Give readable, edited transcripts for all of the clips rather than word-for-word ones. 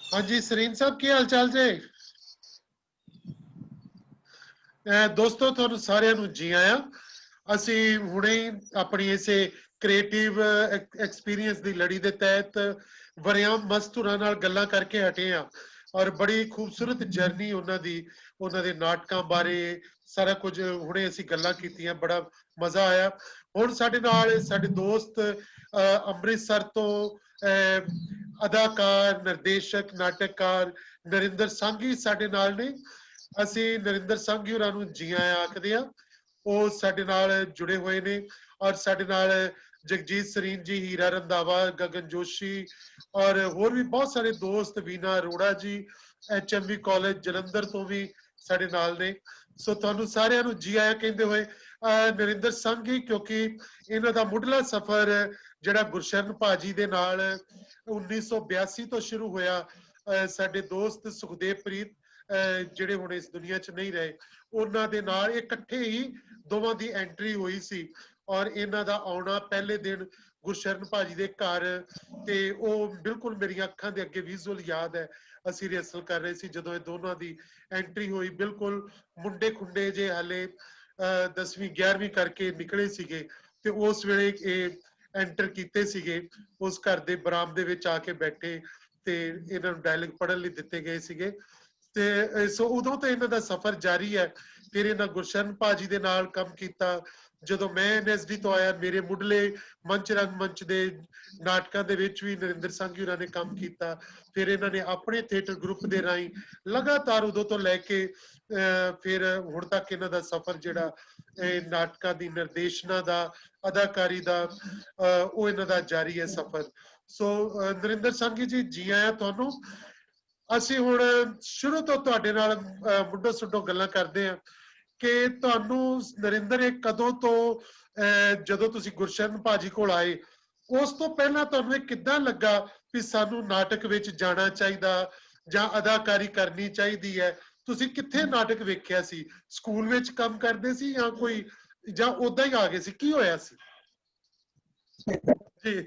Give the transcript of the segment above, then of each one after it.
हाँ जी सरीन साहब की हाल चाल जे दोस्तों तुहानू सारिਆਂ ਨੂੰ जी आया ਅਸੀਂ ਹੁਣੇ ਆਪਣੀ ਇਸੇ ਕ੍ਰੀਏਟਿਵ ਐਕਸਪੀਰੀਅੰਸ ਦੀ ਲੜੀ ਦੇ ਤਹਿਤ ਵਰਿਆਮ ਮਸਤੂਰਾਂ ਨਾਲ ਗੱਲਾਂ ਕਰਕੇ ਹਟੇ ਆ ਔਰ ਬੜੀ ਖੂਬਸੂਰਤ ਜਰਨੀ ਉਹਨਾਂ ਦੇ ਨਾਟਕਾਂ ਬਾਰੇ ਸਾਰਾ ਕੁਝ ਹੁਣੇ ਅਸੀਂ ਗੱਲਾਂ ਕੀਤੀਆਂ ਬੜਾ ਮਜ਼ਾ ਆਇਆ ਹੁਣ ਸਾਡੇ ਨਾਲ ਸਾਡੇ ਦੋਸਤ ਅੰਮ੍ਰਿਤਸਰ ਤੋਂ ਅਦਾਕਾਰ ਨਿਰਦੇਸ਼ਕ ਨਾਟਕਕਾਰ ਨਰਿੰਦਰ ਸੰਘੀ ਸਾਡੇ ਨਾਲ ਨੇ ਅਸੀਂ ਨਰਿੰਦਰ ਸੰਘੀ ਹੋਰਾਂ ਨੂੰ ਜੀ ਆਇਆਂ ਆਖਦੇ ਆ ਉਹ ਸਾਡੇ ਨਾਲ ਜੁੜੇ ਹੋਏ ਨੇ ਔਰ ਸਾਡੇ ਨਾਲ ਜਗਜੀਤ ਸਰੀਨ ਜੀ ਹੀਰਾ ਰੰਧਾਵਾ ਗगन जोशी ਔਰ ਹੋਰ ਵੀ ਬਹੁਤ ਸਾਰੇ ਦੋਸਤ ਵੀਨਾ ਅਰੋੜਾ ਜੀ ਐਚਐਮਵੀ ਕਾਲਜ ਜਲੰਧਰ ਤੋਂ ਵੀ ਸਾਡੇ ਨਾਲ ਨੇ ਸੋ ਤੁਹਾਨੂੰ ਸਾਰਿਆਂ ਨੂੰ ਜੀ ਆਇਆਂ ਕਹਿੰਦੇ ਹੋਏ ਨਰਿੰਦਰ ਸੰਘੀ ਕਿਉਂਕਿ ਇਹਨਾਂ ਦਾ ਮੁੱਢਲਾ ਸਫ਼ਰ ਜਿਹੜਾ ਗੁਰਸ਼ਰਨ ਭਾਜੀ ਦੇ ਨਾਲ 1982 ਤੋਂ ਸ਼ੁਰੂ ਹੋਇਆ ਸਾਡੇ ਦੋਸਤ ਸੁਖਦੇਵ ਪ੍ਰੀਤ ਜਿਹੜੇ ਹੁਣ ਇਸ ਦੁਨੀਆ 'ਚ ਨਹੀਂ ਰਹੇ ਉਹਨਾਂ ਦੇ ਨਾਲ ਇਕੱਠੇ ਹੀ ਦੋਵਾਂ ਦੀ ਐਂਟਰੀ ਹੋਈ ਸੀ ਔਰ ਇਹਨਾਂ ਦਾ ਆਉਣਾ ਪਹਿਲੇ ਦਿਨ ਗੁਰਸ਼ਰਨ ਭਾਜੀ ਦੇ ਘਰ ਤੇ ਉਹ ਬਿਲਕੁਲ ਮੇਰੀਆਂ ਅੱਖਾਂ ਦੇ ਅੱਗੇ ਵਿਜ਼ੂਅਲ ਯਾਦ ਹੈ ਅਸੀਂ ਰਿਹਰਸਲ ਕਰ ਰਹੇ ਸੀ ਜਦੋਂ ਇਹ ਦੋਨਾਂ ਦੀ ਐਂਟਰੀ ਹੋਈ ਬਿਲਕੁਲ ਮੁੰਡੇ ਖੁੰਡੇ ਜੇ ਹਾਲੇ 10ਵੀਂ 11ਵੀਂ ਕਰਕੇ ਨਿਕਲੇ ਸੀਗੇ ਤੇ ਉਸ ਵੇਲੇ ਇਹ ਐਂਟਰ ਕੀਤੇ ਸੀਗੇ ਉਸ ਘਰ ਦੇ ਬਰਾਮਦੇ ਵਿੱਚ ਆ ਕੇ ਬੈਠੇ ਤੇ ਇਹਨਾਂ ਨੂੰ ਡਾਇਲੌਗ ਪੜ੍ਹਨ ਲਈ ਦਿੱਤੇ ਗਏ ਸੀਗੇ ਤੇ ਸੋ ਉਦੋਂ ਤੋਂ ਇਹਨਾਂ ਦਾ ਸਫ਼ਰ ਜਾਰੀ ਹੈ ਫਿਰ ਇਹਨਾਂ ਗੁਰਸ਼ਰਨ ਭਾਜੀ ਦੇ ਨਾਲ ਕੰਮ ਕੀਤਾ ਜਦੋਂ ਮੈਂ ਐਨਐਸਡੀ ਤੋਂ ਆਇਆ ਮੇਰੇ ਮੁੱਢਲੇ ਮੰਚ ਰੰਗਮੰਚ ਦੇ ਨਾਟਕਾਂ ਦੇ ਵਿੱਚ ਵੀ ਨਰਿੰਦਰ ਸੰਘੀ ਹੋਰਾਂ ਨੇ ਕੰਮ ਕੀਤਾ ਫਿਰ ਇਹਨਾਂ ਨੇ ਆਪਣੇ ਥੀਏਟਰ ਗਰੁੱਪ ਦੇ ਰਾਹੀਂ ਲਗਾਤਾਰ ਉਦੋਂ ਤੋਂ ਲੈ ਕੇ ਫਿਰ ਹੁਣ ਤੱਕ ਇਹਨਾਂ ਦਾ ਸਫ਼ਰ ਜਿਹੜਾ ਨਾਟਕਾਂ ਦੀ ਨਿਰਦੇਸ਼ਨਾ ਦਾ ਅਦਾਕਾਰੀ ਦਾ ਉਹ ਇਹਨਾਂ ਦਾ ਜਾਰੀ ਹੈ ਸਫ਼ਰ ਸੋ ਨਰਿੰਦਰ ਸੰਘੀ ਜੀ ਆਇਆਂ ਤੁਹਾਨੂੰ ਅਸੀਂ ਹੁਣ ਸ਼ੁਰੂ ਤੋਂ ਤੁਹਾਡੇ ਨਾਲ ਮੁੱਢੋਂ ਸੁੱਢੋਂ ਗੱਲਾਂ ਕਰਦੇ ਹਾਂ ਕਿ ਤੁਹਾਨੂੰ ਨਰਿੰਦਰ ਇਹ ਕਦੋਂ ਤੋਂ ਜਦੋਂ ਤੁਸੀਂ ਗੁਰਸ਼ਰਨ ਭਾਜੀ ਕੋਲ ਆਏ ਉਸ ਤੋਂ ਪਹਿਲਾਂ ਤੁਹਾਨੂੰ ਇਹ ਕਿੱਦਾਂ ਲੱਗਾ ਵੀ ਸਾਨੂੰ ਨਾਟਕ ਵਿੱਚ ਜਾਣਾ ਚਾਹੀਦਾ ਜਾਂ ਅਦਾਕਾਰੀ ਕਰਨੀ ਚਾਹੀਦੀ ਹੈ ਤੁਸੀਂ ਕਿੱਥੇ ਨਾਟਕ ਵੇਖਿਆ ਸੀ ਸਕੂਲ ਵਿੱਚ ਕੰਮ ਕਰਦੇ ਸੀ ਜਾਂ ਕੋਈ ਜਾਂ ਉਦਾਂ ਹੀ ਆ ਗਏ ਸੀ ਕੀ ਹੋਇਆ ਸੀ ਜੀ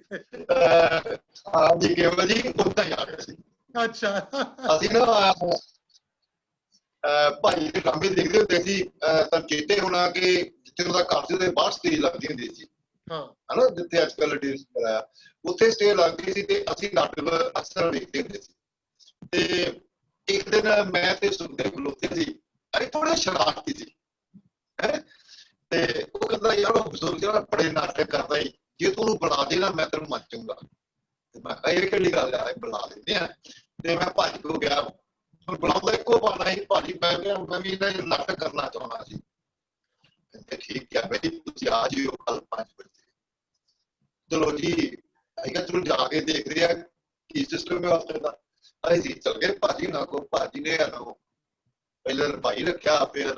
ਹਾਂ ਜੀ ਕੇਵਲ ਜੀ ਉਦਾਂ ਹੀ ਆ ਗਏ ਸੀ ਅੱਛਾ ਅਸੀਂ ਨਾ ਭਾਈ ਦੇ ਕੰਮ ਦੇਖਦੇ ਹੁੰਦੇ ਸੀ ਤਾਂ ਚੇਤੇ ਹੋਣਾ ਕਿ ਜਿੱਥੇ ਉਹਦਾ ਘਰ ਸੀ ਉਹਦੇ ਬਾਹਰ ਸਟੇਜ ਲੱਗਦੀ ਹੁੰਦੀ ਸੀ ਹਾਂ ਹਨਾ ਜਿੱਥੇ ਅੱਜ ਕੱਲ੍ਹ ਟੀਵੀ ਕਰਾਇਆ ਉੱਥੇ ਸਟੇਜ ਲੱਗਦੀ ਸੀ ਤੇ ਅਸੀਂ ਨਾਟਕ ਅਕਸਰ ਵੇਖਦੇ ਹੁੰਦੇ ਸੀ ਤੇ ਇੱਕ ਦਿਨ ਮੈਂ ਤੇ ਸੁਖਦੇਵ ਖਲੋਤੇ ਸੀ ਅਰੇ ਥੋੜੇ ਸ਼ਰਾਰਤੀ ਸੀ ਤੇ ਉਹ ਕਹਿੰਦਾ ਯਾਰ ਉਹ ਬਜ਼ੁਰਗ ਜਿਹੜਾ ਬੜੇ ਨਾਟਕ ਕਰਦਾ ਈ ਜੇ ਤੂੰ ਉਹਨੂੰ ਬੁਲਾ ਦੇ ਨਾ ਮੈਂ ਤੈਨੂੰ ਮੱਚੂੰਗਾ ਤੇ ਮੈਂ ਕਿਹਾ ਇਹ ਕਿਹੜੀ ਗੱਲ ਆ ਬੁਲਾ ਦਿੰਦੇ ਆ ਤੇ ਮੈਂ ਭਾਜੀ ਕੋਲ ਗਿਆ ਬੁਲਾਉਂਦਾ ਇੱਕੋ ਬਾਣਾ ਹੀ ਭਾਜੀ ਮੈਂ ਕਿਹਾ ਮੈਂ ਵੀ ਇਹਨਾਂ ਨੂੰ ਨਾਟਕ ਕਰਨਾ ਚਾਹੁੰਦਾ ਸੀ ਕਹਿੰਦੇ ਠੀਕ ਹੈ ਬਈ ਤੁਸੀਂ ਆ ਜਿਓ ਕੱਲ 5 ਵਜੇ ਚਲੋ ਜੀ ਅਸੀਂ ਕਿਹਾ ਚਲੋ ਜਾ ਕੇ ਦੇਖਦੇ ਆ ਕੀ ਸਿਸਟਮ ਹੈ ਉਸ ਦਾ ਅਸੀਂ ਚਲ ਗਏ ਭਾਜੀ ਨਾਲ ਕੋ ਭਾਜੀ ਨੇ ਪਹਿਲੇ ਭਾਈ ਰੱਖਿਆ ਫਿਰ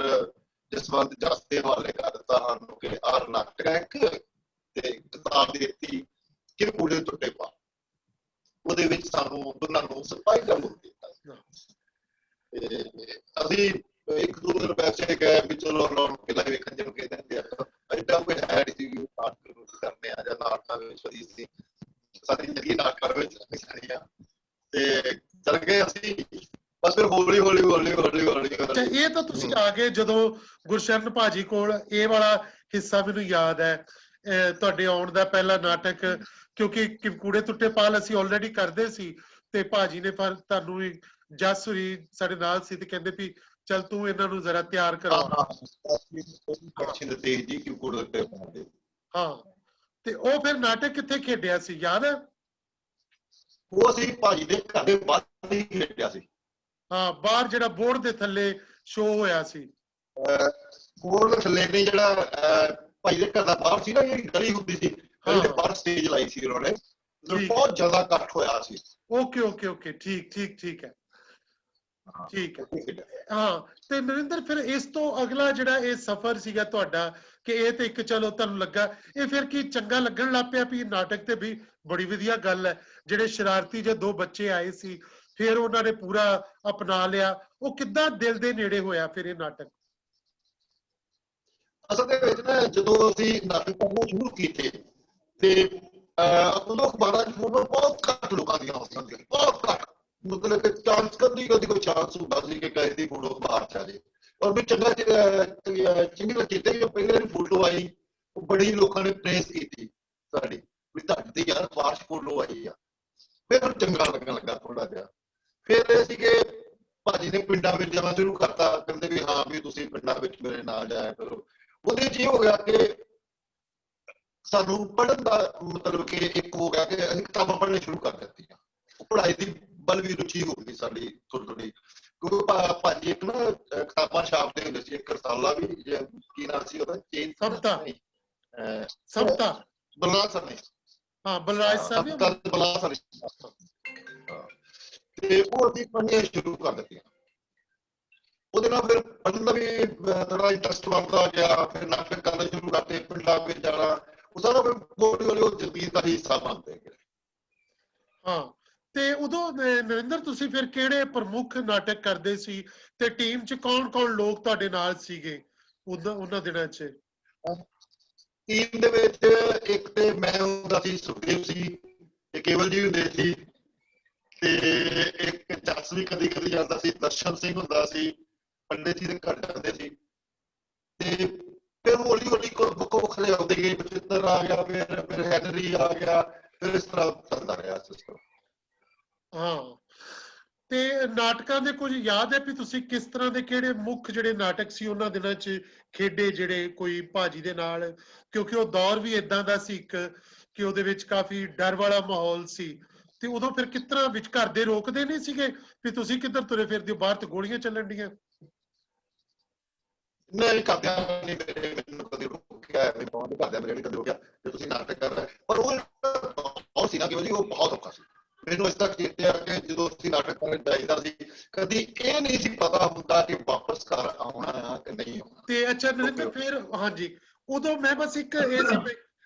ਜਸਵੰਤ ਜਸ ਦੇ ਹਵਾਲੇ ਕਰ ਦਿੱਤਾ ਸਾਨੂੰ ਕਿ ਆਹ ਨਾਟਕ ਹੈ ਇੱਕ ਤੇ ਕਿਤਾਬ ਦੇ ਦਿੱਤੀ ਕਿ ਕੂੜੇ ਟੁੱਟੇ ਪਾ ਉਹਦੇ ਵਿੱਚ ਸਾਨੂੰ ਦੋਨਾਂ ਨੂੰ ਸਫਾਈ ਦਾ ਮੁੱਖ ਦਿੱਤਾ ਅਸੀਂ ਇੱਕ ਦੋ ਦਿਨ ਪੈਸੇ ਗਏ ਵੀ ਚਲੋ ਰੌਣ ਕਿਲਾ ਵੇਖਣ ਜਾਣ ਕੇ ਦਿੰਦੇ ਆ ਐਡਾ ਕੋਈ ਹੈ ਨਹੀਂ ਸੀ ਨਾਟਕ ਕਰਨੇ ਆ ਜਾਂ ਨਾਟਕਾਂ ਵਿੱਚ ਸਹੀ ਸੀ ਸਾਡੀ ਜ਼ਿੰਦਗੀ ਨਾਟਕਾਂ ਵਿੱਚ ਸਾਰੀਆਂ ਤੇ ਚਲ ਗਏ ਅਸੀਂ ਬਸ ਫਿਰ ਹੌਲੀ ਇਹ ਤਾਂ ਤੁਸੀਂ ਆ ਗਏ ਜਦੋਂ ਗੁਰਸ਼ਰਨ ਭਾਜੀ ਕੋਲ ਇਹ ਵਾਲਾ ਹਿੱਸਾ ਮੈਨੂੰ ਯਾਦ ਹੈ ਤੁਹਾਡੇ ਆਉਣ ਦਾ ਪਹਿਲਾ ਨਾਟਕ ਕਿਉਂਕਿ ਕੂੜੇ ਟੁੱਟੇ ਪਾਲ ਅਸੀਂ ਆਲਰੇਡੀ ਕਰਦੇ ਸੀ ਤੇ ਭਾਜੀ ਨੇ ਪਰ ਤੁਹਾਨੂੰ ਜਸ ਹੋਰੀ ਸਾਡੇ ਨਾਲ ਸੀ ਤੇ ਕਹਿੰਦੇ ਵੀ ਚਲ ਤੂੰ ਇਹਨਾਂ ਨੂੰ ਜ਼ਰਾ ਤਿਆਰ ਕਰਾ ਹਾਂ ਤੇ ਉਹ ਫਿਰ ਨਾਟਕ ਕਿੱਥੇ ਖੇਡਿਆ ਸੀ ਯਾਦ ਹੈ ਉਹ ਅਸੀਂ ਭਾਜੀ ਦੇ ਘਰ ਦੇ ਬਾਹਰ ਹੀ ਖੇਡਿਆ ਸੀ ਹਾਂ ਬਾਹਰ ਜਿਹੜਾ ਬੋਰਡ ਦੇ ਥੱਲੇ ਸ਼ੋਅ ਹੋਇਆ ਸੀ ਬੋਰਡ ਦੇ ਥੱਲੇ ਨੇ ਜਿਹੜਾ ਭਾਈ ਦੇ ਘਰ ਦਾ ਬਾਹਰ ਸੀ ਨਾ ਜਿਹੜੀ ਗਲੀ ਹੁੰਦੀ ਸੀ ਉਹਦੇ ਬਾਹਰ ਸਟੇਜ ਲਾਈ ਸੀ ਉਹਨਾਂ ਨੇ ਬਹੁਤ ਜ਼ਿਆਦਾ ਇਕੱਠ ਹੋਇਆ ਸੀ ਓਕੇ ਠੀਕ ਹੈ ਠੀਕ ਹੈ ਹਾਂ ਤੇ ਨਰਿੰਦਰ ਫਿਰ ਇਸ ਤੋਂ ਅਗਲਾ ਜਿਹੜਾ ਇਹ ਸਫ਼ਰ ਸੀਗਾ ਤੁਹਾਡਾ ਕਿ ਇਹ ਤੇ ਇੱਕ ਚਲੋ ਤੁਹਾਨੂੰ ਲੱਗਾ ਇਹ ਫਿਰ ਕੀ ਚੰਗਾ ਲੱਗਣ ਲੱਗ ਪਿਆ ਵੀ ਨਾਟਕ ਤੇ ਵੀ ਬੜੀ ਵਧੀਆ ਗੱਲ ਹੈ ਜਿਹੜੇ ਸ਼ਰਾਰਤੀ ਜੇ ਦੋ ਬੱਚੇ ਆਏ ਸੀ ਫਿਰ ਉਹਨਾਂ ਨੇ ਪੂਰਾ ਅਪਣਾ ਲਿਆ ਉਹ ਕਿੱਦਾਂ ਦਿਲ ਦੇ ਨੇੜੇ ਹੋਇਆ ਫਿਰ ਇਹ ਨਾਟਕ ਅਸਲ ਦੇ ਵਿੱਚ ਨਾ ਜਦੋਂ ਅਸੀਂ ਨਾਟਕ ਕਰਨਾ ਸ਼ੁਰੂ ਕੀਤੇ ਤੇ ਉਦੋਂ ਅਖਬਾਰਾਂ 'ਚ ਫੋਟੋ ਬਹੁਤ ਘੱਟ ਲੋਕਾਂ ਦੀਆਂ ਆਉਂਦੀਆਂ ਬਹੁਤ ਘੱਟ मतलब कि चांस कभी कभी कोई चांस ਹੁੰਦਾ ਸੀ ਕਿ ਕਿਸੇ ਦੀ ਫੋਟੋ ਬਾਹਰ ਚ ਆ ਜੇ ਔਰ ਵੀ ਚੰਗੀ ਤਰ੍ਹਾਂ ਕੀਤਾ ਕਿ ਪਹਿਲੇ ਵਾਲੀ ਫੋਟੋ ਆਈ ਉਹ ਬੜੀ ਲੋਕਾਂ ਨੇ ਪ੍ਰੇਸ ਕੀਤੀ ਸਾਡੀ ਵੀ ਤੁਹਾਡੀ ਯਾਰ ਫਾਰਸ਼ ਫੋਟੋ ਆਈ ਆ ਫਿਰ ਚੰਗਾ ਲੱਗਣ ਲੱਗਾ ਥੋੜਾ ਜਿਹਾ ਫਿਰ ਇਹ ਸੀ ਕਿ ਭਾਜੀ ਨੇ ਪਿੰਡਾਂ ਵਿੱਚ ਜਾਣਾ ਸ਼ੁਰੂ ਕਰਤਾ ਕਹਿੰਦੇ ਵੀ ਹਾਂ ਵੀ ਤੁਸੀਂ ਪਿੰਡਾਂ ਵਿੱਚ ਮੇਰੇ ਨਾਲ ਜਾਇਆ ਕਰੋ ਉਹਦੇ ਚ ਇਹ ਹੋ ਗਿਆ ਕਿ ਸਾਨੂੰ ਪੜ੍ਹਨ ਦਾ ਮਤਲਬ ਕਿ ਇੱਕ ਹੋ ਗਿਆ ਕਿ ਅਸੀਂ ਕਿਤਾਬਾਂ ਪੜ੍ਹਨੀਆਂ ਸ਼ੁਰੂ ਕਰ ਦਿੱਤੀਆਂ ਪੜ੍ਹਾਈ ਦੀ ਬਲ ਵੀ ਰੁਚੀ ਹੋ ਗਈ ਸਾਡੀ ਥੋੜੀ ਥੋੜੀ ਕਿਉਂਕਿ ਭਾਜੀ ਇੱਕ ਨਾ ਕਿਤਾਬਾਂ ਛਾਪਦੇ ਹੁੰਦੇ ਸੀ ਇੱਕ ਰਸਾਲਾ ਵੀ ਕੀ ਨਾਮ ਸੀ ਉਹਦਾ ਚੇਂਜ ਸਮਤਾ ਬਲਰਾਜ ਸਰ ਨੇ ਹਾਂ ਬਲਰਾਜ ਸਰ ਨੇ ਬਲਰਾਜ ਸਰ ਤੇ ਉਹ ਅਸੀਂ ਪੜ੍ਹਨੀਆਂ ਸ਼ੁਰੂ ਕਰ ਦਿੱਤੀਆਂ ਉਹਦੇ ਨਾਲ ਫਿਰ ਪੜ੍ਹਨ ਦਾ ਵੀ ਥੋੜਾ ਇੰਟਰਸਟ ਵੱਧਦਾ ਗਿਆ ਫਿਰ ਨਾਟਕ ਕਰਨਾ ਸ਼ੁਰੂ ਕਰਤੇ ਪਿੰਡਾਂ ਵਿੱਚ ਜਾਣਾ ਉਹ ਸਾਰਾ ਫਿਰ ਹੌਲੀ ਹੌਲੀ ਉਹ ਜ਼ਿੰਦਗੀ ਦਾ ਹਿੱਸਾ ਬਣਦੇ ਗਏ ਹਾਂ ਤੇ ਉਦੋਂ ਨਰਿੰਦਰ ਤੁਸੀਂ ਫਿਰ ਕਿਹੜੇ ਪ੍ਰਮੁੱਖ ਨਾਟਕ ਕਰਦੇ ਸੀ ਤੇ ਟੀਮ 'ਚ ਕੌਣ ਲੋਕ ਤੁਹਾਡੇ ਨਾਲ ਸੀਗੇ ਉਹਨਾਂ ਦਿਨਾਂ 'ਚ ਟੀਮ ਦੇ ਵਿੱਚ ਇੱਕ ਤੇ ਮੈਂ ਹੁੰਦਾ ਸੀ ਸੁਖਦੇਵ ਸੀ ਤੇ ਕੇਵਲ ਜੀ ਹੁੰਦੇ ਸੀ ਤੇ ਇੱਕ ਜੱਸ ਵੀ ਕਦੀ ਕਦੀ ਜਾਂਦਾ ਸੀ ਦਰਸ਼ਨ ਸਿੰਘ ਹੁੰਦਾ ਸੀ ਪੰਡਿਤ ਜੀ ਦੇ ਘਰ ਜਾਂਦੇ ਸੀ ਤੇ ਫਿਰ ਹੌਲੀ ਹੌਲੀ ਵੱਖੋ ਵੱਖਰੇ ਆਉਂਦੇ ਗਏ ਬਚਿੱਤਰ ਆ ਗਿਆ ਫਿਰ ਹੈਨਰੀ ਆ ਗਿਆ ਫਿਰ ਇਸ ਤਰ੍ਹਾਂ ਚੱਲਦਾ ਰਿਹਾ ਸਿਸਟਮ ਹਾਂ ਤੇ ਨਾਟਕਾਂ ਦੇ ਕੁਝ ਯਾਦ ਹੈ ਵੀ ਤੁਸੀਂ ਕਿਸ ਤਰ੍ਹਾਂ ਦੇ ਕਿਹੜੇ ਮੁੱਖ ਜਿਹੜੇ ਨਾਟਕ ਸੀ ਉਹਨਾਂ ਦਿਨਾਂ 'ਚ ਖੇਡੇ ਜਿਹੜੇ ਕੋਈ ਭਾਜੀ ਦੇ ਨਾਲ ਕਿਉਂਕਿ ਉਹ ਦੌਰ ਵੀ ਇਦਾਂ ਦਾ ਸੀ ਇੱਕ ਕਿ ਉਹਦੇ ਵਿੱਚ ਕਾਫੀ ਡਰ ਵਾਲਾ ਮਾਹੌਲ ਸੀ ਤੇ ਉਦੋਂ ਫਿਰ ਕਿਸ ਤਰ੍ਹਾਂ ਵਿੱਚ ਘਰ ਦੇ ਰੋਕਦੇ ਨਹੀਂ ਸੀਗੇ ਵੀ ਤੁਸੀਂ ਕਿੱਧਰ ਤੁਰੇ ਫਿਰਦੇ ਹੋ ਬਾਹਰ ਤੇ ਗੋਲੀਆਂ ਚੱਲਣ ਡੀਆਂ ਨਹੀਂ ਕਰਦਿਆਂ ਨਹੀਂ ਮੈਨੂੰ ਕਦੇ ਰੋਕਿਆ ਮੈਨੂੰ ਕਰਦਿਆਂ ਮੇਰੇ ਕਦੇ ਰੋਕਿਆ ਤੇ ਤੁਸੀਂ ਨਾਟਕ ਕਰ ਰਹੇ ਪਰ ਉਹ ਸੀ ਨਾ ਕਿ ਉਹ ਬਹੁਤ ਔਖਾ ਸੀ ਮੈਨੂੰ ਇਸ ਤੱਕ ਚੇਤੇ ਆ ਕਿ ਜਦੋਂ ਅਸੀਂ ਨਾਟਕ ਕਰਨ ਜਾਈਦਾ ਸੀ ਕਦੀ ਇਹ ਨਹੀਂ ਸੀ ਪਤਾ ਹੁੰਦਾ ਕਿ ਵਾਪਸ ਘਰ ਆਉਣਾ ਆ ਕਿ ਨਹੀਂ ਆਉਣਾ ਤੇ ਅੱਛਾ ਨਰਿੰਦਰ ਫਿਰ ਹਾਂਜੀ ਉਦੋਂ ਮੈਂ ਬਸ ਇੱਕ ਇਹ ਸੀ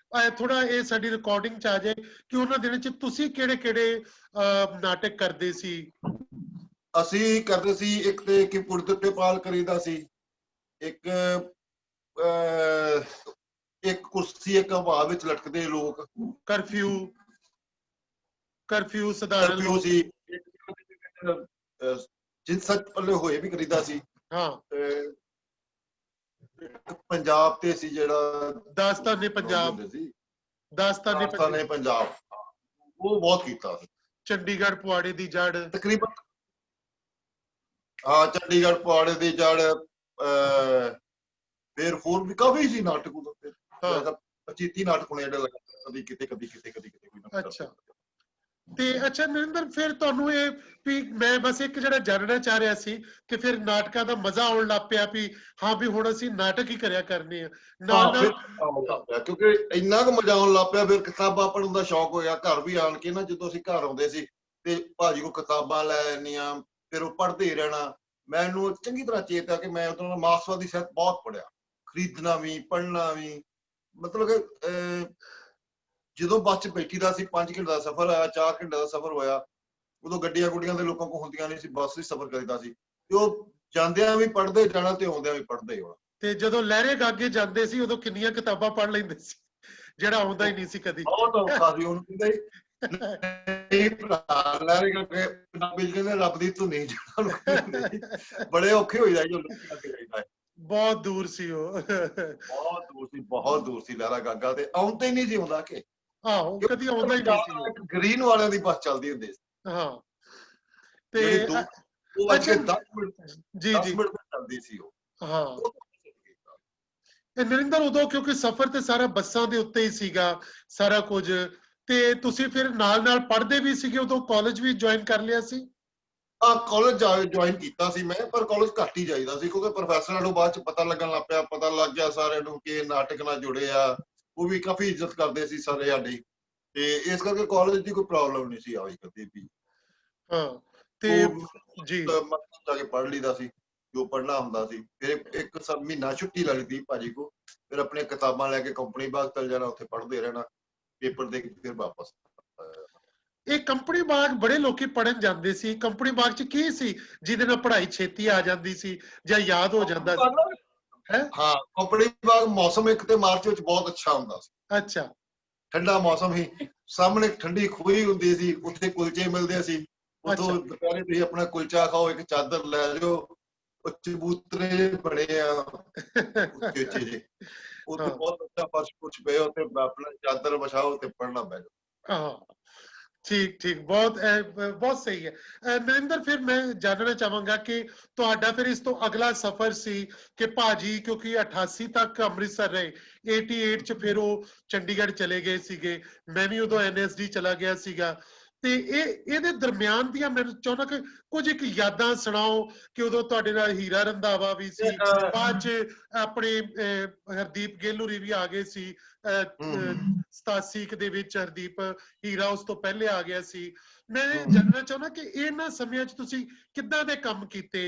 ਥੋੜਾ ਇਹ ਸਾਡੀ ਰਿਕਾਰਡਿੰਗ 'ਚ ਆ ਜਾਏ ਕਿ ਉਹਨਾਂ ਦਿਨਾਂ 'ਚ ਤੁਸੀਂ ਕਿਹੜੇ ਨਾਟਕ ਕਰਦੇ ਸੀ ਅਸੀਂ ਕਰਦੇ ਸੀ ਇੱਕ ਤੇ ਕਿ ਪੁਰਤ ਤੇ ਪਾਲ ਕਰੀਦਾ ਸੀ ਇੱਕ ਕੁਰਸੀ ਇੱਕ ਹਵਾ ਵਿੱਚ ਲਟਕਦੇ ਲੋਕ ਕਰਫਿਊ ਸਧਾਰਨ ਸੀ ਜਿਨ ਸੱਚ ਪੱਲੇ ਹੋਏ ਵੀ ਕਰੀਦਾ ਸੀ ਹਾਂ ਪੰਜਾਬ ਤੇ ਸੀ ਜਿਹੜਾ ਦਾਸਤਾਨੇ ਪੰਜਾਬ ਉਹ ਬਹੁਤ ਕੀਤਾ ਸੀ ਚੰਡੀਗੜ੍ਹ ਪੁਆੜੇ ਦੀ ਜੜ ਤਕਰੀਬਨ ਹਾਂ ਚੰਡੀਗੜ੍ਹ ਪੁਆੜੇ ਦੀ ਜੜ ਫਿਰ ਹੋਰ ਵੀ ਕਾਫੀ ਸੀ ਨਾਟਕ ਉਹਦੇ ਤੇ 25-30 ਨਾਟਕ ਹੋਣੇ ਜਿਹੜੇ ਕਦੀ ਕਿਤੇ ਕੋਈ ਅੱਛਾ ਤੇ ਅੱਛਾ ਨਰਿੰਦਰ ਫਿਰ ਤੁਹਾਨੂੰ ਇਹ ਵੀ ਮੈਂ ਬਸ ਇੱਕ ਜਿਹੜਾ ਜਾਣਨਾ ਚਾਹ ਰਿਹਾ ਸੀ ਕਿ ਫਿਰ ਨਾਟਕਾਂ ਦਾ ਮਜ਼ਾ ਆਉਣ ਲੱਗ ਪਿਆ ਵੀ ਹਾਂ ਵੀ ਹੁਣ ਅਸੀਂ ਨਾਟਕ ਹੀ ਕਰਿਆ ਕਰਨੇ ਆ ਨਾਲ ਕਿਉਂਕਿ ਇੰਨਾ ਕੁ ਮਜ਼ਾ ਆਉਣ ਲੱਗ ਪਿਆ ਫਿਰ ਕਿਤਾਬਾਂ ਪੜ੍ਹਨ ਦਾ ਸ਼ੌਕ ਹੋਇਆ ਘਰ ਵੀ ਆਣ ਕੇ ਨਾ ਜਦੋਂ ਅਸੀਂ ਘਰ ਆਉਂਦੇ ਸੀ ਤੇ ਭਾਜੀ ਕੋਲ ਕਿਤਾਬਾਂ ਲੈ ਆਉਂਦੀਆਂ ਫਿਰ ਉਹ ਪੜ੍ਹਦੇ ਰਹਿਣਾ ਮੈਨੂੰ ਚੰਗੀ ਤਰ੍ਹਾਂ ਚੇਤ ਆ ਕਿ ਮੈਂ ਉਦੋਂ ਮਾਰਕਸਵਾਦੀ ਸਾਹਿਤ ਬਹੁਤ ਪੜ੍ਹਿਆ ਖਰੀਦਣਾ ਵੀ ਪੜ੍ਹਨਾ ਵੀ ਮਤਲਬ ਕਿ ਜਦੋਂ ਬੱਸ 'ਚ ਬੈਠੀ ਦਾ ਸੀ 5 ਘੰਟੇ ਦਾ ਸਫ਼ਰ ਆਇਆ 4 ਘੰਟੇ ਦਾ ਸਫ਼ਰ ਹੋਇਆ ਉਦੋਂ ਗੱਡੀਆਂ ਗੁੱਡੀਆਂ ਦੇ ਲੋਕਾਂ ਕੋਲ ਹੁੰਦੀਆਂ ਨਹੀਂ ਸੀ ਬੱਸ ਵਿੱਚ ਸਫ਼ਰ ਕਰੀਦਾ ਸੀ ਤੇ ਉਹ ਜਾਂਦਿਆਂ ਵੀ ਪੜ੍ਹਦੇ ਜਾਣਾ ਤੇ ਆਉਂਦਿਆਂ ਵੀ ਪੜ੍ਹਦੇ ਹੋਣਾ ਤੇ ਜਦੋਂ ਲਹਿਰੇ ਗਾਗੇ ਜਾਂਦੇ ਸੀ ਉਦੋਂ ਕਿੰਨੀਆਂ ਕਿਤਾਬਾਂ ਪੜ੍ਹ ਲੈਂਦੇ ਸੀ ਜਿਹੜਾ ਆਉਂਦਾ ਹੀ ਨਹੀਂ ਸੀ ਕਦੀ ਬਹੁਤ ਔਖਾ ਸੀ ਉਹਨੂੰ ਕਹਿੰਦੇ ਲਹਿਰੇ ਗਾਗੇ ਪੰਜਾਬੀ ਕਹਿੰਦੇ ਰੱਬ ਦੀ ਧੁਨੀ ਜਾਣਾ ਬੜੇ ਔਖੇ ਹੋਈ ਜਾਈ ਬਹੁਤ ਦੂਰ ਸੀ ਉਹ ਬਹੁਤ ਦੂਰ ਸੀ ਲਹਿਰਾ ਗਾਗਾ ਤੇ ਆਉਂਦੇ ਹੀ ਨਹੀਂ ਸੀ ਹੁੰਦਾ ਕਿ ਆਹੋ ਕਦੀ ਆਉਂਦਾ ਹੀ ਨਹੀਂ ਸੀ ਗ੍ਰੀਨ ਵਾਲਿਆਂ ਦੀ ਬੱਸ ਚੱਲਦੀ ਹੁੰਦੀ ਸੀ ਹਾਂ ਤੇ ਅੱਛਾ 10 ਮਿੰਟ ਜੀ ਚੱਲਦੀ ਸੀ ਉਹ ਹਾਂ ਤੇ ਨਰਿੰਦਰ ਉਦੋਂ ਕਿਉਂਕਿ ਸਫ਼ਰ ਤੇ ਸਾਰਾ ਬੱਸਾਂ ਦੇ ਉੱਤੇ ਹੀ ਸੀਗਾ ਸਾਰਾ ਕੁਝ ਤੇ ਤੁਸੀਂ ਫਿਰ ਨਾਲ ਪੜ੍ਹਦੇ ਵੀ ਸੀਗੇ ਉਦੋਂ ਕਾਲਜ ਵੀ ਜੁਆਇਨ ਕਰ ਲਿਆ ਸੀ ਕਾਲਜ ਜੁਆਇਨ ਕੀਤਾ ਸੀ ਮੈਂ ਪਰ ਕਾਲਜ ਘੱਟ ਹੀ ਜਾਈਦਾ ਸੀ ਕਿਉਂਕਿ ਪ੍ਰੋਫੈਸਰਾਂ ਨੂੰ ਬਾਅਦ ਚ ਪਤਾ ਲੱਗਣ ਲੱਗ ਪਿਆ ਪਤਾ ਲੱਗ ਗਿਆ ਸਾਰਿਆਂ ਨੂੰ ਕਿ ਨਾਟਕ ਨਾਲ ਜੁੜੇ ਆ ਉਹ ਵੀ ਕਾਫੀ ਇੱਜ਼ਤ ਕਰਦੇ ਸੀ ਸਾਰੇ ਸਾਡੀ ਤੇ ਇਸ ਕਰਕੇ ਕਾਲਜ ਦੀ ਕੋਈ ਪ੍ਰੋਬਲਮ ਨਹੀਂ ਸੀ ਆਈ ਕਦੇ ਵੀ ਹਾਂ ਤੇ ਜੀ ਜਾ ਕੇ ਪੜ੍ਹ ਲਈਦਾ ਸੀ ਜੋ ਪੜ੍ਹਨਾ ਹੁੰਦਾ ਸੀ ਫਿਰ ਇੱਕ ਮਹੀਨਾ ਛੁੱਟੀ ਲੱਗਦੀ ਭਾਜੀ ਕੋ ਫਿਰ ਆਪਣੀਆਂ ਕਿਤਾਬਾਂ ਲੈ ਕੇ ਕੰਪਨੀ ਬਾਗ ਚਲ ਜਾਣਾ ਉੱਥੇ ਪੜ੍ਹਦੇ ਰਹਿਣਾ ਪੇਪਰ ਦੇ ਕੇ ਫਿਰ ਵਾਪਸ ਇਹ ਕੰਪਨੀ ਬਾਗ ਬੜੇ ਲੋਕੀ ਪੜਨ ਜਾਂਦੇ ਸੀ ਕੰਪਨੀ ਬਾਗ ਚ ਕੀ ਸੀ ਜਿਹਦੇ ਨਾਲ ਪੜ੍ਹਾਈ ਛੇਤੀ ਆ ਜਾਂਦੀ ਸੀ ਜਾਂ ਯਾਦ ਹੋ ਜਾਂਦਾ ਸੀ ਹਾਂ ਕੰਪਨੀ ਬਾਗ ਮੌਸਮ ਇੱਕ ਤੇ ਮਾਰਚ ਵਿੱਚ ਬਹੁਤ ਅੱਛਾ ਹੁੰਦਾ ਸੀ ਅੱਛਾ ਠੰਡਾ ਮੌਸਮ ਹੀ ਸਾਹਮਣੇ ਠੰਡੀ ਖੂਹੀ ਹੁੰਦੀ ਸੀ ਉੱਥੇ ਕੁਲਚੇ ਮਿਲਦੇ ਸੀ ਉਦੋਂ ਦੁਪਹਿਰੇ ਤੁਸੀਂ ਆਪਣਾ ਕੁਲਚਾ ਖਾਓ, ਇੱਕ ਚਾਦਰ ਲੈ ਜਾਓ, ਉਹ ਚਬੂਤਰੇ ਬਣੇ ਆ ਉੱਚੇ ਉੱਚੇ ਜੇ, ਉੱਥੇ ਬਹੁਤ ਅੱਛਾ ਫਰਸ਼ ਕੁਛ ਪਏ, ਉੱਥੇ ਆਪਣਾ ਚਾਦਰ ਵਿਛਾਓ ਤੇ ਪੜ੍ਹਨਾ ਪੈ ਜਾਓ। ठीक ठीक, बहुत सही है। नरेंद्र, फिर मैं जानना चाहूंगा कि ਤੁਹਾਡਾ ਫਿਰ ਇਸ ਤੋਂ ਅਗਲਾ ਸਫ਼ਰ ਸੀ ਕਿ ਭਾਜੀ ਕਿਉਂਕਿ 88 ਤੱਕ ਅੰਮ੍ਰਿਤਸਰ ਰਹੇ, 88 ਚ ਫਿਰ ਉਹ ਚੰਡੀਗੜ੍ਹ ਚਲੇ ਗਏ ਸੀਗੇ, ਮੈਂ ਵੀ ਉਦੋਂ NSD ਚਲਾ ਗਿਆ ਸੀਗਾ, ਤੇ ਇਹਦੇ ਦਰਮਿਆਨ ਦੀਆਂ ਮੈਨੂੰ ਚਾਹੁੰਦਾ ਕਿ ਕੁਝ ਇੱਕ ਯਾਦਾਂ ਸੁਣਾਓ ਕਿ ਉਦੋਂ ਤੁਹਾਡੇ ਨਾਲ ਹੀਰਾ ਰੰਧਾਵਾ ਵੀ ਸੀ, ਬਾਅਦ ਚ ਆਪਣੇ ਹਰਦੀਪ ਗੇਲੂਰੀ ਵੀ ਆ ਗਏ ਸੀ 87 ਦੇ ਵਿੱਚ, ਹਰਦੀਪ ਹੀਰਾ ਉਸ ਤੋਂ ਪਹਿਲੇ ਆ ਗਿਆ ਸੀ। ਮੈਂ ਜਾਣਨਾ ਚਾਹੁੰਦਾ ਕਿ ਇਹਨਾਂ ਸਮਿਆਂ 'ਚ ਤੁਸੀਂ ਕਿੱਦਾਂ ਦੇ ਕੰਮ ਕੀਤੇ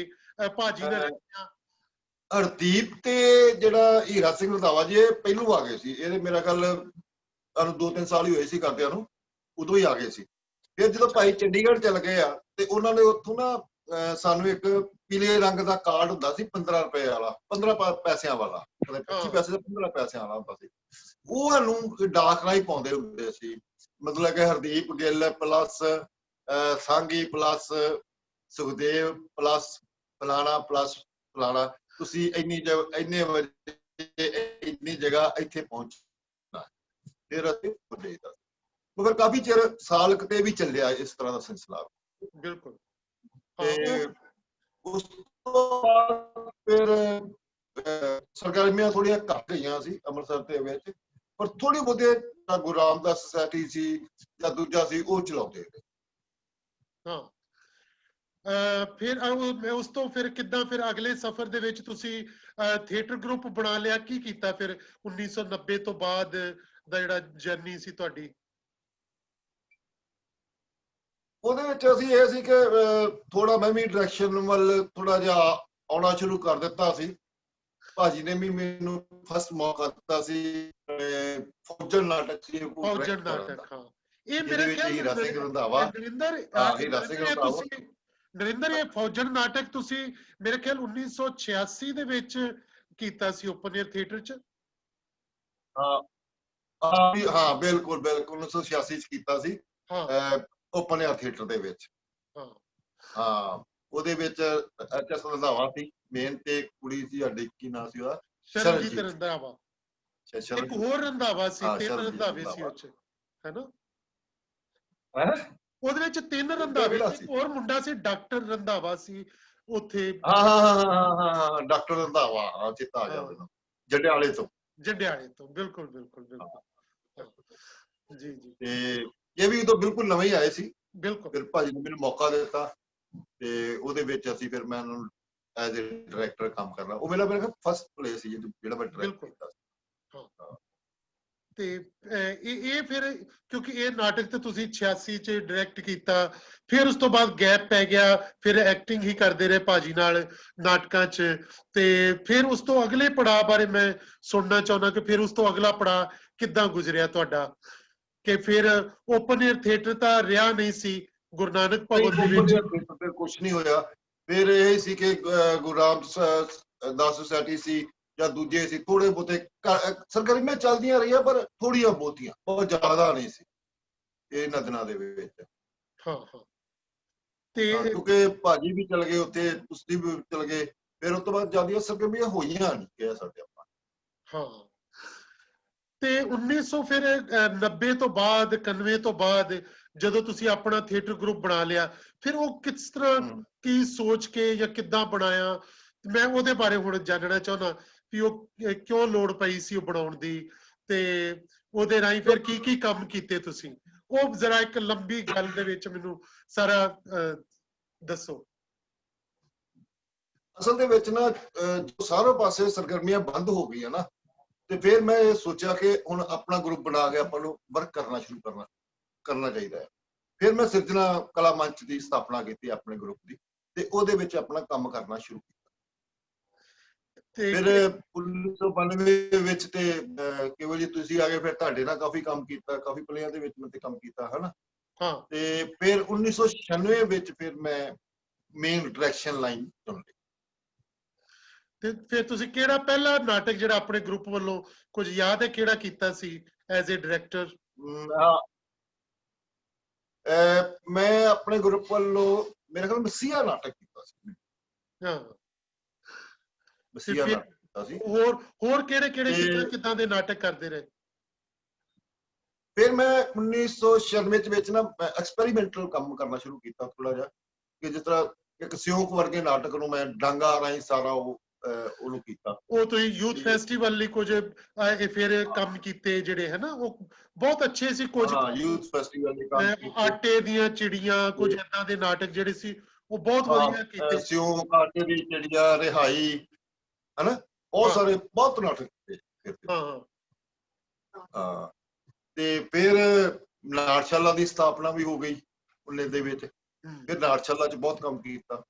ਭਾਜੀ ਨਾਲ? ਹਰਦੀਪ ਤੇ ਜਿਹੜਾ ਹੀਰਾ ਸਿੰਘ ਰੰਧਾਵਾ ਜੀ, ਇਹ ਪਹਿਲੋਂ ਆ ਗਏ ਸੀ, ਇਹਦੇ ਮੇਰਾ ਖਿਆਲ ਸਾਨੂੰ 2-3 ਸਾਲ ਹੀ ਹੋਏ ਸੀ ਕਰਦਿਆਂ ਨੂੰ, ਉਦੋਂ ਹੀ ਆ ਗਏ ਸੀ। ਫਿਰ ਜਦੋਂ ਭਾਈ ਚੰਡੀਗੜ੍ਹ ਚਲ ਗਏ ਆ ਤੇ ਉਹਨਾਂ ਨੇ ਉੱਥੋਂ ਨਾ ਸਾਨੂੰ ਇੱਕ ਪੀਲੇ ਰੰਗ ਦਾ ਕਾਰਡ ਹੁੰਦਾ ਸੀ 15 ਰੁਪਏ ਵਾਲਾ, 15 ਪੈਸਿਆਂ ਵਾਲਾ, 25 ਪੈਸੇ ਦਾ 15 ਪੈਸਿਆਂ ਵਾਲਾ ਹੁੰਦਾ ਸੀ, ਉਹ ਸਾਨੂੰ ਡਾਕ ਰਾਹੀਂ ਪਾਉਂਦੇ ਹੁੰਦੇ ਸੀ। ਮਤਲਬ ਕਿ Hardeep Gill plus Sangi plus Sukhdev plus ਫਲਾਣਾ ਪਲੱਸ ਫਲਾਣਾ, ਤੁਸੀਂ ਇੰਨੇ ਵਜੇ ਇੰਨੀ ਜਗ੍ਹਾ ਇੱਥੇ ਪਹੁੰਚਣਾ। ਫਿਰ ਅਸੀਂ ਭੇਜਦਾ, ਮਗਰ ਕਾਫੀ ਚਿਰ ਸਾਲ ਕਿਤੇ ਵੀ ਚੱਲਿਆ ਇਸ ਤਰ੍ਹਾਂ ਦਾ ਸਿਲਸਿਲਾ। ਬਿਲਕੁਲ। ਤੇ ਉਸ ਤੋਂ ਬਾਅਦ ਫਿਰ ਸਰਗਰਮੀਆਂ ਥੋੜੀਆਂ ਘੱਟ ਗਈਆਂ ਸੀ ਅੰਮ੍ਰਿਤਸਰ ਦੇ ਵਿੱਚ, ਪਰ ਥੋੜੀ ਬਹੁਤੇ ਗੁਰੂ ਰਾਮਦਾਸ ਸੁਸਾਇਟੀ ਸੀ ਜਾਂ ਦੂਜਾ ਸੀ, ਉਹ ਚਲਾਉਂਦੇ ਰਹੇ। ਫਿਰ ਉਸ ਤੋਂ ਫਿਰ ਕਿੱਦਾਂ ਫਿਰ ਅਗਲੇ ਸਫ਼ਰ ਦੇ ਵਿੱਚ ਤੁਸੀਂ ਥੀਏਟਰ ਗਰੁੱਪ ਬਣਾ ਲਿਆ, ਕੀ ਕੀਤਾ ਫਿਰ 1990 ਤੋਂ ਬਾਅਦ ਦਾ ਜਿਹੜਾ ਜਰਨੀ ਸੀ ਤੁਹਾਡੀ? ਉਹਦੇ ਵਿੱਚ ਅਸੀਂ ਇਹ ਸੀ ਕਿ ਥੋੜਾ ਮੈਂ ਵੀ ਡਾਇਰੈਕਸ਼ਨ ਵੱਲ ਥੋੜਾ ਜਿਹਾ ਆਉਣਾ ਸ਼ੁਰੂ ਕਰ ਦਿੱਤਾ ਸੀ। ਭਾਜੀ ਨੇ ਵੀ ਮੈਨੂੰ ਫਸਟ ਮੌਕਾ ਦਿੱਤਾ ਸੀ, ਫੌਜਣ ਨਾਟਕ ਸੀ, ਫੌਜਣ ਨਾਟਕ। ਹਾਂ, ਇਹ ਮੇਰੇ ਖਿਆਲ ਹੀਰਾ ਸਿੰਘ ਰੰਧਾਵਾ, ਹੀਰਾ ਸਿੰਘ ਰੰਧਾਵਾ। ਨਰਿੰਦਰ, ਇਹ ਫੌਜਣ ਨਾਟਕ ਤੁਸੀਂ ਮੇਰੇ ਖਿਆਲ 1986 ਦੇ ਵਿੱਚ ਕੀਤਾ ਸੀ ਓਪਨ 에ਅਰ ਥੀਏਟਰ 'ਚ। ਹਾਂ ਬਿਲਕੁਲ ਬਿਲਕੁਲ, 1986 ਚ ਕੀਤਾ ਸੀ ਓਪਨ 에ਅਰ ਥੀਏਟਰ ਦੇ ਵਿੱਚ। ਹਾਂ, ਉਹਦੇ ਵਿੱਚ ਐਚਐਸ ਰੰਧਾਵਾ ਸੀ ਮੇਨ, ਤੇ ਕੁੜੀ ਸੀ ਸਾਡੀ, ਕੀ ਨਾਮ ਸੀ ਉਹਦਾ? ਸ਼ਰਨਜੀਤ ਰੰਧਾਵਾ। ਇੱਕ ਹੋਰ ਰੰਧਾਵਾ ਸੀ, 3 ਰੰਧਾਵੇ ਸੀ ਉਹ 'ਚ, ਹੈਨਾ? ਉਹਦੇ ਵਿੱਚ 3 ਰੰਧਾਵੇ ਸੀ, ਹੋਰ ਮੁੰਡਾ ਸੀ ਡਾਕਟਰ ਰੰਧਾਵਾ ਸੀ ਉੱਥੇ। ਹਾਂ ਡਾਕਟਰ ਰੰਧਾਵਾ, ਚੇਤਾ ਆ ਗਿਆ ਮੈਨੂੰ, ਜੰਡਿਆਲੇ ਤੋਂ। ਬਿਲਕੁਲ ਬਿਲਕੁਲ ਬਿਲਕੁਲ ਜੀ ਜੀ। ਤੇ ਇਹ ਵੀ ਉਦੋਂ ਬਿਲਕੁਲ ਨਵੇਂ ਹੀ ਆਏ ਸੀ। ਬਿਲਕੁਲ। ਫਿਰ ਭਾਜੀ ਨੇ ਮੈਨੂੰ ਮੌਕਾ ਦਿੱਤਾ ਤੇ ਉਹਦੇ ਵਿੱਚ ਅਸੀਂ ਫਿਰ ਮੈਂ ਉਹਨੂੰ ਐਜ਼ ਏ ਡਾਇਰੈਕਟਰ ਕੰਮ ਕਰਨਾ, ਉਹ ਮੇਰਾ ਫਸਟ ਪਲੇ ਸੀ ਜਿਹੜਾ ਮੈਂ ਡਾਇਰੈਕਟ ਕੀਤਾ ਸੀ। ਤੇ ਇਹ ਫਿਰ ਕਿਉਂਕਿ ਇਹ ਨਾਟਕ ਤੇ ਤੁਸੀਂ 86 ਚ ਡਾਇਰੈਕਟ ਕੀਤਾ, ਫਿਰ ਉਸ ਤੋਂ ਬਾਅਦ ਗੈਪ ਪੈ ਗਿਆ, ਫਿਰ ਐਕਟਿੰਗ ਹੀ ਕਰਦੇ ਰਹੇ ਭਾਜੀ ਨਾਲ ਨਾਟਕਾਂ 'ਚ, ਤੇ ਫਿਰ ਉਸ ਤੋਂ ਅਗਲੇ ਪੜਾਅ ਬਾਰੇ ਮੈਂ ਸੁਣਨਾ ਚਾਹੁੰਦਾ ਕਿ ਫਿਰ ਉਸ ਤੋਂ ਅਗਲਾ ਪੜਾਅ ਕਿੱਦਾਂ ਗੁਜ਼ਰਿਆ ਤੁਹਾਡਾ, ਕਿ ਫਿਰ ਓਪਨ 에ਅਰ ਥੀਏਟਰ ਤਾਂ ਰਿਹਾ ਨਹੀਂ ਸੀ, ਗੁਰੂ ਨਾਨਕ ਭਵਨ ਦੇ ਵਿੱਚ ਕੁਛ ਨਹੀਂ ਹੋਇਆ। ਫਿਰ ਇਹ ਸੀ ਕਿ ਗੁਰੂ ਰਾਮਦਾਸ ਸੁਸਾਇਟੀ ਸੀ ਜਾਂ ਦੂਜੇ ਸੀ, ਥੋੜੇ ਬਹੁਤੇ ਸਰਗਰਮੀਆਂ ਚੱਲਦੀਆਂ ਰਹੀਆਂ, ਪਰ ਥੋੜੀਆਂ ਬਹੁਤੀਆਂ, ਬਹੁਤ ਜ਼ਿਆਦਾ ਨਹੀਂ ਸੀ ਇਹਨਾਂ ਦਿਨਾਂ ਦੇ ਵਿੱਚ। ਤੇ ਕਿਉਂਕਿ ਭਾਜੀ ਵੀ ਚਲ ਗਏ ਉੱਥੇ, ਤੁਸੀਂ ਵੀ ਚਲ ਗਏ, ਫਿਰ ਉਸ ਤੋਂ ਬਾਅਦ ਜਿਆਦੀਆਂ ਸਰਗਰਮੀਆਂ ਹੋਈਆਂ ਨਹੀਂ ਕਿਹਾ ਸਾਡੇ ਆਪਾਂ। ਤੇ 1990 ਤੋਂ ਬਾਅਦ 91 ਤੋਂ ਬਾਅਦ ਜਦੋਂ ਤੁਸੀਂ ਆਪਣਾ ਥੀਏਟਰ ਗਰੁੱਪ ਬਣਾ ਲਿਆ, ਫਿਰ ਉਹ ਕਿਸ ਤਰ੍ਹਾਂ, ਕੀ ਸੋਚ ਕੇ ਜਾਂ ਕਿੱਦਾਂ ਬਣਾਇਆ, ਮੈਂ ਉਹਦੇ ਬਾਰੇ ਹੁਣ ਜਾਣਨਾ ਚਾਹੁੰਦਾ ਵੀ ਉਹ ਕਿਉਂ ਲੋੜ ਪਈ ਸੀ ਉਹ ਬਣਾਉਣ ਦੀ, ਤੇ ਉਹਦੇ ਰਾਹੀਂ ਫਿਰ ਕੀ ਕੀ ਕੰਮ ਕੀਤੇ ਤੁਸੀਂ, ਉਹ ਜ਼ਰਾ ਇੱਕ ਲੰਬੀ ਗੱਲ ਦੇ ਵਿੱਚ ਮੈਨੂੰ ਸਾਰਾ ਦੱਸੋ। ਅਸਲ ਦੇ ਵਿੱਚ ਨਾ ਜੋ ਸਾਰੇ ਪਾਸੇ ਸਰਗਰਮੀਆਂ ਬੰਦ ਹੋ ਗਈਆਂ ਨਾ, ਤੇ ਫਿਰ ਮੈਂ ਇਹ ਸੋਚਿਆ ਕਿ ਹੁਣ ਆਪਣਾ ਗਰੁੱਪ ਬਣਾ ਕੇ ਆਪਾਂ ਨੂੰ ਵਰਕ ਕਰਨਾ ਸ਼ੁਰੂ ਕਰਨਾ ਚਾਹੀਦਾ ਹੈ। ਫਿਰ ਮੈਂ ਸਿਰਜਣਾ ਕਲਾ ਮੰਚ ਦੀ ਸਥਾਪਨਾ ਕੀਤੀ ਆਪਣੇ ਗਰੁੱਪ ਦੀ, ਤੇ ਉਹਦੇ ਵਿੱਚ ਆਪਣਾ ਕੰਮ ਕਰਨਾ ਸ਼ੁਰੂ ਕੀਤਾ। ਫਿਰ 1992 ਵਿੱਚ ਤੇ ਕੇਵਲ ਜੀ ਤੁਸੀਂ ਆ ਗਏ, ਫਿਰ ਤੁਹਾਡੇ ਨਾਲ ਕਾਫੀ ਕੰਮ ਕੀਤਾ, ਕਾਫੀ ਪਲੇਅਰਾਂ ਦੇ ਵਿੱਚ ਮੈਂ ਤੇ ਕੰਮ ਕੀਤਾ, ਹਨਾ। ਤੇ ਫਿਰ 1996 ਵਿੱਚ ਫਿਰ ਮੈਂ ਮੇਨ ਡਾਇਰੈਕਸ਼ਨ ਲਾਈਨ ਚੁਣ ਲਈ। ਤੇ ਫਿਰ ਤੁਸੀਂ ਕਿਹੜਾ ਪਹਿਲਾ ਨਾਟਕ ਜਿਹੜਾ ਆਪਣੇ ਗਰੁੱਪ ਵੱਲੋਂ ਕੁਝ ਯਾਦ ਹੈ ਕਿਹੜਾ ਕੀਤਾ ਸੀ ਐਜ਼ ਏ ਡਾਇਰੈਕਟਰ? ਮੈਂ ਆਪਣੇ ਗਰੁੱਪ ਵੱਲੋਂ ਮੇਰੇ ਖਿਆਲ ਮਸੀਹਾ ਨਾਟਕ ਕੀਤਾ ਸੀ। ਹਾਂ, ਤੇ ਮਸੀਹਾ ਫਿਰ ਨਾਟਕ ਕੀਤਾ ਸੀ। ਹੋਰ ਕਿਹੜੇ ਤੇ ਕਿੱਦਾਂ ਦੇ ਨਾਟਕ ਕਰਦੇ ਰਹੇ? ਫਿਰ ਮੈਂ 1996 ਵਿੱਚ ਨਾ ਐਕਸਪੈਰੀਮੈਂਟਲ ਕੰਮ ਕਰਨਾ ਸ਼ੁਰੂ ਕੀਤਾ ਥੋੜਾ ਜਿਹਾ, ਕਿ ਜਿਸ ਤਰ੍ਹਾਂ ਇੱਕ ਸਿਉਂਕ ਵਰਗੇ ਨਾਟਕ ਨੂੰ ਮੈਂ ਡਾਂਗਾ ਰਾਹੀਂ ਸਾਰਾ ਉਹਨੂੰ ਕੀਤਾ। ਉਹ ਤੁਸੀਂ ਯੂਥ ਫੈਸਟੀਵਲ ਲਈ ਕੁਝ ਫਿਰ ਕੰਮ ਕੀਤੇ ਜਿਹੜੇ ਹੈ ਨਾ, ਉਹ ਬਹੁਤ ਅੱਛੇ ਸੀ। ਕੁਝ ਹਾਂ, ਯੂਥ ਫੈਸਟੀਵਲ ਦੇ ਕੰਮ ਕੀਤੇ। ਆਟੇ ਦੀਆਂ ਚਿੜੀਆਂ, ਕੁਝ ਏਦਾਂ ਦੇ ਨਾਟਕ ਜਿਹੜੇ ਸੀ ਉਹ ਬਹੁਤ ਵਧੀਆ ਕੀਤੇ। ਸਿਉਂਕ, ਆਟੇ ਦੀ ਚਿੜੀਆ, ਰਿਹਾਈ, ਹਨਾ, ਬਹੁਤ ਸਾਰੇ ਬਹੁਤ ਨਾਟਕ ਕੀਤੇ। ਹਾਂ ਹਾਂ, ਤੇ ਫਿਰ ਨਾਟਸ਼ਾਲਾ ਦੀ ਸਥਾਪਨਾ ਵੀ ਹੋ ਗਈ 19 ਦੇ ਵਿੱਚ। ਫਿਰ ਨਾਟਸ਼ਾਲਾ 'ਚ ਬਹੁਤ ਕੰਮ ਕੀਤਾ।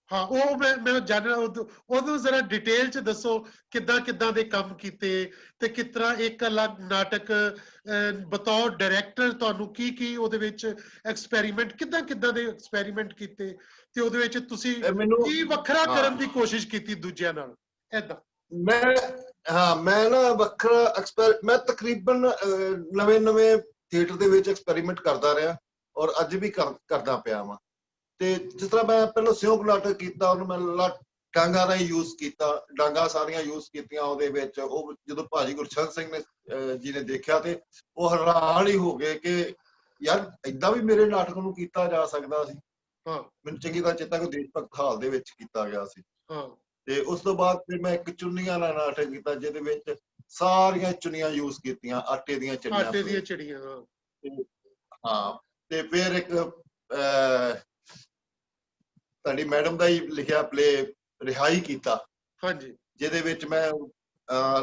ਹਾਂ, ਉਹ ਮੈਂ ਜਾਣਨਾ, ਉਹਨੂੰ ਜ਼ਰਾ ਡਿਟੇਲ 'ਚ ਦੱਸੋ, ਕਿੱਦਾਂ ਦੇ ਕੰਮ ਕੀਤੇ ਤੇ ਕਿਸ ਤਰ੍ਹਾਂ ਇੱਕ ਅਲੱਗ ਨਾਟਕ ਬਤੌਰ ਡਾਇਰੈਕਟਰ ਤੁਹਾਨੂੰ ਕੀ ਉਹਦੇ ਵਿੱਚ ਐਕਸਪੈਰੀਮੈਂਟ, ਕਿੱਦਾਂ ਦੇ ਐਕਸਪੈਰੀਮੈਂਟ ਕੀਤੇ ਤੇ ਉਹਦੇ ਵਿੱਚ ਤੁਸੀਂ ਕੀ ਵੱਖਰਾ ਕਰਨ ਦੀ ਕੋਸ਼ਿਸ਼ ਕੀਤੀ ਦੂਜਿਆਂ ਨਾਲ? ਏਦਾਂ ਮੈਂ ਨਾ ਵੱਖਰਾ ਮੈਂ ਤਕਰੀਬਨ ਨਵੇਂ ਥੀਏਟਰ ਦੇ ਵਿੱਚ ਐਕਸਪੈਰੀਮੈਂਟ ਕਰਦਾ ਰਿਹਾ, ਔਰ ਅੱਜ ਵੀ ਕਰਦਾ ਪਿਆ ਵਾਂ। ਤੇ ਜਿਸ ਤਰ੍ਹਾਂ ਮੈਂ ਪਹਿਲਾਂ ਸਿਉਂਕ ਨਾਟਕ ਕੀਤਾ, ਉਹਨੂੰ ਮੈਂ ਡਾਂਗਾ ਰਾਹੀਂ ਯੂਜ਼ ਕੀਤਾ, ਡਾਂਗਾ ਸਾਰੀਆਂ ਯੂਜ਼ ਕੀਤੀਆਂ ਉਹਦੇ ਵਿੱਚ। ਉਹ ਜਦੋਂ ਭਾਜੀ ਗੁਰਸ਼ਰਨ ਸਿੰਘ ਨੇ ਜੀ ਨੇ ਦੇਖਿਆ ਤੇ ਉਹ ਹੈਰਾਨ ਹੀ ਹੋ ਗਏ ਕਿ ਯਾਰ ਏਦਾਂ ਵੀ ਮੇਰੇ ਨਾਟਕ ਨੂੰ ਕੀਤਾ ਜਾ ਸਕਦਾ ਸੀ। ਮੈਨੂੰ ਚੰਗੀ ਤਰ੍ਹਾਂ ਚੇਤਾ ਕਿ ਦੇਸ਼ ਭਗਤ ਹਾਲ ਦੇ ਵਿੱਚ ਕੀਤਾ ਗਿਆ ਸੀ। ਤੇ ਉਸ ਤੋਂ ਬਾਅਦ ਫਿਰ ਮੈਂ ਇੱਕ ਚੁੰਨੀਆਂ ਦਾ ਨਾਟਕ ਕੀਤਾ, ਜਿਹਦੇ ਵਿੱਚ ਸਾਰੀਆਂ ਚੁੰਨੀਆਂ ਯੂਜ਼ ਕੀਤੀਆਂ, ਆਟੇ ਦੀਆਂ ਚਿੜੀਆਂ। ਹਾਂ, ਤੇ ਫਿਰ ਇੱਕ ਤੁਹਾਡੀ ਮੈਡਮ ਦਾ ਹੀ ਲਿਖਿਆ ਪਲੇ ਰਿਹਾਈ ਕੀਤਾ, ਜਿਹਦੇ ਵਿੱਚ ਮੈਂ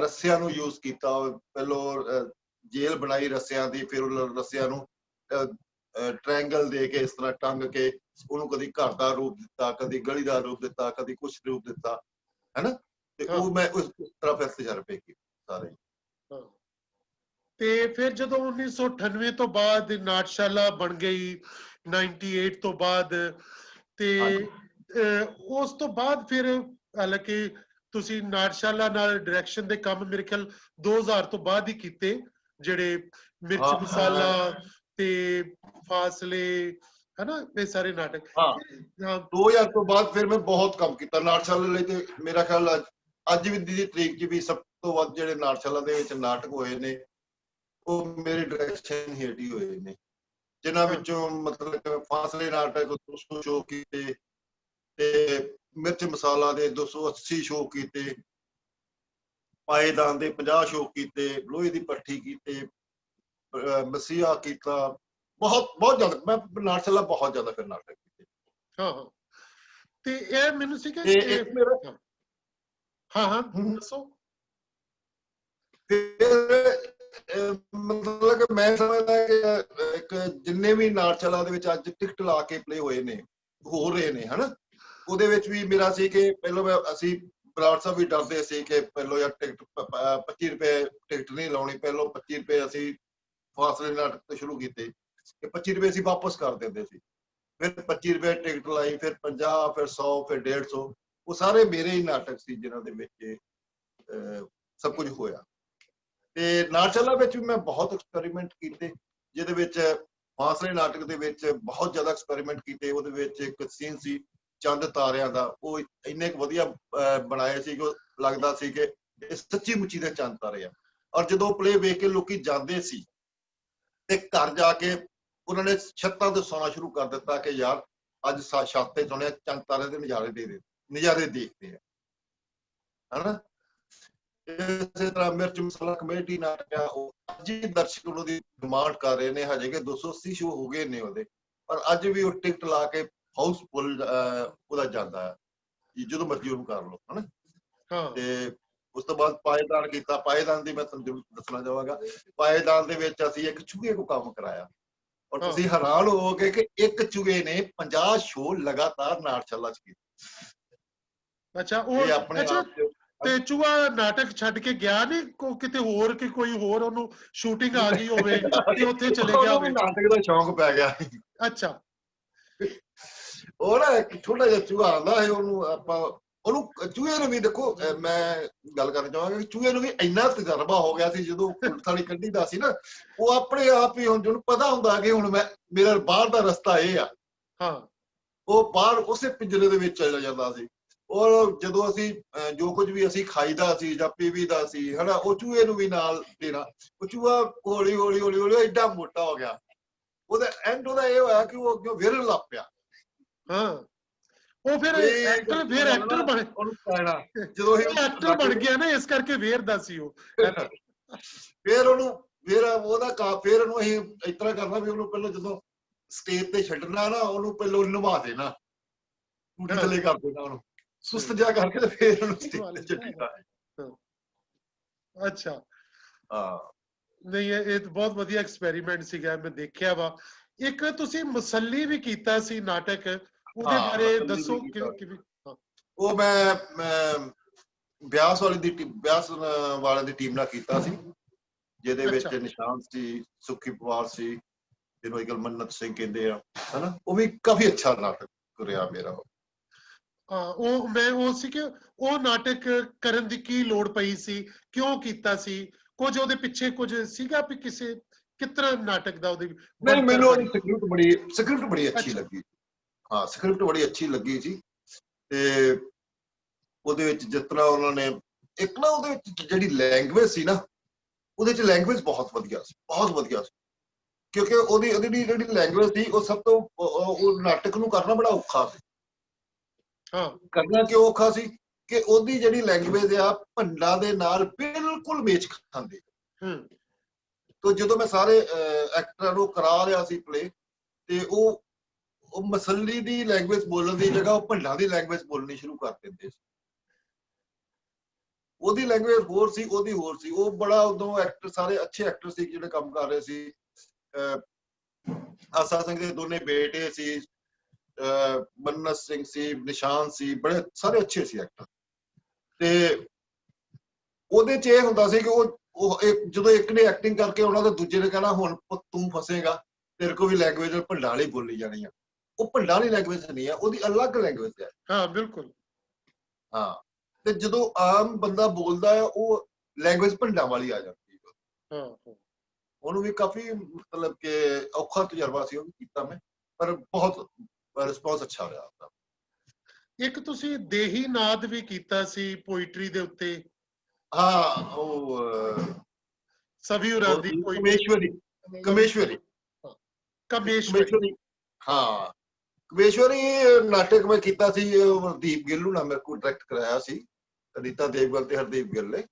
ਰੱਸਿਆਂ ਨੂੰ ਯੂਜ਼ ਕੀਤਾ। ਪਹਿਲੋਂ ਜੇਲ੍ਹ ਬਣਾਈ ਰੱਸਿਆਂ ਦੀ, ਫਿਰ ਰੱਸਿਆਂ ਨੂੰ ਟ੍ਰਾਇੰਗਲ ਦੇ ਕੇ ਇਸ ਤਰ੍ਹਾਂ ਟੰਗ ਕੇ ਉਹਨੂੰ ਕਦੀ ਘਰ ਦਾ ਰੂਪ ਦਿੱਤਾ, ਕਦੀ ਗਲੀ ਦਾ ਰੂਪ ਦਿੱਤਾ, ਕਦੀ ਕੁਛ ਰੂਪ ਦਿੱਤਾ, ਹੈਨਾ। ਤੇ ਉਹ ਮੈਂ ਉਸ ਤਰ੍ਹਾਂ ਫਿਰ ਤਜਰਬੇ ਕੀਤੇ ਸਾਰੇ। ਤੇ ਫਿਰ ਜਦੋਂ 1998 ਤੋਂ ਬਾਅਦ ਨਾਟਸ਼ਾਲਾ ਬਣ ਗਈ, 98 ਤੋਂ ਬਾਅਦ, ਤੇ ਉਸ ਤੋਂ ਬਾਅਦ ਫਿਰ ਹਾਲਾਂਕਿ ਤੁਸੀਂ ਨਾਟਸ਼ਾਲਾ ਨਾਲ ਡਾਇਰੈਕਸ਼ਨ ਦੇ ਕੰਮ ਮੇਰੇ ਖਿਆਲ 2000 ਤੋਂ ਬਾਅਦ ਹੀ ਕੀਤੇ, ਜਿਹੜੇ ਮਿਰਚ ਮਸਾਲਾ ਤੇ ਫਾਸਲੇ, ਹਨਾ, ਇਹ ਸਾਰੇ ਨਾਟਕ। 2000 ਤੋਂ ਬਾਅਦ ਫਿਰ ਮੈਂ ਬਹੁਤ ਕੰਮ ਕੀਤਾ ਨਾਟਸ਼ਾਲਾ ਲਈ। ਤੇ ਮੇਰਾ ਖਿਆਲ ਅੱਜ ਵੀ ਦੀ ਤਰੀਕ 'ਚ ਵੀ ਸਭ ਤੋਂ ਵੱਧ ਜਿਹੜੇ ਨਾਟਸ਼ਾਲਾ ਦੇ ਵਿੱਚ ਨਾਟਕ ਹੋਏ ਨੇ, ਉਹ ਮੇਰੇ ਡਾਇਰੈਕਸ਼ਨ ਹੇਠ ਹੀ ਹੋਏ ਨੇ, ਜਿਨ੍ਹਾਂ ਵਿੱਚੋਂ ਮਤਲਬ ਫਾਸਲੇ ਨਾਟਕ 200 ਸ਼ੋਅ ਕੀਤੇ, ਤੇ ਮਿਰਚ ਮਸਾਲਾ ਦੇ 280 ਸ਼ੋਅ ਕੀਤੇ, ਪਾਏਦਾਨ ਦੇ 50 ਸ਼ੋਅ ਕੀਤੇ, ਲੋਹੇ ਦੀ ਭੱਠੀ ਕੀਤੇ, ਮਸੀਹਾ ਕੀਤਾ, ਬਹੁਤ ਜ਼ਿਆਦਾ। ਮੈਂ ਨਾਟਸ਼ਾਲਾ ਬਹੁਤ ਜ਼ਿਆਦਾ ਫਿਰ ਨਾਟਕ ਕੀਤੇ। ਤੇ ਇਹ ਮੈਨੂੰ ਸੀਗਾ ਦੱਸੋ। ਮਤਲਬ ਕਿ ਮੈਂ ਸਮਝਦਾ ਕਿ ਇੱਕ ਜਿੰਨੇ ਵੀ ਨਾਟਸ਼ਾਲਾ ਦੇ ਵਿੱਚ ਅੱਜ ਟਿਕਟ ਲਾ ਕੇ ਪਲੇ ਹੋਏ ਨੇ, ਹੋ ਰਹੇ ਨੇ, ਹਨਾ, ਉਹਦੇ ਵਿੱਚ ਵੀ ਮੇਰਾ ਸੀ ਕਿ ਪਹਿਲਾਂ ਅਸੀਂ ਬਰਾੜ ਸਾਹਿਬ ਵੀ ਡਰਦੇ ਸੀ ਕਿ ਪਹਿਲੋਂ ਯਾਰ ਟਿਕਟ 25 ਰੁਪਏ ਟਿਕਟ ਨਹੀਂ ਲਾਉਣੀ। ਪਹਿਲੋਂ 25 ਰੁਪਏ ਅਸੀਂ ਫਾਸਲੇ ਨਾਟਕ ਤੋਂ ਸ਼ੁਰੂ ਕੀਤੇ, ਕਿ 25 ਰੁਪਏ ਅਸੀਂ ਵਾਪਸ ਕਰ ਦਿੰਦੇ ਸੀ। ਫਿਰ 25 ਰੁਪਏ ਟਿਕਟ ਲਾਈ, ਫਿਰ 50, ਫਿਰ 100, ਫਿਰ 150। ਉਹ ਸਾਰੇ ਮੇਰੇ ਹੀ ਨਾਟਕ ਸੀ ਜਿਨ੍ਹਾਂ ਦੇ ਵਿੱਚ ਸਭ ਕੁਝ ਹੋਇਆ। ਤੇ ਨਾਟਸ਼ਾਲਾ ਵਿੱਚ ਵੀ ਮੈਂ ਬਹੁਤ ਐਕਸਪੈਰੀਮੈਂਟ ਕੀਤੇ, ਜਿਹਦੇ ਵਿੱਚ ਫਾਸਲੇ ਨਾਟਕ ਦੇ ਵਿੱਚ ਬਹੁਤ ਜ਼ਿਆਦਾ ਐਕਸਪੈਰੀਮੈਂਟ ਕੀਤੇ। ਉਹਦੇ ਵਿੱਚ ਇੱਕ ਸੀਨ ਸੀ ਚੰਦ ਤਾਰਿਆਂ ਦਾ, ਉਹ ਇੰਨੇ ਕੁ ਵਧੀਆ ਬਣਾਏ ਸੀ ਕਿ ਲੱਗਦਾ ਸੀ ਕਿ ਇਹ ਸੱਚੀ ਮੁੱਚੀ ਦੇ ਚੰਦ ਤਾਰੇ ਆ। ਔਰ ਜਦੋਂ ਪਲੇ ਵੇਖ ਕੇ ਲੋਕੀ ਜਾਂਦੇ ਸੀ ਤੇ ਘਰ ਜਾ ਕੇ ਉਹਨਾਂ ਨੇ ਛੱਤਾਂ ਤੇ ਸੌਣਾ ਸ਼ੁਰੂ ਕਰ ਦਿੱਤਾ ਕਿ ਯਾਰ ਅੱਜ ਛੱਤ ਤੇ ਸੌਣੇ, ਚੰਦ ਤਾਰੇ ਦੇ ਨਜ਼ਾਰੇ ਦੇਖਦੇ ਆ, ਹਨਾ। ਇਸੇ ਤਰ੍ਹਾਂ ਮਿਰਚ ਮਸਾਲਾ ਕਮੇਡੀ ਨਾਟਕ ਆ, ਉਹ ਅੱਜ ਹੀ ਦਰਸ਼ਕ ਉਹਦੀ ਡਿਮਾਂਡ ਕਰ ਰਹੇ ਨੇ। ਹਜੇ ਕਿ 280 ਸ਼ੋਅ ਹੋ ਗਏ ਨੇ ਉਹਦੇ, ਪਰ ਅੱਜ ਵੀ ਉਹ ਟਿਕਟ ਲਾ ਕੇ ਹਾਊਸਫੁੱਲ ਉਹਦਾ ਜਾਂਦਾ ਹੈ, ਜਦੋਂ ਮਰਜ਼ੀ ਉਹਨੂੰ ਕਰ ਲਓ, ਹਨਾ। ਤੇ ਉਸ ਤੋਂ ਬਾਅਦ ਪਾਏਦਾਨ ਕੀਤਾ। ਪਾਏਦਾਨ ਦੀ ਮੈਂ ਤੁਹਾਨੂੰ ਦੱਸਣਾ ਚਾਹਾਂਗਾ, ਪਾਏਦਾਨ ਦੇ ਵਿੱਚ ਅਸੀਂ ਇੱਕ ਚੂਹੇ ਕੋ ਕੰਮ ਕਰਾਇਆ, ਔਰ ਤੁਸੀਂ ਹੈਰਾਨ ਹੋਵੋਗੇ ਕਿ ਇੱਕ ਚੂਹੇ ਨੇ 50 ਸ਼ੋਅ ਲਗਾਤਾਰ ਨਾਟਸ਼ਾਲਾ 'ਚ ਕੀਤੇ। ਅੱਛਾ, ਉਹ ਆਪਣੇ ਤੇ ਚੂਹਾ ਨਾਟਕ ਛੱਡ ਕੇ ਗਿਆ ਨੀ ਕਿਤੇ ਹੋਰ, ਕਿ ਕੋਈ ਹੋਰ ਉਹਨੂੰ ਸ਼ੂਟਿੰਗ ਆ ਗਈ ਹੋਵੇ ਤੇ ਉੱਥੇ ਚਲੇ ਗਿਆ ਹੋਵੇ? ਨਾਟਕ ਦਾ ਸ਼ੌਂਕ ਪੈ ਗਿਆ। ਅੱਛਾ। ਉਹ ਨਾ ਇੱਕ ਛੋਟਾ ਜਿਹਾ ਚੂਹਾ ਆਉਂਦਾ ਹੈ, ਉਹਨੂੰ ਆਪਾਂ ਉਹਨੂੰ ਚੂਹੇ ਨੂੰ ਵੀ ਦੇਖੋ ਮੈਂ ਗੱਲ ਕਰਨਾ ਚਾਹਾਂਗਾ ਕਿ ਚੂਹੇ ਨੂੰ ਵੀ ਇੰਨਾ ਤਜਰਬਾ ਹੋ ਗਿਆ ਸੀ ਜਦੋਂ ਉਲਟ ਥਾਲੀ ਕੱਢੀਦਾ ਸੀ ਨਾ, ਉਹ ਆਪਣੇ ਆਪ ਹੀ ਹੁਣ ਜਿਹਨੂੰ ਪਤਾ ਹੁੰਦਾ ਕਿ ਹੁਣ ਮੇਰਾ ਬਾਹਰ ਦਾ ਰਸਤਾ ਇਹ ਆ, ਹਾਂ ਉਹ ਬਾਹਰ ਉਸੇ ਪਿੰਜਰੇ ਦੇ ਵਿੱਚ ਚਲਾ ਜਾਂਦਾ ਸੀ। ਔਰ ਜਦੋਂ ਅਸੀਂ ਜੋ ਕੁਝ ਵੀ ਅਸੀਂ ਖਾਈਦਾ ਸੀ ਜਾਂ ਪੀਵੀਦਾ ਸੀ ਹਨਾ, ਉਹ ਚੂਹੇ ਨੂੰ ਵੀ ਨਾਲ ਦੇਣਾ। ਉਹ ਚੂਹਾ ਹੌਲੀ ਹੌਲੀ ਹੌਲੀ ਹੌਲੀ ਐਡਾ ਮੋਟਾ ਹੋ ਗਿਆ, ਉਹਦਾ ਐਂਡ ਉਹਦਾ ਇਹ ਹੋਇਆ ਕਿ ਉਹ ਅੱਗੇ ਵਿਰਲ ਲੱਗ ਪਿਆ। ਹਾਂ ਉਹ ਫਿਰ ਐਕਟਰ ਬਣ ਉਹਨੂੰ ਪੈਣਾ ਜਦੋਂ ਐਕਟਰ ਬਣ ਗਿਆ ਨਾ, ਇਸ ਕਰਕੇ ਵੇਰਦਾ ਸੀ ਉਹ। ਫਿਰ ਉਹਨੂੰ ਅਸੀਂ ਇਸ ਤਰ੍ਹਾਂ ਕਰਨਾ ਵੀ ਉਹਨੂੰ ਪਹਿਲਾਂ ਜਦੋਂ ਸਟੇਜ ਤੇ ਛੱਡਣਾ ਨਾ, ਉਹਨੂੰ ਪਹਿਲਾਂ ਨਵਾ ਦੇਣਾ, ਟੂਟੀ ਥੱਲੇ ਕਰ ਦੇਣਾ ਉਹਨੂੰ ਸੁਸਤ ਜਿਹਾ ਕਰਕੇ, ਤੇ ਫਿਰ ਉਹਨੂੰ ਸਟੇਜ ਤੇ ਛੱਡੀਦਾ। ਅੱਛਾ ਹਾਂ ਨਹੀਂ, ਇਹ ਬਹੁਤ ਵਧੀਆ ਐਕਸਪੈਰੀਮੈਂਟ ਸੀਗਾ, ਮੈਂ ਦੇਖਿਆ ਵਾ। ਇੱਕ ਤੁਸੀਂ ਮਸੱਲੀ ਵੀ ਕੀਤਾ ਸੀ ਨਾਟਕ, ਉਹਦੇ ਬਾਰੇ ਦੱਸੋ ਕਿਵੇਂ? ਉਹ ਮੈਂ ਬਿਆਸ ਵਾਲਿਆਂ ਦੀ ਟੀਮ ਨਾਲ ਕੀਤਾ ਸੀ, ਜਿਹਦੇ ਵਿੱਚ ਨਿਸ਼ਾਨ ਸੀ, ਸੁੱਖੀ ਪਵਾਰ ਸੀ, ਜਿਹਨੂੰ ਅੱਜਕੱਲ ਮੰਨਤ ਸਿੰਘ ਕਹਿੰਦੇ ਆ ਹਨਾ। ਉਹ ਵੀ ਕਾਫੀ ਅੱਛਾ ਨਾਟਕ ਰਿਹਾ ਮੇਰਾ। ਹਾਂ ਉਹ ਸੀ ਕਿ ਉਹ ਨਾਟਕ ਕਰਨ ਦੀ ਕੀ ਲੋੜ ਪਈ ਸੀ, ਕਿਉਂ ਕੀਤਾ ਸੀ? ਕੁਝ ਉਹਦੇ ਪਿੱਛੇ ਕੁਝ ਸੀਗਾ ਵੀ ਕਿਸੇ ਕਿਸ ਤਰ੍ਹਾਂ ਨਾਟਕ ਦਾ ਉਹਦੀ? ਨਹੀਂ, ਮੈਨੂੰ ਉਹਦੀ ਸਕ੍ਰਿਪਟ ਬੜੀ ਅੱਛੀ ਲੱਗੀ। ਹਾਂ, ਸਕ੍ਰਿਪਟ ਬੜੀ ਅੱਛੀ ਲੱਗੀ ਸੀ। ਤੇ ਉਹਦੇ ਵਿੱਚ ਜਿਸ ਤਰ੍ਹਾਂ ਉਹਨਾਂ ਨੇ ਇੱਕ ਨਾ ਉਹਦੇ ਵਿੱਚ ਜਿਹੜੀ ਲੈਂਗੁਏਜ ਸੀ ਨਾ, ਉਹਦੇ ਚ ਲੈਂਗੁਏਜ ਬਹੁਤ ਵਧੀਆ ਸੀ, ਬਹੁਤ ਵਧੀਆ ਸੀ। ਕਿਉਂਕਿ ਉਹਦੀ ਜਿਹੜੀ ਲੈਂਗੁਏਜ ਸੀ, ਉਹ ਸਭ ਤੋਂ ਉਹ ਨਾਟਕ ਨੂੰ ਕਰਨਾ ਬੜਾ ਔਖਾ ਸੀ। ਕਰਨਾ ਕਿਉਂ ਔਖਾ ਸੀ ਕਿ ਉਹਦੀ ਜਿਹੜੀ ਲੈਂਗੁਏਜ ਆ ਭੰਡਾ ਦੇ ਨਾਲ ਬਿਲਕੁਲ ਮੇਚ ਖਾਂਦੀ। ਤੇ ਜਦੋਂ ਮੈਂ ਸਾਰੇ ਐਕਟਰਾਂ ਨੂੰ ਕਰਾ ਰਿਹਾ ਸੀ ਪਲੇ, ਤੇ ਉਹ ਮਸੱਲੀ ਦੀ ਲੈਂਗੁਏਜ ਬੋਲਣ ਦੀ ਜਗ੍ਹਾ ਉਹ ਭੰਡਾ ਦੀ ਲੈਂਗੁਏਜ ਬੋਲਣੀ ਸ਼ੁਰੂ ਕਰ ਦਿੰਦੇ ਸੀ। ਉਹਦੀ ਲੈਂਗੁਏਜ ਹੋਰ ਸੀ, ਉਹਦੀ ਹੋਰ ਸੀ। ਉਹ ਬੜਾ ਉਦੋਂ ਐਕਟਰ ਸਾਰੇ ਅੱਛੇ ਐਕਟਰ ਸੀ ਜਿਹੜੇ ਕੰਮ ਕਰ ਰਹੇ ਸੀ। ਆਸਾ ਸਿੰਘ ਦੇ ਦੋਨੇ ਬੇਟੇ ਸੀ, ਮੰਨਤ ਸਿੰਘ ਸੀ, ਨਿਸ਼ਾਨ ਸੀ, ਬੜੇ ਸਾਰੇ ਅੱਛੇ ਸੀ ਐਕਟਰ। ਤੇ ਉਹਦੇ ਚ ਇਹ ਹੁੰਦਾ ਸੀ ਕਿ ਉਹ ਜਦੋਂ ਇੱਕ ਨੇ ਐਕਟਿੰਗ ਕਰਕੇ ਆਉਣਾ ਤਾਂ ਦੂਜੇ ਨੇ ਕਹਿਣਾ ਹੁਣ ਤੂੰ ਫਸੇਗਾ, ਤੇਰੇ ਕੋਲ ਵੀ ਲੈਂਗੁਏਜ ਭੰਡਾ ਵਾਲੀ ਬੋਲੀ ਜਾਣੀ ਆ। ਉਹ ਭੰਡਾ ਵਾਲੀ ਲੈਂਗੁਏਜ ਨਹੀਂ ਆ, ਉਹਦੀ ਅਲੱਗ ਲੈਂਗੁਏਜ ਹੈ। ਹਾਂ ਬਿਲਕੁਲ। ਹਾਂ, ਤੇ ਜਦੋਂ ਆਮ ਬੰਦਾ ਬੋਲਦਾ ਹੈ ਉਹ ਲੈਂਗੁਏਜ ਭੰਡਾਂ ਵਾਲੀ ਆ ਜਾਂਦੀ ਹੈ। ਉਹਨੂੰ ਵੀ ਕਾਫੀ ਮਤਲਬ ਕਿ ਔਖਾ ਤਜਰਬਾ ਸੀ ਉਹ ਵੀ ਕੀਤਾ ਮੈਂ, ਪਰ ਬਹੁਤ ਰਿਸਪੌਂਸ ਅੱਛਾ ਰਿਹਾ ਉਹਦਾ। ਇੱਕ ਤੁਸੀਂ ਦੇਹੀ ਨਾਦ ਵੀ ਕੀਤਾ ਸੀ ਪੋਇਟਰੀ ਦੇ ਉੱਤੇ। ਹਾਂ, ਉਹ ਸਵੀ ਹੋਰਾਂ ਦੀ ਕਮੇਸ਼ਵਰੀ। ਹਾਂ, ਕਮੇਸ਼ਵਰੀ ਨਾਟਕ ਮੈਂ ਕੀਤਾ ਸੀ, ਹਰਦੀਪ ਗਿੱਲ ਨਾਲ ਮੇਰੇ ਕੋਲ ਡਾਇਰੈਕਟ ਕਰਾਇਆ ਸੀ, ਰੀਤਾ ਦੇਵਗਨ ਤੇ ਹਰਦੀਪ ਗਿੱਲ ਨੇ।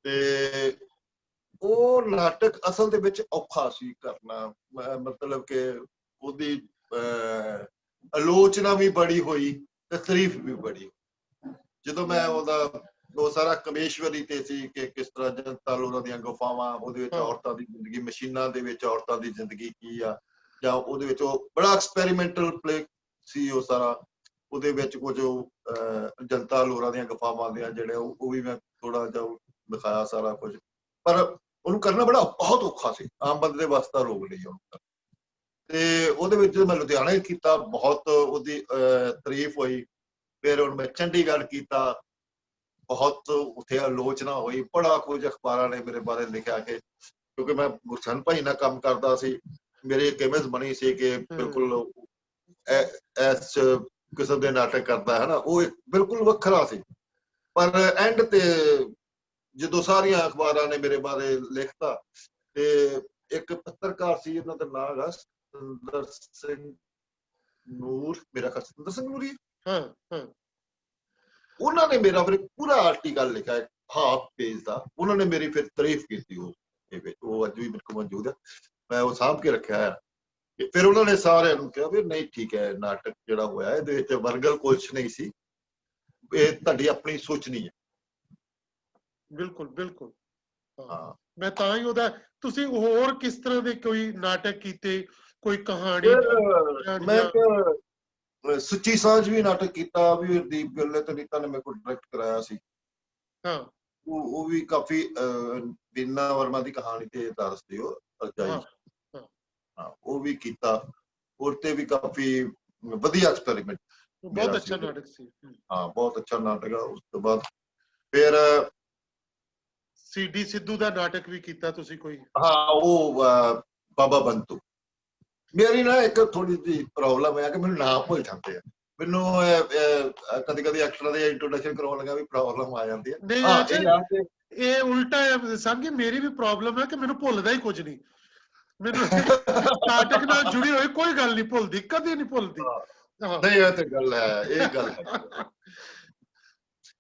ਤੇ ਉਹ ਨਾਟਕ ਅਸਲ ਦੇ ਵਿੱਚ ਔਖਾ ਸੀ ਕਰਨਾ, ਮਤਲਬ ਕਿ ਉਹਦੀ ਆਲੋਚਨਾ ਵੀ ਬੜੀ ਹੋਈ ਤੇ ਤਾਰੀਫ ਵੀ ਬੜੀ। ਜਦੋਂ ਮੈਂ ਉਹ ਸਾਰਾ ਕਮੇਸ਼ਵਰੀ ਤੇ ਸੀ ਕਿ ਕਿਸ ਤਰ੍ਹਾਂ ਜਨਤਾ ਉਹਨਾਂ ਦੀਆਂ ਗੁਫਾਵਾਂ, ਉਹਦੇ ਵਿੱਚ ਔਰਤਾਂ ਦੀ ਜ਼ਿੰਦਗੀ, ਮਸ਼ੀਨਾਂ ਦੇ ਵਿੱਚ ਔਰਤਾਂ ਦੀ ਜ਼ਿੰਦਗੀ ਕੀ ਆ, ਜਾਂ ਉਹਦੇ ਵਿੱਚ ਉਹ ਬੜਾ ਐਕਸਪੈਰੀਮੈਂਟਲ ਪਲੇ ਸੀ ਉਹ ਸਾਰਾ। ਉਹਦੇ ਵਿੱਚ ਕੁਝ ਜਨਤਾ ਲੋਰਾਂ ਦੀਆਂ ਗੁਫਾਵਾਂ ਦੇ ਜਿਹੜੇ ਉਹ ਵੀ ਮੈਂ ਥੋੜਾ ਜਿਹਾ ਦਿਖਾਇਆ ਸਾਰਾ ਕੁਝ। ਪਰ ਉਹਨੂੰ ਕਰਨਾ ਬਹੁਤ ਔਖਾ ਸੀ, ਆਮ ਬੰਦੇ ਦੇ ਵਾਸਤੇ ਰੋਕ ਲਈ ਉਹਨੂੰ। ਤੇ ਉਹਦੇ ਵਿੱਚ ਮੈਂ ਲੁਧਿਆਣੇ ਕੀਤਾ, ਬਹੁਤ ਉਹਦੀ ਤਾਰੀਫ ਹੋਈ। ਫਿਰ ਹੁਣ ਮੈਂ ਚੰਡੀਗੜ੍ਹ ਕੀਤਾ, ਬਹੁਤ ਉੱਥੇ ਆਲੋਚਨਾ ਹੋਈ, ਬੜਾ ਕੁਝ ਅਖਬਾਰਾਂ ਨੇ ਮੇਰੇ ਬਾਰੇ ਲਿਖਿਆ ਕਿ ਕਿਉਂਕਿ ਮੈਂ ਗੁਰਸ਼ਨ ਭਾਈ ਨਾਲ ਕੰਮ ਕਰਦਾ ਸੀ, ਮੇਰੀ ਇੱਕ ਇਮੇਜ ਬਣੀ ਸੀ ਕਿ ਬਿਲਕੁਲ ਇਸ ਕਿਸਮ ਦੇ ਨਾਟਕ ਕਰਦਾ ਹੈ ਨਾ, ਉਹ ਬਿਲਕੁਲ ਵੱਖਰਾ ਸੀ। ਪਰ ਐਂਡ ਤੇ ਜਦੋਂ ਸਾਰੀਆਂ ਅਖਬਾਰਾਂ ਨੇ ਮੇਰੇ ਬਾਰੇ ਲਿਖਤਾ, ਤੇ ਇੱਕ ਪੱਤਰਕਾਰ ਸੀ, ਉਹਨਾਂ ਦਾ ਨਾਮ ਹੈਗਾ ਸਤਿੰਦਰ ਸਿੰਘ ਨੂਰ, ਮੇਰਾ ਖਿਆਲ ਸਤਿੰਦਰ ਸਿੰਘ ਨੂਰ ਹੀ। ਉਹਨਾਂ ਨੇ ਮੇਰਾ ਫਿਰ ਪੂਰਾ ਆਰਟੀਕਲ ਲਿਖਿਆ, ਹਾਫ ਪੇਜ ਦਾ। ਉਹਨਾਂ ਨੇ ਮੇਰੀ ਫਿਰ ਤਾਰੀਫ ਕੀਤੀ ਉਹ ਅੱਜ ਵੀ ਮੇਰੇ ਕੋਲ ਮੌਜੂਦ ਹੈ, ਮੈਂ ਉਹ ਸਾਂਭ ਕੇ ਰੱਖਿਆ ਹੈ। ਫਿਰ ਉਹਨਾਂ ਨੇ ਸਾਰਿਆਂ ਨੂੰ ਕਿਹਾ ਵੀ ਨਹੀਂ ਠੀਕ ਹੈ, ਨਾਟਕ ਜਿਹੜਾ ਹੋਇਆ ਇਹਦੇ ਵਿੱਚ ਵਰਗਲ ਕੁਛ ਨਹੀਂ ਸੀ, ਇਹ ਤੁਹਾਡੀ ਆਪਣੀ ਸੋਚਣੀ ਹੈ। ਬਿਲਕੁਲ ਬਿਲਕੁਲ। ਮੈਂ ਤਾਂ ਹੀ ਉਹਦਾ, ਤੁਸੀਂ ਹੋਰ ਕਿਸ ਤਰ੍ਹਾਂ ਦੇ ਕੋਈ ਨਾਟਕ ਕੀਤੇ, ਕੋਈ ਕਹਾਣੀ? ਮੈਂ ਸੁੱਚੀ ਸਾਂਝ ਵੀ ਨਾਟਕ ਕੀਤਾ, ਵੀ ਹਰਦੀਪ ਗਿੱਲ ਨੇ ਤੇ ਨੀਤਾ ਨੇ ਮੇਰੇ ਕੋਲ ਡਾਇਰੈਕਟ ਕਰਾਇਆ ਸੀ। ਉਹ ਵੀ ਕਾਫੀ ਬੀਨਾ ਵਰਮਾ ਦੀ ਕਹਾਣੀ ਤੇ ਦੱਸਦੇ ਹੋ ਅਰਜਾਈ। ਹਾਂ, ਉਹ ਵੀ ਕੀਤਾ। ਉਹ ਤੇ ਵੀ ਕਾਫੀ ਵਧੀਆ ਐਕਸਪੈਰੀਮੈਂਟ। ਬਹੁਤ ਅੱਛਾ ਨਾਟਕ ਸੀ। ਹਾਂ ਬਹੁਤ ਅੱਛਾ ਨਾਟਕ ਆ। ਉਸ ਤੋਂ ਬਾਅਦ ਫਿਰ CD ਸਿੱਧੂ ਦਾ ਨਾਟਕ ਵੀ ਕੀਤਾ ਤੁਸੀਂ ਕੋਈ? ਹਾਂ ਉਹ ਬਾਬਾ ਬੰਤੂ। ਮੇਰੀ ਨਾ ਇੱਕ ਥੋੜੀ ਜਿਹੀ ਪ੍ਰੋਬਲਮ ਹੈ ਕਿ ਮੈਨੂੰ ਨਾਮ ਭੁੱਲ ਜਾਂਦੇ ਆ। ਮੈਨੂੰ ਕਦੀ ਕਦੀ ਐਕਟਰਾਂ ਦੇ ਇੰਟਰੋਡਕਸ਼ਨ ਕਰਾਉਣ ਲੱਗਾ ਵੀ ਪ੍ਰੋਬਲਮ ਆ ਜਾਂਦੀ ਹੈ। ਨਹੀਂ ਹਾਂ ਅੱਛਾ, ਇਹ ਆ ਕਿ ਇਹ ਉਲਟਾ ਹੈ ਸਾਂਗੀ, ਮੇਰੀ ਵੀ ਪ੍ਰੋਬਲਮ ਹੈ ਕਿ ਮੈਨੂੰ ਭੁੱਲਦਾ ਹੀ ਕੁਝ ਨਹੀਂ। ਮੈਨੂੰ ਨਾਟਕ ਨਾਲ ਜੁੜੀ ਹੋਈ ਕੋਈ ਗੱਲ ਨਹੀਂ ਭੁੱਲਦੀ, ਕਦੇ ਨਹੀਂ ਭੁੱਲਦੀ। ਨਹੀਂ ਇਹ ਤੇ ਗੱਲ ਹੈ, ਇਹ ਗੱਲ ਹੈ।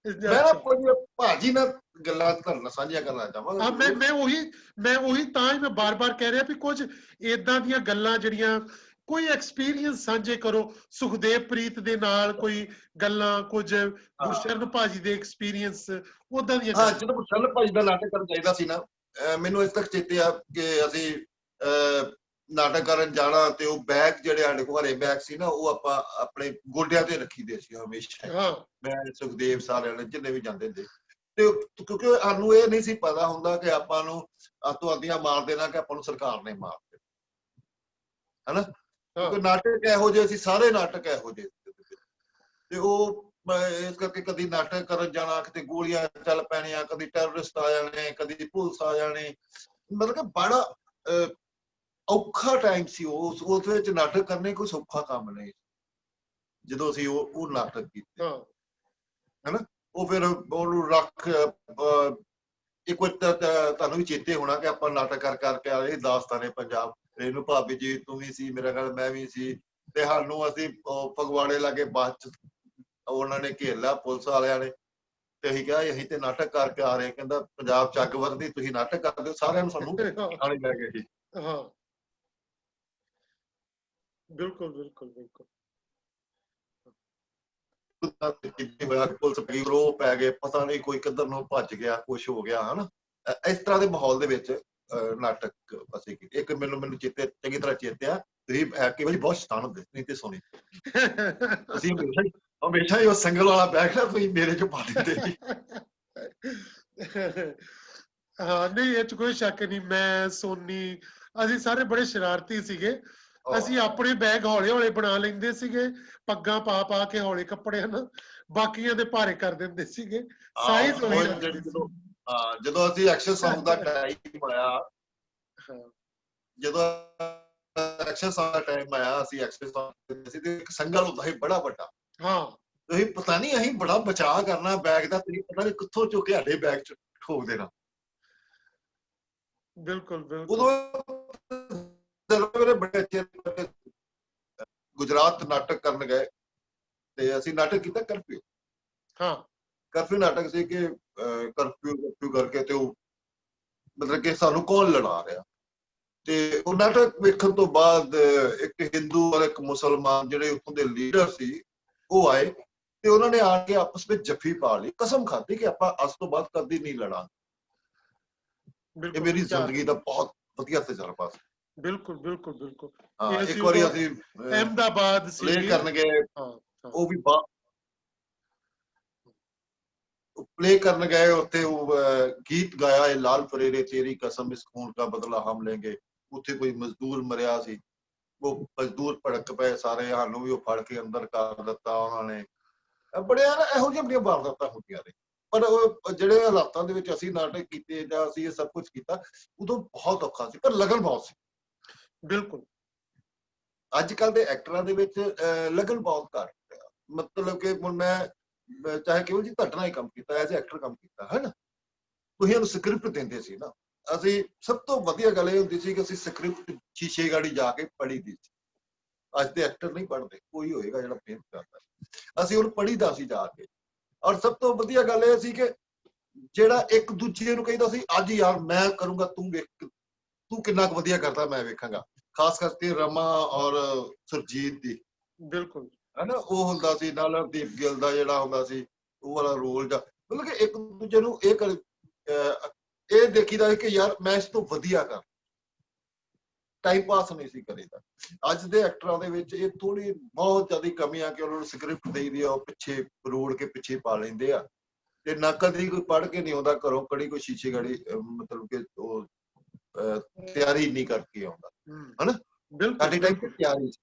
ਮੈਂ ਨਾ ਕੁਝ ਭਾਜੀ ਨਾਲ ਗੱਲਾਂ ਤੁਹਾਡੇ ਨਾਲ ਸਾਂਝੀਆਂ ਕਰਨਾ ਚਾਹਾਂਗਾ। ਮੈਂ ਉਹੀ ਤਾਂ ਹੀ ਮੈਂ ਬਾਰ-ਬਾਰ ਕਹਿ ਰਿਹਾ ਵੀ ਕੁਝ ਏਦਾਂ ਦੀਆਂ ਗੱਲਾਂ ਜਿਹੜੀਆਂ ਕੋਈ ਐਕਸਪੀਰੀਅੰਸ ਸਾਂਝੇ ਕਰੋ ਸੁਖਦੇਵ ਪ੍ਰੀਤ ਦੇ ਨਾਲ, ਕੋਈ ਗੱਲਾਂ ਕੁਝ ਗੁਰਸ਼ਰਨ ਭਾਜੀ ਦੇ ਐਕਸਪੀਰੀਅੰਸ ਉਦਾਂ ਦੀਆਂ। ਹਾਂ ਜਦੋਂ ਗੁਰਸ਼ਰਨ ਭਾਜੀ ਦਾ ਨਾਟਕ ਕਰਨ ਚਾਹੀਦਾ ਸੀ ਨਾ, ਮੈਨੂੰ ਇਸ ਤੱਕ ਚੇਤੇ ਆ ਕਿ ਅਸੀਂ ਨਾਟਕ ਕਰਨ ਜਾਣਾ ਤੇ ਉਹ ਬੈਗ ਜਿਹੜੇ ਸਾਡੇ ਕੋਲ ਹਰੇ ਬੈਗ ਸੀ ਨਾ, ਉਹ ਆਪਾਂ ਆਪਣੇ ਗੋਡਿਆਂ ਤੇ ਰੱਖੀਦੇ ਸੀ ਹਮੇਸ਼ਾ। ਮੈਂ ਸੁਖਦੇਵ ਸਾਰਿਆਂ ਨੇ ਜਿੰਨੇ ਵੀ ਜਾਂਦੇ ਹੁੰਦੇ ਤੇ, ਕਿਉਂਕਿ ਸਾਨੂੰ ਇਹ ਨਹੀਂ ਸੀ ਪਤਾ ਹੁੰਦਾ ਕਿ ਆਪਾਂ ਨੂੰ ਅੱਤਵਾਦੀਆਂ ਮਾਰ ਦੇਣਾ ਕਿ ਆਪਾਂ ਨੂੰ ਸਰਕਾਰ ਨੇ ਮਾਰ ਦੇਣਾ, ਹਨਾ। ਕਿਉਂਕਿ ਨਾਟਕ ਇਹੋ ਜਿਹੇ ਸੀ, ਸਾਰੇ ਨਾਟਕ ਇਹੋ ਜਿਹੇ ਤੇ ਉਹ ਇਸ ਕਰਕੇ ਕਦੀ ਨਾਟਕ ਕਰਨ ਜਾਣਾ, ਕਿਤੇ ਗੋਲੀਆਂ ਚੱਲ ਪੈਣੀਆਂ, ਕਦੀ ਟੈਰਰਿਸਟ ਆ ਜਾਣੇ, ਕਦੀ ਪੁਲਿਸ ਆ ਜਾਣੀ, ਮਤਲਬ ਕਿ ਬੜਾ ਔਖਾ ਟਾਈਮ ਸੀ। ਉਸ ਵਿੱਚ ਨਾਟਕ ਕਰਨੇ ਕੋਈ ਸੌਖਾ ਕੰਮ ਨਹੀਂ ਜਦੋਂ ਅਸੀਂ ਉਹ ਨਾਟਕ ਕੀਤੇ, ਹਨਾ। ਉਹ ਫਿਰ ਉਹਨੂੰ ਰੱਖ ਇੱਕ ਵਾਰ ਤੁਹਾਨੂੰ ਵੀ ਚੇਤੇ ਹੋਣਾ ਕਿ ਆਪਾਂ ਨਾਟਕ ਕਰਕੇ ਆਏ ਦਾਸਤਾਨੇ ਪੰਜਾਬ, ਰੇਨੂ ਭਾਬੀ ਜੀ ਤੂੰ ਵੀ ਸੀ, ਮੇਰਾ ਖਿਆਲ ਮੈਂ ਵੀ ਸੀ, ਤੇ ਸਾਨੂੰ ਅਸੀਂ ਫਗਵਾੜੇ ਲਾਗੇ ਬੱਸ ਚ ਉਹਨਾਂ ਨੇ ਘੇਰ ਲਿਆ ਪੁਲਿਸ ਵਾਲਿਆਂ ਨੇ, ਤੇ ਅਸੀਂ ਕਿਹਾ ਅਸੀਂ ਤੇ ਨਾਟਕ ਕਰਕੇ ਆ ਰਹੇ। ਕਹਿੰਦਾ ਪੰਜਾਬ ਚ ਅੱਗ ਵਰਦੀ, ਤੁਸੀਂ ਨਾਟਕ ਕਰਦੇ ਹੋ। ਸਾਰਿਆਂ ਨੂੰ ਸਾਨੂੰ ਥਾਣੇ ਲੈ ਗਏ ਸੀ। ਬਿਲਕੁਲ ਬਿਲਕੁਲ ਬਿਲਕੁਲ। ਪੁਲਿਸ ਪਈ, ਰੋਹ ਪੈ ਗਏ, ਪਤਾ ਨਹੀਂ ਕੋਈ ਕਿੱਧਰ ਨੂੰ ਭੱਜ ਗਿਆ, ਕੁਛ ਹੋ ਗਿਆ, ਹਨਾ। ਇਸ ਤਰ੍ਹਾਂ ਦੇ ਮਾਹੌਲ ਦੇ ਵਿੱਚ ਨਾਟਕ ਅਸੀਂ ਕੀਤੇ। ਇੱਕ ਮੈਨੂੰ ਚੇਤੇ ਚੰਗੀ ਤਰ੍ਹਾਂ ਚੇਤੇ ਆ, ਤੁਸੀਂ ਕਈ ਵਾਰੀ ਬਹੁਤ ਸ਼ੈਤਾਨ ਹੁੰਦੇ ਨਹੀਂ ਤੇ ਸੋਨੀ, ਅਸੀਂ ਹਮੇਸ਼ਾ ਹੀ ਉਹ ਸੰਗਲ ਵਾਲਾ ਬੈਗ ਨਾ ਤੁਸੀਂ ਮੇਰੇ ਚ ਪਾ ਦਿੰਦੇ ਸੀ। ਹਾਂ ਨਹੀਂ ਇਹ ਚ ਕੋਈ ਸ਼ੱਕ ਨਹੀਂ, ਮੈਂ ਸੋਨੀ ਅਸੀਂ ਸਾਰੇ ਬੜੇ ਸ਼ਰਾਰਤੀ ਸੀਗੇ। ਅਸੀਂ ਆਪਣੇ ਬੈਗ ਹੌਲੇ ਹੌਲੇ ਬਣਾ ਲੈਂਦੇ ਸੀਗੇ, ਪੱਗਾਂ ਪਾ ਪਾ ਕੇ ਹੌਲੇ ਕੱਪੜੇ ਹਨ, ਬਾਕੀਆਂ ਦੇ ਭਾਰੇ ਕਰ ਦਿੰਦੇ ਸੀਗੇ। ਸਾਈਜ਼ ਉਹੀ ਰੱਖਦੇ ਸੀ। ਜਦੋਂ ਅਸੀਂ ਐਕਸ਼ਨ ਸੌਂਗ ਦਾ ਟਾਈਮ ਆਇਆ, ਜਦੋਂ ਐਕਸ਼ਨ ਸੌਂਗ ਦਾ ਟਾਈਮ ਆਇਆ, ਅਸੀਂ ਐਕਸ਼ਨ ਸੌਂਗ ਸੀ ਤੇ ਇੱਕ ਸੰਗਲ ਹੁੰਦਾ ਸੀ ਬੜਾ ਵੱਡਾ। ਤੁਸੀਂ ਪਤਾ ਨਹੀਂ ਅਸੀਂ ਬੜਾ ਬਚਾਅ ਕਰਨਾ ਬੈਗ ਦਾ, ਤੁਸੀਂ ਪਤਾ ਨਹੀਂ ਕਿੱਥੋਂ ਚੁੱਕ ਕੇ ਸਾਡੇ ਬੈਗ ਚ ਠੋਕ ਦੇਣਾ। ਬਿਲਕੁਲ ਬਿਲਕੁਲ। ਉਦੋਂ ਬੜੇ ਅੱਛੇ ਗੁਜਰਾਤ ਨਾਟਕ ਕਰਨ ਗਏ ਤੇ ਅਸੀਂ ਨਾਟਕ ਕੀਤਾ ਕਰਫਿਊ। ਕਰਫਿਊ ਨਾਟਕ ਸੀ ਕਿ ਕਰਫਿਊ ਕਰਕੇ ਤੇ ਉਹ ਮਤਲਬ ਕਿ ਸਾਨੂੰ ਕੌਣ ਲੜਾ ਰਿਹਾ, ਤੇ ਉਹ ਨਾਟਕ ਵੇਖਣ ਤੋਂ ਬਾਅਦ ਇੱਕ ਹਿੰਦੂ ਔਰ ਇੱਕ ਮੁਸਲਮਾਨ ਜਿਹੜੇ ਉੱਥੋਂ ਦੇ ਲੀਡਰ ਸੀ ਉਹ ਆਏ ਤੇ ਉਹਨਾਂ ਨੇ ਆ ਕੇ ਆਪਸ ਵਿੱਚ ਜੱਫੀ ਪਾ ਲਈ, ਕਸਮ ਖਾਧੀ ਕਿ ਆਪਾਂ ਅੱਜ ਤੋਂ ਬਾਅਦ ਕਦੀ ਨਹੀਂ ਲੜਾਂਗੇ। ਇਹ ਮੇਰੀ ਜ਼ਿੰਦਗੀ ਦਾ ਬਹੁਤ ਵਧੀਆ ਤਜਰਬਾ ਸੀ। ਬਿਲਕੁਲ ਬਿਲਕੁਲ ਬਿਲਕੁਲ। ਹਾਂ ਇੱਕ ਵਾਰੀ ਅਸੀਂ ਅਹਿਮਦਾਬਾਦ ਪਲੇ ਕਰਨ ਗਏ, ਉਹ ਵੀ ਪਲੇ ਕਰਨ ਗਏ, ਉੱਥੇ ਉਹ ਗੀਤ ਗਾਇਆ ਹੈ ਲਾਲ ਫਰੇਰੇ ਤੇਰੀ ਕਸਮ ਇਸ ਖੂਨ ਕਾ ਬਦਲਾ ਹਮ ਲੈਂਗੇ। ਉੱਥੇ ਕੋਈ ਮਜ਼ਦੂਰ ਮਰਿਆ ਸੀ, ਉਹ ਮਜ਼ਦੂਰ ਭੜਕ ਪਏ ਸਾਰੇ, ਸਾਨੂੰ ਵੀ ਉਹ ਫੜ ਕੇ ਅੰਦਰ ਕਰ ਦਿੱਤਾ ਉਹਨਾਂ ਨੇ। ਬੜੇ ਇਹੋ ਜਿਹੀਆਂ ਬੜੀਆਂ ਵਾਰਦਾਤਾਂ ਹੁੰਦੀਆਂ ਨੇ। ਪਰ ਜਿਹੜੇ ਹਾਲਾਤਾਂ ਦੇ ਵਿੱਚ ਅਸੀਂ ਨਾਟਕ ਕੀਤੇ ਜਾਂ ਅਸੀਂ ਇਹ ਸਭ ਕੁਝ ਕੀਤਾ, ਉਦੋਂ ਬਹੁਤ ਔਖਾ ਸੀ ਪਰ ਲਗਨ ਬਹੁਤ ਸੀ। ਬਿਲਕੁਲ। ਅੱਜ ਕੱਲ੍ਹ ਦੇ ਐਕਟਰਾਂ ਦੇ ਵਿੱਚ ਲਗਨ ਬਹੁਤ ਘੱਟ, ਮਤਲਬ ਕਿ ਹੁਣ ਮੈਂ ਚਾਹੇ ਕਿਉਂ ਜੀ ਤੁਹਾਡੇ ਨਾਲ ਹੀ ਕੰਮ ਕੀਤਾ, ਐਜ਼ ਐਕਟਰ ਕੰਮ ਕੀਤਾ ਹੈ ਨਾ। ਤੁਸੀਂ ਉਹਨੂੰ ਸਕ੍ਰਿਪਟ ਦਿੰਦੇ ਸੀ ਨਾ, ਅਸੀਂ ਸਭ ਤੋਂ ਵਧੀਆ ਗੱਲ ਇਹ ਹੁੰਦੀ ਸੀ ਕਿ ਅਸੀਂ ਸਕ੍ਰਿਪਟ ਸ਼ੀਸ਼ੇ ਗਾੜੀ ਜਾ ਕੇ ਪੜ੍ਹੀ ਦੀ ਸੀ। ਅੱਜ ਦੇ ਐਕਟਰ ਨਹੀਂ ਪੜ੍ਹਦੇ, ਕੋਈ ਹੋਏਗਾ ਜਿਹੜਾ ਮਿਹਨਤ ਕਰਦਾ, ਅਸੀਂ ਉਹਨੂੰ ਪੜ੍ਹੀਦਾ ਸੀ ਜਾ ਕੇ। ਔਰ ਸਭ ਤੋਂ ਵਧੀਆ ਗੱਲ ਇਹ ਸੀ ਕਿ ਜਿਹੜਾ ਇੱਕ ਦੂਜੇ ਨੂੰ ਕਹਿੰਦਾ ਸੀ ਅੱਜ ਯਾਰ ਮੈਂ ਕਰੂੰਗਾ, ਤੂੰ ਵੇਖ ਤੂੰ ਕਿੰਨਾ ਕੁ ਵਧੀਆ ਕਰਦਾ ਮੈਂ ਵੇਖਾਂਗਾ। ਖਾਸ ਕਰਕੇ ਰਮਾ ਔਰ ਸੁਰਜੀਤ ਦੀ ਬਿਲਕੁਲ ਹਨਾ, ਉਹ ਹੁੰਦਾ ਸੀ ਨਾਲ ਹਰਦੀਪ ਗਿੱਲ ਦਾ ਜਿਹੜਾ ਹੁੰਦਾ ਸੀ ਉਹ ਵਾਲਾ ਰੋਲ ਦਾ, ਮਤਲਬ ਕਿ ਇੱਕ ਦੂਜੇ ਨੂੰ ਇਹ ਦੇਖੀਦਾ ਕਿ ਯਾਰ ਮੈਂ ਇਸ ਤੋਂ ਵਧੀਆ ਕਰ, ਟਾਈਮ ਪਾਸ ਨਹੀਂ ਸੀ ਕਰੀਦਾ। ਅੱਜ ਦੇ ਐਕਟਰਾਂ ਦੇ ਵਿੱਚ ਇਹ ਥੋੜੀ ਬਹੁਤ ਜ਼ਿਆਦਾ ਕਮੀ ਆ ਕਿ ਉਹਨਾਂ ਨੂੰ ਸਕ੍ਰਿਪਟ ਦੇਈਦੀ ਆ, ਉਹ ਪਿੱਛੇ ਰੋੜ ਕੇ ਪਿੱਛੇ ਪਾ ਲੈਂਦੇ ਆ, ਤੇ ਨਾ ਕਦੀ ਕੋਈ ਪੜ੍ਹ ਕੇ ਨਹੀਂ ਆਉਂਦਾ ਘਰੋਂ, ਕੜੀ ਕੋਈ ਸ਼ੀਸ਼ੇ ਗਾੜੀ ਮਤਲਬ ਕਿ ਉਹ ਤਿਆਰੀ ਨਹੀਂ ਕਰਕੇ ਆਉਂਦਾ, ਹਨਾ। ਸਾਡੇ ਟਾਈਮ ਤੇ ਤਿਆਰੀ ਸੀ,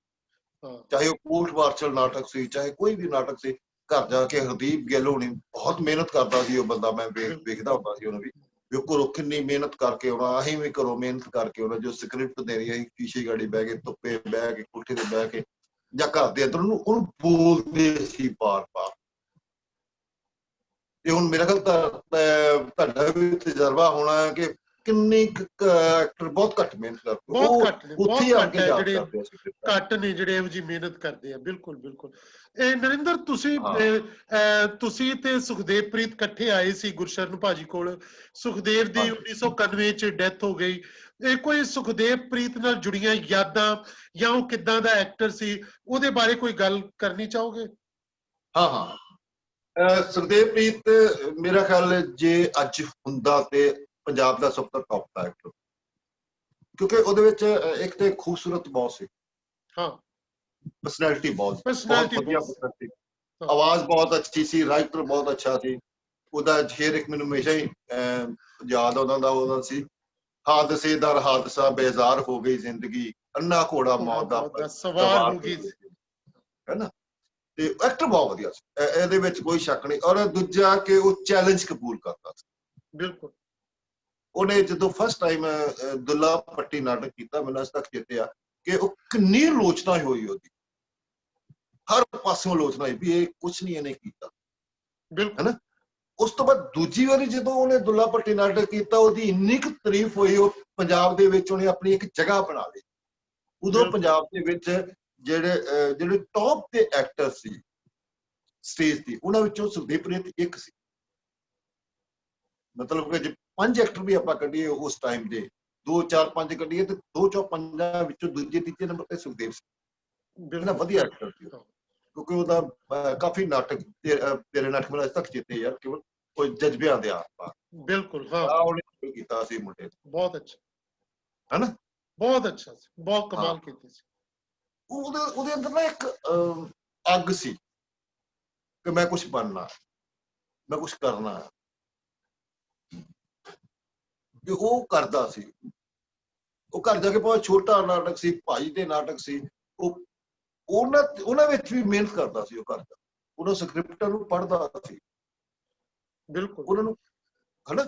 ਚਾਹੇ ਉਹ ਕੋਰਟ ਮਾਰਸ਼ਲ ਨਾਟਕ ਸੀ, ਚਾਹੇ ਕੋਈ ਵੀ ਨਾਟਕ ਸੀ। ਘਰ ਜਾ ਕੇ ਹਰਦੀਪ ਗਿੱਲ ਹੋਣੀ ਬਹੁਤ ਮਿਹਨਤ ਕਰਦਾ ਸੀ ਉਹ ਬੰਦਾ, ਮੈਂ ਵੇਖਦਾ ਹੁੰਦਾ ਸੀ ਉਹਨੂੰ ਵੀ ਘਰੋਂ ਕਿੰਨੀ ਮਿਹਨਤ ਕਰਕੇ ਆਉਣਾ। ਅਸੀਂ ਵੀ ਘਰੋਂ ਮਿਹਨਤ ਕਰਕੇ ਆਉਣਾ, ਜੋ ਸਕ੍ਰਿਪਟ ਦੇਣੀ ਅਸੀਂ ਸ਼ੀਸ਼ੇ ਗਾੜੀ ਬਹਿ ਕੇ, ਧੁੱਪੇ ਬਹਿ ਕੇ, ਕੋਠੇ ਤੇ ਬਹਿ ਕੇ ਜਾਂ ਘਰ ਦੇ ਅੰਦਰ ਉਹਨੂੰ ਬੋਲਦੇ ਸੀ ਬਾਰ-ਬਾਰ। ਤੇ ਹੁਣ ਮੇਰਾ ਖਿਆਲ ਤੁਹਾਡਾ ਵੀ ਤਜਰਬਾ ਹੋਣਾ ਹੈ ਕਿ ਕਿੰਨੇ ਐਕਟਰ ਬਹੁਤ ਘੱਟ ਮਿਹਨਤ ਕਰਦੇ, ਬਹੁਤ ਘੱਟ ਨੇ, ਉੱਥੇ ਬਹੁਤ ਆ ਘੱਟ ਕੇ ਹੈ ਯਾਦ ਜਿਹੜੇ ਕਰਦੇ ਸੀ। ਘੱਟ ਨੇ ਜਿਹੜੇ ਇਹੋ ਜਿਹੀ ਮਿਹਨਤ ਕਰਦੇ ਆ। ਬਿਲਕੁਲ ਬਿਲਕੁਲ। ਇਹ ਨਰਿੰਦਰ ਤੁਸੀਂ ਤੇ ਸੁਖਦੇਵ ਪ੍ਰੀਤ ਇਕੱਠੇ ਆਏ ਸੀ ਗੁਰਸ਼ਰਨ ਭਾਜੀ ਕੋਲ। ਸੁਖਦੇਵ ਦੀ 1991 ਚ ਡੈਥ ਹੋ ਗਈ। ਇਹ ਕੋਈ ਸੁਖਦੇਵ ਪ੍ਰੀਤ ਨਾਲ ਜੁੜੀਆਂ ਯਾਦਾਂ ਜਾਂ ਉਹ ਕਿੱਦਾਂ ਦਾ ਐਕਟਰ ਸੀ, ਉਹਦੇ ਬਾਰੇ ਕੋਈ ਗੱਲ ਕਰਨੀ ਚਾਹੋਗੇ? ਹਾਂ, ਸੁਖਦੇਵ ਪ੍ਰੀਤ ਮੇਰਾ ਖਿਆਲ ਜੇ ਅੱਜ ਹੁੰਦਾ ਤੇ ਪੰਜਾਬ ਦਾ ਸਭ ਤੋਂ ਟੌਪ ਦਾ ਐਕਟਰ, ਕਿਉਂਕਿ ਉਹਦੇ ਵਿੱਚ ਇੱਕ ਤੇ ਖੂਬਸੂਰਤ ਬਹੁਤ ਸੀ, ਹਾਂ, ਪਰਸਨੈਲਿਟੀ ਬਹੁਤ ਪਰਸਨੈਲਿਟੀ ਵਧੀਆ, ਬਹੁਤ, ਆਵਾਜ਼ ਬਹੁਤ ਅੱਛੀ ਸੀ, ਰਾਈਟਰ ਬਹੁਤ ਅੱਛਾ ਸੀ। ਉਹਦਾ ਸ਼ੇਰ ਇੱਕ ਮੈਨੂੰ ਹਮੇਸ਼ਾ ਹੀ ਯਾਦ ਉਹਦਾ ਸੀ, ਹਾਦਸੇਦਾਰ ਹਾਦਸਾ ਬੇਜ਼ਾਰ ਹੋ ਗਈ ਜ਼ਿੰਦਗੀ, ਅੰਨਾ ਘੋੜਾ ਮੌਤ ਦਾ ਸਵਾਰ ਹੋ ਗਈ, ਹੈ ਨਾ। ਤੇ ਐਕਟਰ ਬਹੁਤ ਵਧੀਆ ਸੀ, ਇਹਦੇ ਵਿੱਚ ਕੋਈ ਸ਼ੱਕ ਨਹੀਂ। ਔਰ ਦੂਜਾ ਕਿ ਉਹ ਚੈਲੰਜ ਕਬੂਲ ਕਰਦਾ ਸੀ। ਬਿਲਕੁਲ। ਉਹਨੇ ਜਦੋਂ ਫਸਟ ਟਾਈਮ ਦੁੱਲਾ ਭੱਟੀ ਨਾਟਕ ਕੀਤਾ, ਮੈਨੂੰ ਅੱਜ ਤੱਕ ਚੇਤੇ ਆ ਕਿ ਉਹ ਕਿੰਨੀ ਆਲੋਚਨਾ ਹੋਈ ਉਹਦੀ, ਹਰ ਪਾਸਿਓਂ ਆਲੋਚਨਾ ਹੋਈ ਵੀ ਇਹ ਕੁਛ ਨਹੀਂ ਇਹਨੇ ਕੀਤਾ, ਬਿਲਕੁਲ। ਹੈਨਾ। ਉਸ ਤੋਂ ਬਾਅਦ ਦੂਜੀ ਵਾਰੀ ਜਦੋਂ ਉਹਨੇ ਦੁੱਲਾ ਭੱਟੀ ਨਾਟਕ ਕੀਤਾ, ਉਹਦੀ ਇੰਨੀ ਕੁ ਤਾਰੀਫ ਹੋਈ, ਉਹ ਪੰਜਾਬ ਦੇ ਵਿੱਚ ਉਹਨੇ ਆਪਣੀ ਇੱਕ ਜਗ੍ਹਾ ਬਣਾ ਲਈ। ਉਦੋਂ ਪੰਜਾਬ ਦੇ ਵਿੱਚ ਜਿਹੜੇ ਟੌਪ ਦੇ ਐਕਟਰ ਸੀ ਸਟੇਜ ਤੇ, ਉਹਨਾਂ ਵਿੱਚੋਂ ਸੁਖਦੇਵ ਪ੍ਰੀਤ ਇੱਕ ਸੀ। ਮਤਲਬ ਕਿ ਜੇ 5 ਐਕਟਰ ਵੀ ਆਪਾਂ ਕੱਢੀਏ ਉਸ ਟਾਈਮ ਦੇ, 2 4 5 ਕੱਢੀਏ ਤੇ 2 ਚੋਂ 5 ਵਿੱਚੋਂ ਦੂਜੇ ਤੀਜੇ ਨੰਬਰ ਤੇ ਸੁਖਦੇਵ ਸੀ। ਇਹਨਾਂ ਵਧੀਆ ਐਕਟਰ ਸੀ, ਕਿਉਂਕਿ ਉਹਦਾ ਕਾਫੀ ਨਾਟਕ, ਤੇਰੇ ਨਾਟਕ ਮੈਨੂੰ ਅੱਜ ਤੱਕ ਚੇਤੇ ਯਾਰ, ਕੇਵਲ ਕੋਈ ਜਜ਼ਬਿਆਂ ਦੇ ਆਸ-ਪਾਸ। ਬਿਲਕੁਲ, ਹਾਂ, ਉਹਨੇ ਕੀਤਾ ਸੀ ਮੁੰਡੇ, ਬਹੁਤ ਅੱਛਾ, ਹੈਨਾ, ਬਹੁਤ ਅੱਛਾ ਸੀ, ਬਹੁਤ ਕਮਾਲ ਕੀਤੀ ਸੀ। ਉਹਦੇ ਅੰਦਰ ਨਾ ਇੱਕ ਅੱਗ ਸੀ ਕਿ ਮੈਂ ਕੁਛ ਬਣਨਾ, ਮੈਂ ਕੁਛ ਕਰਨਾ, ਕਿ ਉਹ ਕਰਦਾ ਸੀ। ਉਹ ਘਰ ਜਾ ਕੇ ਬਹੁਤ ਛੋਟਾ ਨਾਟਕ ਸੀ, ਭਾਈ ਦੇ ਨਾਟਕ ਸੀ, ਉਹਨਾਂ ਵਿੱਚ ਵੀ ਮਿਹਨਤ ਕਰਦਾ ਸੀ। ਉਹ ਘਰ ਦਾ ਉਹਨਾਂ ਸਕ੍ਰਿਪਟਾਂ ਨੂੰ ਪੜ੍ਹਦਾ ਸੀ, ਬਿਲਕੁਲ, ਉਹਨਾਂ ਨੂੰ, ਹਨਾ,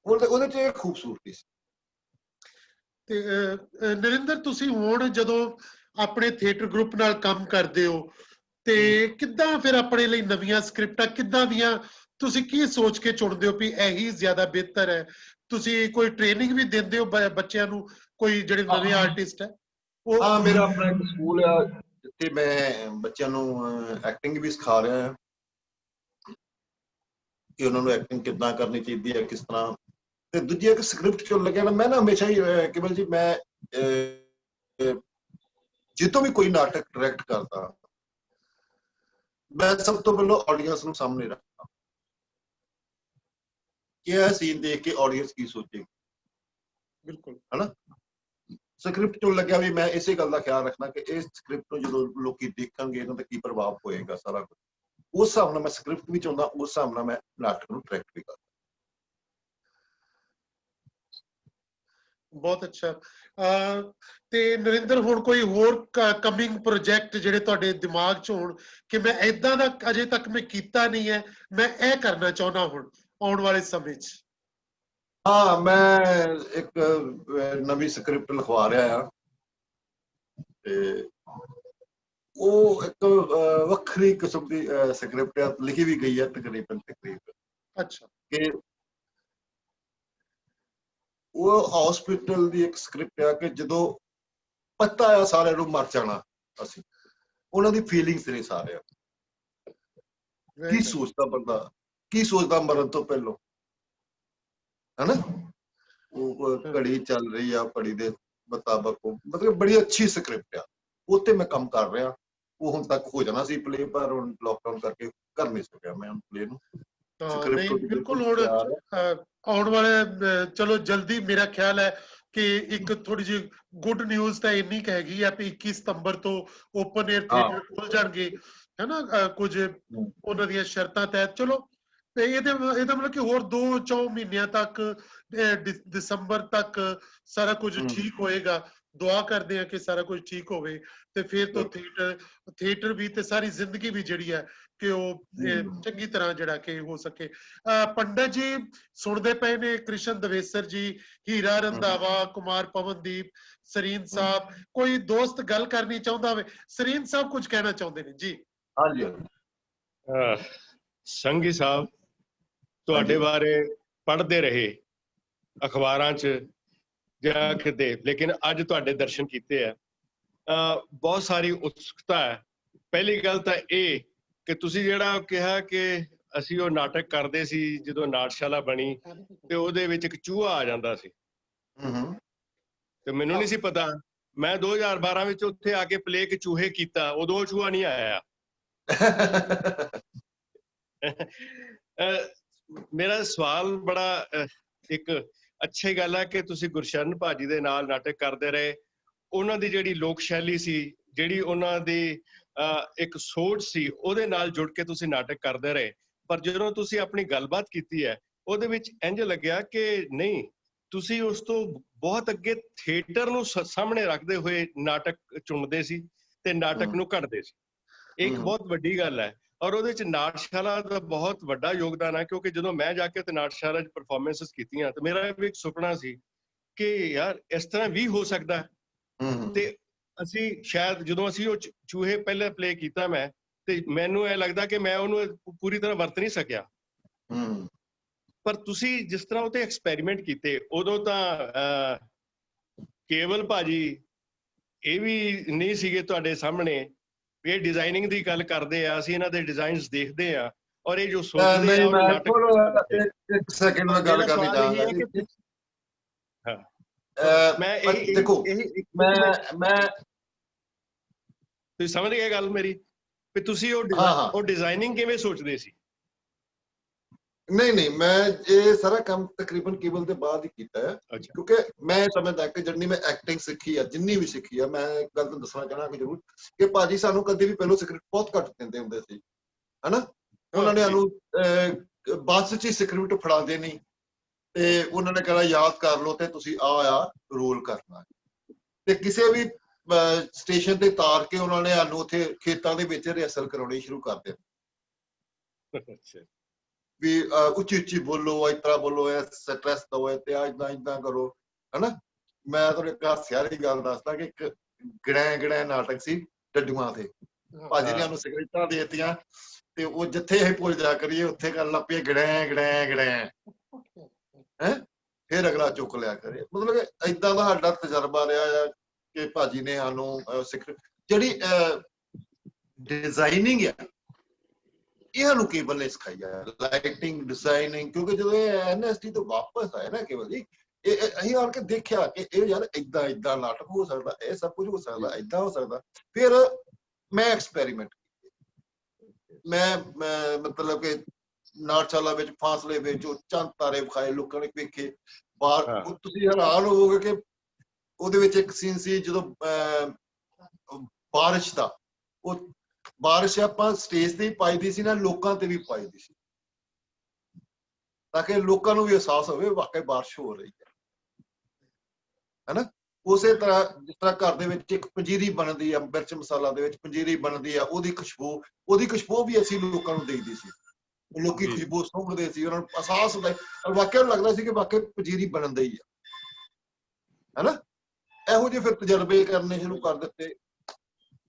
ਉਹਦੇ ਚ ਇਹ ਖੂਬਸੂਰਤੀ ਸੀ। ਤੇ ਨਰਿੰਦਰ, ਤੁਸੀਂ ਹੁਣ ਜਦੋਂ ਆਪਣੇ ਥੀਏਟਰ ਗਰੁੱਪ ਨਾਲ ਕੰਮ ਕਰਦੇ ਹੋ ਤੇ ਕਿੱਦਾਂ ਫਿਰ ਆਪਣੇ ਲਈ ਨਵੀਆਂ ਸਕ੍ਰਿਪਟਾਂ ਕਿੱਦਾਂ ਦੀਆਂ, ਤੁਸੀਂ ਕੀ ਸੋਚ ਕੇ ਚੁਣਦੇ ਹੋ ਵੀ ਇਹੀ ਜ਼ਿਆਦਾ ਬਿਹਤਰ ਹੈ? ਤੁਸੀਂ ਕੋਈ ਟ੍ਰੇਨਿੰਗ ਵੀ ਦਿੰਦੇ ਹੋ ਬੱਚਿਆਂ ਨੂੰ, ਕੋਈ ਜਿਹੜੇ ਨਵੇਂ ਆਰਟਿਸਟ ਹੈ? ਹਾਂ, ਮੇਰਾ ਆਪਣਾ ਇੱਕ ਸਕੂਲ ਆ ਜਿੱਥੇ ਮੈਂ ਬੱਚਿਆਂ ਨੂੰ ਐਕਟਿੰਗ ਵੀ ਸਿਖਾ ਰਿਹਾ ਹਾਂ, ਕਿ ਉਹਨਾਂ ਨੂੰ ਐਕਟਿੰਗ ਕਿੱਦਾਂ ਕਰਨੀ ਚਾਹੀਦੀ ਹੈ, ਕਿਸ ਤਰ੍ਹਾਂ। ਤੇ ਦੂਜੀ ਇੱਕ ਸਕ੍ਰਿਪਟ ਚੁਣ ਲੱਗਿਆ ਨਾ, ਮੈਂ ਨਾ ਹਮੇਸ਼ਾ ਹੀ ਕੇਵਲ ਜੀ, ਮੈਂ ਜਿੱਦੋਂ ਵੀ ਕੋਈ ਨਾਟਕ ਡਾਇਰੈਕਟ ਕਰਦਾ, ਮੈਂ ਸਭ ਤੋਂ ਪਹਿਲਾਂ ਆਡੀਅנס ਨੂੰ ਸਾਹਮਣੇ ਰੱਖਦਾ ਕਿ ਇਹ ਸੀਨ ਦੇਖ ਕੇ ਆਡੀਅנס ਕੀ ਸੋਚੇਗੀ। ਬਿਲਕੁਲ, ਹਨਾ। ਸਕ੍ਰਿਪਟ ਚੁਣ ਲੱਗਿਆ ਵੀ ਮੈਂ ਇਸੇ ਗੱਲ ਦਾ ਖਿਆਲ ਰੱਖਣਾ ਕਿ ਇਸ ਸਕ੍ਰਿਪਟ ਨੂੰ ਜਦੋਂ ਲੋਕੀ ਦੇਖਣਗੇ, ਇਹਨਾਂ ਦਾ ਕੀ ਪ੍ਰਭਾਵ ਹੋਏਗਾ, ਸਾਰਾ ਕੁਝ ਉਸ ਹਿਸਾਬ ਨਾਲ ਮੈਂ ਸਕ੍ਰਿਪਟ ਵੀ ਚਾਹੁੰਦਾ, ਉਸ ਹਿਸਾਬ ਨਾਲ ਮੈਂ ਨਾਟਕ ਨੂੰ ਡਾਇਰੈਕਟ ਵੀ ਕਰਦਾ। ਬਹੁਤ ਅੱਛਾ। ਤੇ ਨਰਿੰਦਰ, ਹੁਣ ਕੋਈ ਹੋਰ ਕਮਿੰਗ ਪ੍ਰੋਜੈਕਟ ਜਿਹੜੇ ਤੁਹਾਡੇ ਦਿਮਾਗ 'ਚ ਹੋਣ ਕਿ ਮੈਂ ਏਦਾਂ ਦਾ ਅਜੇ ਤੱਕ ਮੈਂ ਕੀਤਾ ਨਹੀਂ ਹੈ, ਮੈਂ ਇਹ ਕਰਨਾ ਚਾਹੁੰਦਾ ਹੁਣ ਆਉਣ ਵਾਲੇ ਸਮੇਂ 'ਚ? ਹਾਂ, ਮੈਂ ਇੱਕ ਨਵੀਂ ਸਕ੍ਰਿਪਟ ਲਿਖਵਾ ਰਿਹਾ ਆ, ਤੇ ਉਹ ਇੱਕ ਵੱਖਰੀ ਕਿਸਮ ਦੀ ਸਕ੍ਰਿਪਟ ਲਿਖੀ ਵੀ ਗਈ ਹੈ ਤਕਰੀਬਨ। ਅੱਛਾ। ਕਿ ਉਹ ਹਸਪੀਟਲ ਦੀ ਇੱਕ ਸਕ੍ਰਿਪਟ ਆ ਕਿ ਜਦੋਂ ਪਤਾ ਆ ਸਾਰਿਆਂ ਨੂੰ ਮਰ ਜਾਣਾ, ਅਸੀਂ ਉਹਨਾਂ ਦੀ ਫੀਲਿੰਗਸ ਨੇ ਸਾਰਿਆਂ, ਕੀ ਸੋਚਦਾ ਬੰਦਾ, ਕੀ ਸੋਚਦਾ ਮਰਨ ਤੋਂ ਪਹਿਲਾਂ, ਹੈਨਾ। ਉਹ ਘੜੀ ਚੱਲ ਰਹੀ ਆ, ਘੜੀ ਦੇ ਮੁਤਾਬਕ, ਮਤਲਬ ਬੜੀ ਅੱਛੀ ਸਕ੍ਰਿਪਟ ਆ, ਉਹ ਤੇ ਮੈਂ ਕੰਮ ਕਰ ਰਿਹਾ। ਉਹ ਹੁਣ ਤੱਕ ਹੋ ਜਾਣਾ ਸੀ ਪਲੇ, ਪਰ ਹੁਣ ਲੋਕਡਾਊਨ ਕਰਕੇ ਕਰ ਨਹੀਂ ਸਕਿਆ ਮੈਂ ਪਲੇ ਨੂੰ। ਨਹੀਂ, ਬਿਲਕੁਲ। ਹੁਣ ਆਉਣ ਵਾਲੇ, ਚਲੋ ਜਲਦੀ, ਮੇਰਾ ਖਿਆਲ ਹੈ ਕਿ ਇੱਕ ਥੋੜੀ ਜਿਹੀ ਗੁੱਡ ਨਿਊਜ਼ ਤਾਂ ਇੰਨੀ ਕੁ ਹੈਗੀ ਆ ਵੀ 21 ਸਤੰਬਰ ਤੋਂ ਓਪਨ ਏਅਰ ਥੀਏਟਰ ਖੁੱਲ ਜਾਣਗੇ, ਹੈਨਾ, ਕੁਝ ਉਹਨਾਂ ਦੀਆਂ ਸ਼ਰਤਾਂ ਤਹਿਤ। ਚਲੋ, ਤੇ ਇਹਦਾ ਮਤਲਬ ਕਿ ਹੋਰ 2-4 ਮਹੀਨਿਆਂ ਤੱਕ, ਦਸੰਬਰ ਤੱਕ ਸਾਰਾ ਕੁਝ ਠੀਕ ਹੋਏਗਾ ਦੁਆ ਕਰਦੇ ਹਾਂ ਕਿ ਸਾਰਾ ਕੁਝ ਠੀਕ ਹੋਵੇ ਤੇ ਫਿਰ ਤੋਂ ਥੀਏਟਰ ਵੀ ਤੇ ਸਾਰੀ ਜ਼ਿੰਦਗੀ ਵੀ ਜਿਹੜੀ ਹੈ ਕਿ ਉਹ ਚੰਗੀ ਤਰ੍ਹਾਂ ਜਿਹੜਾ ਕਿ ਹੋ ਸਕੇ। ਪੰਡਤ ਜੀ ਸੁਣਦੇ ਪਏ ਨੇ ਕ੍ਰਿਸ਼ਨ ਦਵੇਸਰ ਜੀ, ਹੀਰਾ ਰੰਧਾਵਾ, ਕੁਮਾਰ ਪਵਨਦੀਪ, ਸਰੀਨ ਸਾਹਿਬ, ਕੋਈ ਦੋਸਤ ਗੱਲ ਕਰਨੀ ਚਾਹੁੰਦਾ ਹੋਵੇ? ਸਰੀਨ ਸਾਹਿਬ ਕੁਝ ਕਹਿਣਾ ਚਾਹੁੰਦੇ ਨੇ ਜੀ। ਹਾਂਜੀ ਸੰਘੀ ਸਾਹਿਬ, ਤੁਹਾਡੇ ਬਾਰੇ ਪੜ੍ਹਦੇ ਰਹੇ ਅਖਬਾਰਾਂ 'ਚ ਜਾਂ ਕਿਤੇ, ਲੇਕਿਨ ਅੱਜ ਤੁਹਾਡੇ ਦਰਸ਼ਨ ਕੀਤੇ ਆ, ਬਹੁਤ ਸਾਰੀ ਉਤਸੁਕਤਾ ਹੈ। ਪਹਿਲੀ ਗੱਲ ਤਾਂ ਇਹ ਕਿ ਤੁਸੀਂ ਜਿਹੜਾ ਕਿਹਾ ਕਿ ਅਸੀਂ ਉਹ ਨਾਟਕ ਕਰਦੇ ਸੀ ਜਦੋਂ ਨਾਟਸ਼ਾਲਾ ਬਣੀ ਤੇ ਉਹਦੇ ਵਿੱਚ ਇੱਕ ਚੂਹਾ ਆ ਜਾਂਦਾ ਸੀ, ਤੇ ਮੈਨੂੰ ਨਹੀਂ ਸੀ ਪਤਾ। ਮੈਂ 2012 ਵਿੱਚ ਉੱਥੇ ਆ ਕੇ ਪਲੇ ਕੇ ਚੂਹੇ ਕੀਤਾ, ਉਦੋਂ ਉਹ ਚੂਹਾ ਨਹੀਂ ਆਇਆ। ਮੇਰਾ ਸਵਾਲ ਬੜਾ ਇੱਕ ਅੱਛੀ ਗੱਲ ਹੈ ਕਿ ਤੁਸੀਂ ਗੁਰਸ਼ਰਨ ਭਾਜੀ ਦੇ ਨਾਲ ਨਾਟਕ ਕਰਦੇ ਰਹੇ। ਉਹਨਾਂ ਦੀ ਜਿਹੜੀ ਲੋਕ ਸ਼ੈਲੀ ਸੀ, ਜਿਹੜੀ ਉਹਨਾਂ ਦੀ ਇੱਕ ਸੋਚ ਸੀ, ਉਹਦੇ ਨਾਲ ਜੁੜ ਕੇ ਤੁਸੀਂ ਨਾਟਕ ਕਰਦੇ ਰਹੇ। ਪਰ ਜਦੋਂ ਤੁਸੀਂ ਆਪਣੀ ਗੱਲਬਾਤ ਕੀਤੀ ਹੈ ਉਹਦੇ ਵਿੱਚ ਇੰਝ ਲੱਗਿਆ ਕਿ ਨਹੀਂ, ਤੁਸੀਂ ਉਸ ਤੋਂ ਬਹੁਤ ਅੱਗੇ ਥੀਏਟਰ ਨੂੰ ਸਾਹਮਣੇ ਰੱਖਦੇ ਹੋਏ ਨਾਟਕ ਚੁਣਦੇ ਸੀ ਤੇ ਨਾਟਕ ਨੂੰ ਘੜਦੇ ਸੀ। ਇੱਕ ਬਹੁਤ ਵੱਡੀ ਗੱਲ ਹੈ। ਔਰ ਉਹਦੇ ਚ ਨਾਟਸ਼ਾਲਾ ਦਾ ਬਹੁਤ ਵੱਡਾ ਯੋਗਦਾਨ ਹੈ, ਕਿਉਂਕਿ ਜਦੋਂ ਮੈਂ ਜਾ ਕੇ ਤੇ ਨਾਟਸ਼ਾਲਾ 'ਚ ਪਰਫਾਰਮੈਂਸਿਸ ਕੀਤੀਆਂ ਤੇ ਮੇਰਾ ਵੀ ਇੱਕ ਸੁਪਨਾ ਸੀ ਕਿ ਯਾਰ ਇਸ ਤਰ੍ਹਾਂ ਵੀ ਹੋ ਸਕਦਾ ਹੈ। ਤੇ ਅਸੀਂ ਸ਼ਾਇਦ ਜਦੋਂ ਅਸੀਂ ਉਹ ਚੂਹੇ ਪਹਿਲੇ ਪਲੇ ਕੀਤਾ ਮੈਂ, ਤੇ ਮੈਨੂੰ ਇਹ ਲੱਗਦਾ ਕਿ ਮੈਂ ਉਹਨੂੰ ਪੂਰੀ ਤਰ੍ਹਾਂ ਵਰਤ ਨਹੀਂ ਸਕਿਆ। ਪਰ ਤੁਸੀਂ ਜਿਸ ਤਰ੍ਹਾਂ ਉਹਤੇ ਐਕਸਪੈਰੀਮੈਂਟ ਕੀਤੇ, ਉਦੋਂ ਤਾਂ ਕੇਵਲ ਭਾਜੀ ਇਹ ਵੀ ਨਹੀਂ ਸੀਗੇ ਤੁਹਾਡੇ ਸਾਹਮਣੇ। ਇਹ ਡਿਜ਼ਾਈਨਿੰਗ ਦੀ ਗੱਲ ਕਰਦੇ ਆ, ਅਸੀਂ ਇਹਨਾਂ ਦੇ ਡਿਜ਼ਾਈਨਸ ਦੇਖਦੇ ਆ ਔਰ ਇਹ ਜੋ ਸੋਚਦੇ ਆ ਉਹ ਨਾਟਕ। ਇੱਕ ਸੈਕਿੰਡ ਮੈਂ ਗੱਲ ਕਰਨੀ ਚਾਹਾਂਗਾ ਜੀ। ਹਾਂ, ਮੈਂ ਇਹ ਦੇਖੋ, ਮੈਂ ਤੁਸੀਂ ਸਮਝ ਗਏ ਗੱਲ ਮੇਰੀ ਵੀ ਤੁਸੀਂ ਉਹ ਡਿਜ਼ਾਈਨਿੰਗ ਕਿਵੇਂ ਸੋਚਦੇ ਸੀ? ਨਹੀਂ, ਮੈਂ ਇਹ ਸਾਰਾ ਕੰਮ ਤਕਰੀਬਨ ਕੇਵਲ ਦੇ ਬਾਅਦ ਹੀ ਕੀਤਾ ਹੈ, ਕਿਉਂਕਿ ਮੈਂ ਸਮਝਦਾ ਕਿ ਜਿੰਨੀ ਮੈਂ ਐਕਟਿੰਗ ਸਿੱਖੀ ਆ, ਜਿੰਨੀ ਵੀ ਸਿੱਖੀ ਆ, ਮੈਂ ਗੱਲ ਤੁਹਾਨੂੰ ਦੱਸਣਾ ਚਾਹਣਾ ਕਿ ਜ਼ਰੂਰ ਕਿ ਭਾਜੀ ਸਾਨੂੰ ਕਦੇ ਵੀ ਪਹਿਲੋਂ ਸਕ੍ਰਿਪਟ ਬਹੁਤ ਘੱਟ ਦਿੰਦੇ ਹੁੰਦੇ ਸੀ, ਹਨਾ। ਉਹਨਾਂ ਨੇ ਸਾਨੂੰ ਬੱਸ 'ਚ ਹੀ ਸਕ੍ਰਿਪਟ ਫੜਾਉਂਦੇ ਨਹੀਂ ਤੇ ਉਹਨਾਂ ਨੇ ਕਹਿਣਾ ਯਾਦ ਕਰ ਲਓ ਤੇ ਤੁਸੀਂ ਆ ਰੋਲ ਕਰਨਾ। ਤੇ ਕਿਸੇ ਵੀ ਸਟੇਸ਼ਨ ਤੇ ਤਾਰ ਕੇ ਉਹਨਾਂ ਨੇ ਸਾਨੂੰ ਉੱਥੇ ਖੇਤਾਂ ਦੇ ਵਿੱਚ ਰਿਹਰਸਲ ਕਰਾਉਣੀ ਸ਼ੁਰੂ ਕਰ ਦਿੱਤੀ ਵੀ ਉੱਚੀ ਉੱਚੀ ਬੋਲੋ, ਇਸ ਤਰ੍ਹਾਂ ਬੋਲੋ, ਸਟ੍ਰੈਸ ਦਓ ਤੇ ਏਦਾਂ ਕਰੋ, ਹਨਾ। ਮੈਂ ਤੁਹਾਨੂੰ ਇੱਕ ਹਾਸਿਆ ਵਾਲੀ ਗੱਲ ਦੱਸਦਾ ਕਿ ਇੱਕ ਗੜੈ ਨਾਟਕ ਸੀ ਡੱਡੂਆਂ ਤੇ। ਭਾਜੀ ਨੇ ਸਾਨੂੰ ਸਿਗਰਟਾਂ ਦੇ ਦਿੱਤੀਆਂ ਤੇ ਉਹ ਜਿੱਥੇ ਅਸੀਂ ਭੁੱਲ ਜਾ ਕਰੀਏ ਉੱਥੇ ਕਰਨ ਲੱਗ ਪਈਏ ਗੜੈ ਹੈਂ, ਫਿਰ ਅਗਲਾ ਚੁੱਕ ਲਿਆ ਕਰੇ। ਮਤਲਬ ਕਿ ਏਦਾਂ ਦਾ ਸਾਡਾ ਤਜਰਬਾ ਰਿਹਾ ਆ ਕਿ ਭਾਜੀ ਨੇ ਸਾਨੂੰ ਜਿਹੜੀ ਡਿਜ਼ਾਈਨਿੰਗ ਆ ਇਹ ਸਾਨੂੰ ਕੇਵਲ ਨੇ ਸਿਖਾਈ ਆ, ਲਾਈਟਿੰਗ, ਡਿਜ਼ਾਈਨਿੰਗ। ਕਿਉਂਕਿ ਜਦੋਂ ਇਹ NST ਤੋਂ ਵਾਪਸ ਆਏ ਨਾ ਕੇਵਲ ਜੀ, ਅਸੀਂ ਆਣ ਕੇ ਦੇਖਿਆ ਕਿ ਇਹ ਯਾਰ ਏਦਾਂ ਨਾਟਕ ਹੋ ਸਕਦਾ, ਇਹ ਸਭ ਕੁਝ ਹੋ ਸਕਦਾ, ਏਦਾਂ ਹੋ ਸਕਦਾ। ਫਿਰ ਮੈਂ ਐਕਸਪੈਰੀਮੈਂਟ ਕੀਤੇ। ਮੈਂ ਮਤਲਬ ਕਿ ਨਾਟਸ਼ਾਲਾ ਵਿੱਚ ਫਾਸਲੇ ਵਿੱਚ ਉਹ ਚੰਦ ਤਾਰੇ ਵਿਖਾਏ, ਲੋਕਾਂ ਨੇ ਵੇਖੇ ਬਾਹਰ। ਤੁਸੀਂ ਹੈਰਾਨ ਹੋਵੋਗੇ ਕਿ ਉਹਦੇ ਵਿੱਚ ਇੱਕ ਸੀਨ ਸੀ ਜਦੋਂ ਬਾਰਿਸ਼ ਦਾ, ਉਹ ਬਾਰਿਸ਼ ਆਪਾਂ ਸਟੇਜ ਤੇ ਹੀ ਪਾਈ ਦੀ ਸੀ ਨਾ, ਲੋਕਾਂ ਤੇ ਵੀ ਪਾਈ ਦੀ ਸੀ, ਤਾਂ ਕਿ ਲੋਕਾਂ ਨੂੰ ਵੀ ਅਹਿਸਾਸ ਹੋਵੇ ਵਾਕਈ ਬਾਰਿਸ਼ ਹੋ ਰਹੀ ਹੈ, ਹਨਾ। ਉਸੇ ਤਰ੍ਹਾਂ ਜਿਸ ਤਰ੍ਹਾਂ ਘਰ ਦੇ ਵਿੱਚ ਇੱਕ ਪੰਜੀਰੀ ਬਣਦੀ ਆ, ਮਿਰਚ ਮਸਾਲਾ ਦੇ ਵਿੱਚ ਪੰਜੀਰੀ ਬਣਦੀ ਆ, ਉਹਦੀ ਖੁਸ਼ਬੂ ਵੀ ਅਸੀਂ ਲੋਕਾਂ ਨੂੰ ਦੇਈਦੀ ਸੀ। ਲੋਕੀ ਖੁਸ਼ਬੂ ਸੁੰਘਦੇ ਸੀ, ਉਹਨਾਂ ਨੂੰ ਅਹਿਸਾਸ ਹੁੰਦਾ, ਵਾਕਿਆ ਲੱਗਦਾ ਸੀ ਕਿ ਵਾਕਈ ਪੰਜੀਰੀ ਬਣਨ ਦੀ ਆ, ਹਨਾ। ਇਹੋ ਜਿਹੇ ਫਿਰ ਤਜਰਬੇ ਕਰਨੇ ਸ਼ੁਰੂ ਕਰ ਦਿੱਤੇ।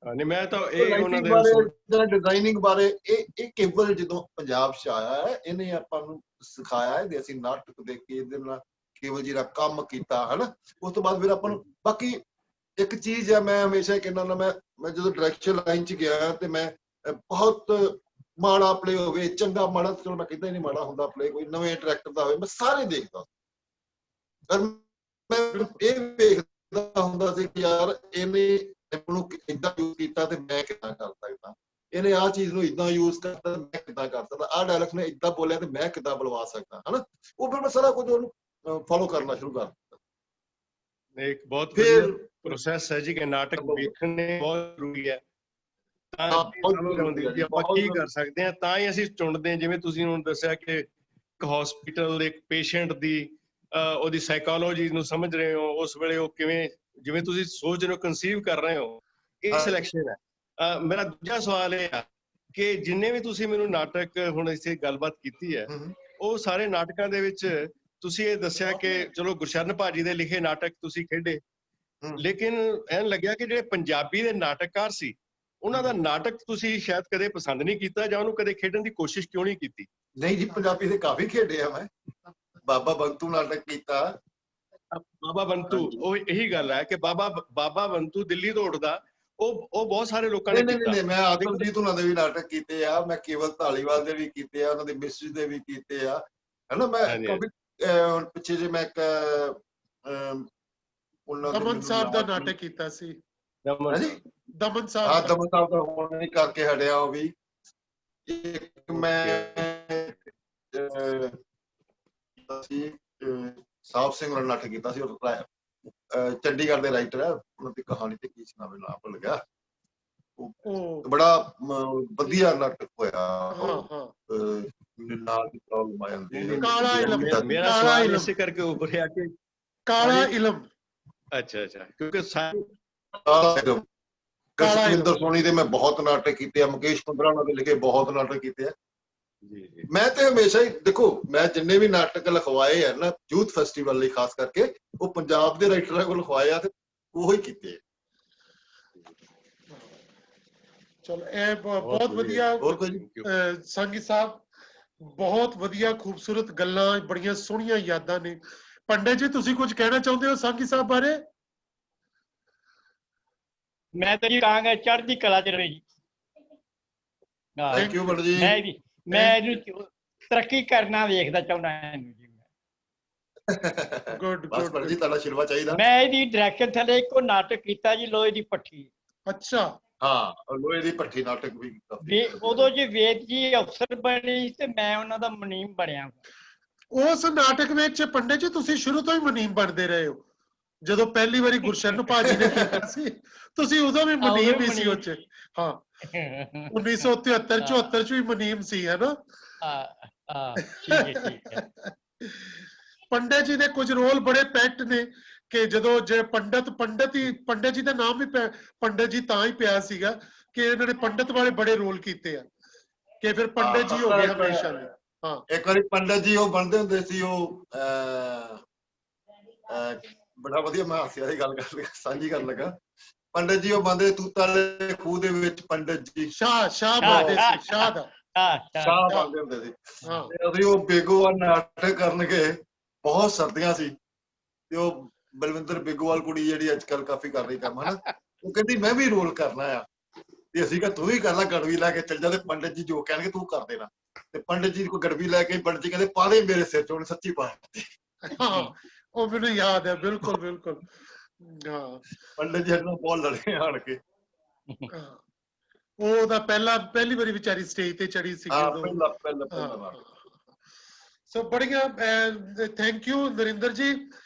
ਨਹੀਂ, ਮੈਂ ਤਾਂ ਇਹ ਉਹਨਾਂ ਦੇ ਡਿਜ਼ਾਈਨਿੰਗ ਬਾਰੇ ਇਹ ਕੇਵਲ ਜਦੋਂ ਪੰਜਾਬ 'ਚ ਆਇਆ ਹੈ, ਇਹਨੇ ਆਪਾਂ ਨੂੰ ਸਿਖਾਇਆ ਹੈ। ਅਸੀਂ ਨਾਟਕ ਦੇਖ ਕੇ ਇਹਦੇ ਨਾਲ ਕੇਵਲ ਜਿਹੜਾ ਕੰਮ ਕੀਤਾ, ਹਨਾ। ਉਸ ਤੋਂ ਬਾਅਦ ਫਿਰ ਆਪਾਂ ਨੂੰ ਬਾਕੀ ਇੱਕ ਚੀਜ਼ ਹੈ, ਮੈਂ ਹਮੇਸ਼ਾ ਕਹਿੰਦਾ ਨਾ, ਮੈਂ ਜਦੋਂ ਡਾਇਰੈਕਸ਼ਨ ਲਾਈਨ 'ਚ ਗਿਆ ਤੇ ਮੈਂ ਬਹੁਤ ਮਾੜਾ ਪਲੇ ਹੋਵੇ, ਚੰਗਾ ਮਾੜਾ, ਚਲੋ ਮੈਂ ਕਹਿੰਦਾ ਹੀ ਨਹੀਂ ਮਾੜਾ ਹੁੰਦਾ ਪਲੇ, ਕੋਈ ਨਵੇਂ ਡਾਇਰੈਕਟਰ ਦਾ ਹੋਵੇ, ਮੈਂ ਸਾਰੇ ਦੇਖਦਾ। ਪਰ ਮੈਂ ਇਹ ਵੇਖਦਾ ਹੁੰਦਾ ਸੀ ਕਿ ਯਾਰ ਇਹਨੇ ਇਹਨੂੰ ਏਦਾਂ ਯੂਜ਼ ਕੀਤਾ ਤੇ ਮੈਂ ਕਿੱਦਾਂ ਕਰ ਸਕਦਾ, ਇਹਨੇ ਆਹ ਚੀਜ਼ ਨੂੰ ਏਦਾਂ ਯੂਜ਼ ਕਰਤਾ ਮੈਂ ਕਿੱਦਾਂ ਕਰ ਸਕਦਾ, ਆਹ ਡਾਇਲੌਗ ਨੇ ਏਦਾਂ ਬੋਲਿਆ ਤੇ ਮੈਂ ਕਿੱਦਾਂ ਬੁਲਵਾ ਸਕਦਾ, ਹਨਾ। ਉਹ ਫਿਰ ਮੈਂ ਸਾਰਾ ਕੁਝ ਉਹਨੂੰ ਫੋਲੋ ਕਰਨਾ ਸ਼ੁਰੂ ਕਰ ਦਿੱਤਾ। ਇੱਕ ਬਹੁਤ ਵਧੀਆ ਪ੍ਰੋਸੈਸ ਹੈ ਜੀ ਕਿ ਨਾਟਕ ਵੇਖਣੇ ਬਹੁਤ ਜ਼ਰੂਰੀ ਹੈ, ਤਾਂ ਆਪਾਂ ਕੀ ਕਰ ਸਕਦੇ ਹਾਂ, ਤਾਂ ਹੀ ਅਸੀਂ ਚੁਣਦੇ ਹਾਂ। ਜਿਵੇਂ ਤੁਸੀਂ ਹੁਣ ਦੱਸਿਆ ਕਿ ਇੱਕ ਹਸਪੀਟਲ, ਇੱਕ ਪੇਸ਼ੈਂਟ ਦੀ ਉਹਦੀ ਸਾਈਕੋਲੋਜੀ ਨੂੰ ਸਮਝ ਰਹੇ ਹੋ, ਉਸ ਵੇਲੇ ਉਹ ਕਿਵੇਂ, ਜਿਵੇਂ ਤੁਸੀਂ ਸੋਚ ਰਹੇ ਹੋ, ਕਨਸੀਵ ਕਰ ਰਹੇ ਹੋ, ਇਹ ਸਿਲੈਕਸ਼ਨ ਹੈ। ਮੇਰਾ ਦੂਜਾ ਸਵਾਲ ਇਹ ਆ ਕਿ ਜਿੰਨੇ ਵੀ ਤੁਸੀਂ ਮੈਨੂੰ ਨਾਟਕ ਹੁਣ ਇੱਥੇ ਗੱਲਬਾਤ ਕੀਤੀ ਹੈ, ਉਹ ਸਾਰੇ ਨਾਟਕਾਂ ਦੇ ਵਿੱਚ ਤੁਸੀਂ ਇਹ ਦੱਸਿਆ ਕਿ ਚਲੋ ਗੁਰਸ਼ਰਨ ਭਾਜੀ ਦੇ ਲਿਖੇ ਨਾਟਕ ਤੁਸੀਂ ਖੇਡੇ, ਲੇਕਿਨ ਐਨ ਲੱਗਿਆ ਕਿ ਜਿਹੜੇ ਪੰਜਾਬੀ ਦੇ ਨਾਟਕਕਾਰ ਸੀ ਉਹਨਾਂ ਦਾ ਨਾਟਕ ਤੁਸੀਂ ਸ਼ਾਇਦ ਕਦੇ ਪਸੰਦ ਨਹੀਂ ਕੀਤਾ ਜਾਂ ਉਹਨੂੰ ਕਦੇ ਖੇਡਣ ਦੀ ਕੋਸ਼ਿਸ਼ ਕਿਉਂ ਨਹੀਂ ਕੀਤੀ? ਨਹੀਂ ਜੀ, ਪੰਜਾਬੀ ਦੇ ਕਾਫੀ ਖੇਡੇ ਆ ਮੈਂ। ਬਾਬਾ ਬੰਤੂ ਨਾਟਕ ਕੀਤਾ। ਬਾਬਾ ਬੰਤੂ, ਉਹ ਇਹੀ ਗੱਲ ਹੈ ਕਿ ਬਾਬਾ ਬੰਤੂ ਦਿੱਲੀ ਤੋਂ ਉੱਠਦਾ, ਉਹ ਬਹੁਤ ਸਾਰੇ ਲੋਕਾਂ ਨੇ ਕੀਤਾ। ਨਹੀਂ, ਮੈਂ ਆਤਮਜੀਤ ਉਹਨਾਂ ਦੇ ਵੀ ਨਾਟਕ ਕੀਤੇ ਆ, ਮੈਂ ਕੇਵਲ ਧਾਲੀਵਾਲ ਦੇ ਵੀ ਕੀਤੇ ਆ, ਉਹਨਾਂ ਦੇ ਮਿਸਿਸ ਦੇ ਵੀ ਕੀਤੇ ਆ, ਹਨਾ। ਮੈਂ ਕਾਫੀ ਪਿੱਛੇ ਜੇ ਮੈਂ ਦਮਨ ਸਾਹਿਬ ਦਾ ਨਾਟਕ ਕੀਤਾ ਸੀ। ਦਮਨ ਸਾਹਿਬ ਦਾ ਹੁਣ ਨਹੀਂ ਕਰਕੇ ਹਟਿਆ ਉਹ ਵੀ। ਇੱਕ ਮੈਂ ਸਾਹਿਬ ਸਿੰਘ ਨਾਲ ਨਾਟਕ ਕੀਤਾ ਸੀ, ਉਹ ਚੰਡੀਗੜ੍ਹ ਦੇ ਰਾਈਟਰ ਹੈ, ਉਹਨਾਂ ਦੀ ਕਹਾਣੀ ਤੇ ਕੀ ਨਾਮ ਭੁੱਲ ਗਿਆ। ਬੜਾ ਵਧੀਆ ਨਾਟਕ ਹੋਇਆ। ਨਾਲ ਦੀ ਪ੍ਰੋਬਲਮ ਆ ਜਾਂਦੀ ਹੈ। ਕਾਲਾ ਇਲਮ, ਮੇਰਾ ਸਵਾਲ ਇਸੇ ਕਰਕੇ ਉੱਭਰਿਆ ਕਿ ਕਾਲਾ ਇਲਮ। ਅੱਛਾ, ਕਿਉਂਕਿ ਕਸ਼ਮਿੰਦਰ ਸੋਨੀ ਦੇ ਮੈਂ ਬਹੁਤ ਨਾਟਕ ਕੀਤੇ ਆ, ਮੁਕੇਸ਼ ਕੁੰਦਰਾ ਉਹਨਾਂ ਦੇ ਲਿਖੇ ਬਹੁਤ ਨਾਟਕ ਕੀਤੇ ਆ। ਮੈਂ ਤੇ ਹਮੇਸ਼ਾ ਹੀ ਦੇਖੋ, ਮੈਂ ਜਿੰਨੇ ਵੀ ਨਾਟਕ ਲਿਖਵਾਏ ਆ ਨਾ ਯੂਥ ਫੈਸਟੀਵਲ ਲਈ ਖਾਸ ਕਰਕੇ, ਉਹ ਪੰਜਾਬ ਦੇ ਰਾਈਟਰਾਂ ਕੋਲ ਲਿਖਵਾਏ ਆ ਤੇ ਉਹੀ ਕੀਤੇ। ਚਲੋ ਇਹ ਬਹੁਤ ਵਧੀਆ ਸੰਗੀ ਸਾਹਿਬ, ਬਹੁਤ ਵਧੀਆ ਖੂਬਸੂਰਤ ਗੱਲਾਂ, ਬੜੀਆਂ ਸੋਹਣੀਆਂ ਯਾਦਾਂ ਨੇ। ਪੰਡਿਤ ਜੀ ਤੁਸੀਂ ਕੁਝ ਕਹਿਣਾ ਚਾਹੁੰਦੇ ਹੋ ਸੰਗੀ ਸਾਹਿਬ ਬਾਰੇ? ਮੈਂ ਤਾਂ ਜੀ ਕਹਾਂਗਾ ਚੜ੍ਹਦੀ ਕਲਾ ਚ ਰਹੇ ਜੀ। ਥੈਂਕ ਯੂ ਜੀ। ਮੈਂ ਇਹਨੂੰ ਤਰੱਕੀ ਕਰਨਾ ਵੇਖਦਾ ਚਾਹੁੰਦਾ ਇਹਨੂੰ ਜੀ। ਗੁੱਡ ਗੁੱਡ ਜੀ, ਤੁਹਾਡਾ ਆਸ਼ੀਰਵਾਦ ਚਾਹੀਦਾ। ਮੈਂ ਇਹਦੀ ਡਾਇਰੈਕਸ਼ਨ ਥੱਲੇ ਇੱਕੋ ਨਾਟਕ ਕੀਤਾ ਜੀ, ਲੋਹੇ ਦੀ ਭੱਠੀ। ਅੱਛਾ, ਹਾਂ, ਲੋਹੇ ਦੀ ਭੱਠੀ ਨਾਟਕ ਵੀ ਕੀਤਾ। ਉਦੋਂ ਜੀ ਵੇਦ ਜੀ ਅਫਸਰ ਬਣੇ ਤੇ ਮੈਂ ਉਹਨਾਂ ਦਾ ਮੁਨੀਮ ਬਣਿਆ। ਉਸ ਨਾਟਕ ਵਿੱਚ ਪੰਡਿਤ ਜੀ ਤੁਸੀਂ ਸ਼ੁਰੂ ਤੋਂ ਹੀ ਮੁਨੀਮ ਬਣਦੇ ਰਹੇ ਹੋ। ਜਦੋਂ ਪਹਿਲੀ ਵਾਰੀ ਗੁਰਸ਼ਰਨ ਭਾਜੀ ਨੇ ਕੀਤਾ ਸੀ, ਤੁਸੀਂ ਉਦੋਂ ਵੀ ਮੁਨੀਮ ਹੀ ਸੀ ਉਹ 'ਚ। ਹਾਂ, 1973 74 ਚ ਵੀ ਮੁਨੀਮ ਸੀ, ਹੈ ਨਾ? ਪੰਡਿਤ ਜੀ ਦੇ ਕੁਝ ਰੋਲ ਬੜੇ ਪੈਕਟ ਨੇ ਕਿ ਜਦੋਂ ਜੇ ਪੰਡਿਤ ਜੀ ਦਾ ਨਾਮ ਵੀ ਪੰਡਿਤ ਜੀ ਤਾਂ ਹੀ ਪਿਆ ਸੀਗਾ ਕਿ ਇਹਨਾਂ ਨੇ ਪੰਡਿਤ ਵਾਲੇ ਬੜੇ ਰੋਲ ਕੀਤੇ ਆ, ਕਿ ਫਿਰ ਪੰਡਿਤ ਜੀ ਹੋ ਗਏ ਹਮੇਸ਼ਾ ਲਈ। ਹਾਂ, ਇੱਕ ਵਾਰੀ ਪੰਡਿਤ ਜੀ ਉਹ ਬਣਦੇ ਹੁੰਦੇ ਸੀ, ਉਹ ਬੜਾ ਵਧੀਆ, ਮੈਂ ਹਾਸਿਆ ਦੀ ਗੱਲ ਸਾਂਝੀ ਕਰਨ ਲੱਗਾ। ਪੰਡਿਤ ਜੀ ਉਹ ਬਣਦੇ ਤੂਤਾਂ ਵਾਲੇ ਖੂਹ ਦੇ ਵਿੱਚ, ਪੰਡਿਤ ਜੀ ਸ਼ਾਹ ਬਣਦੇ ਸੀ, ਸ਼ਾਹ ਬਣਦੇ ਹੁੰਦੇ ਸੀ। ਅਸੀਂ ਉਹ ਬੇਗੋਵਾਲ ਨਾਟਕ ਕਰਨਗੇ, ਬਹੁਤ ਸਰਦੀਆਂ ਸੀ, ਤੇ ਉਹ ਬਲਵਿੰਦਰ ਬੇਗੋਵਾਲ ਕੁੜੀ ਜਿਹੜੀ ਅੱਜ ਕੱਲ ਕਾਫੀ ਕਰ ਰਹੀ ਕੰਮ, ਹਨਾ, ਉਹ ਕਹਿੰਦੀ ਮੈਂ ਵੀ ਰੋਲ ਕਰਨਾ ਆ, ਤੇ ਅਸੀਂ ਕਿਹਾ ਤੂੰ ਵੀ ਕਰ ਲੈ, ਗੜਵੀ ਲੈ ਕੇ ਚੱਲ ਜਾ, ਤੇ ਪੰਡਿਤ ਜੀ ਜੋ ਕਹਿਣਗੇ ਤੂੰ ਕਰ ਦੇਣਾ। ਤੇ ਪੰਡਿਤ ਜੀ ਕੋਈ ਗੜਵੀ ਲੈ ਕੇ ਪੰਡਿਤ ਜੀ ਕਹਿੰਦੇ ਪਾ ਦੇ ਮੇਰੇ ਸਿਰ 'ਚ, ਉਹਨੇ ਸੱਚੀ ਪਾ ਦਿੱਤੀ। ਉਹ ਮੈਨੂੰ ਯਾਦ ਹੈ, ਬਿਲਕੁਲ ਬਿਲਕੁਲ। ਹਾਂ, ਪੰਡਿਤ ਜੀ ਨਾਲ ਬਹੁਤ ਲੜੇ ਆਣ ਕੇ। ਉਹਦਾ ਪਹਿਲੀ ਵਾਰੀ ਵਿਚਾਰੀ ਸਟੇਜ ਤੇ ਚੜੀ ਸੀ। ਸੋ ਬੜੀਆਂ ਥੈਂਕ ਯੂ ਨਰਿੰਦਰ ਜੀ,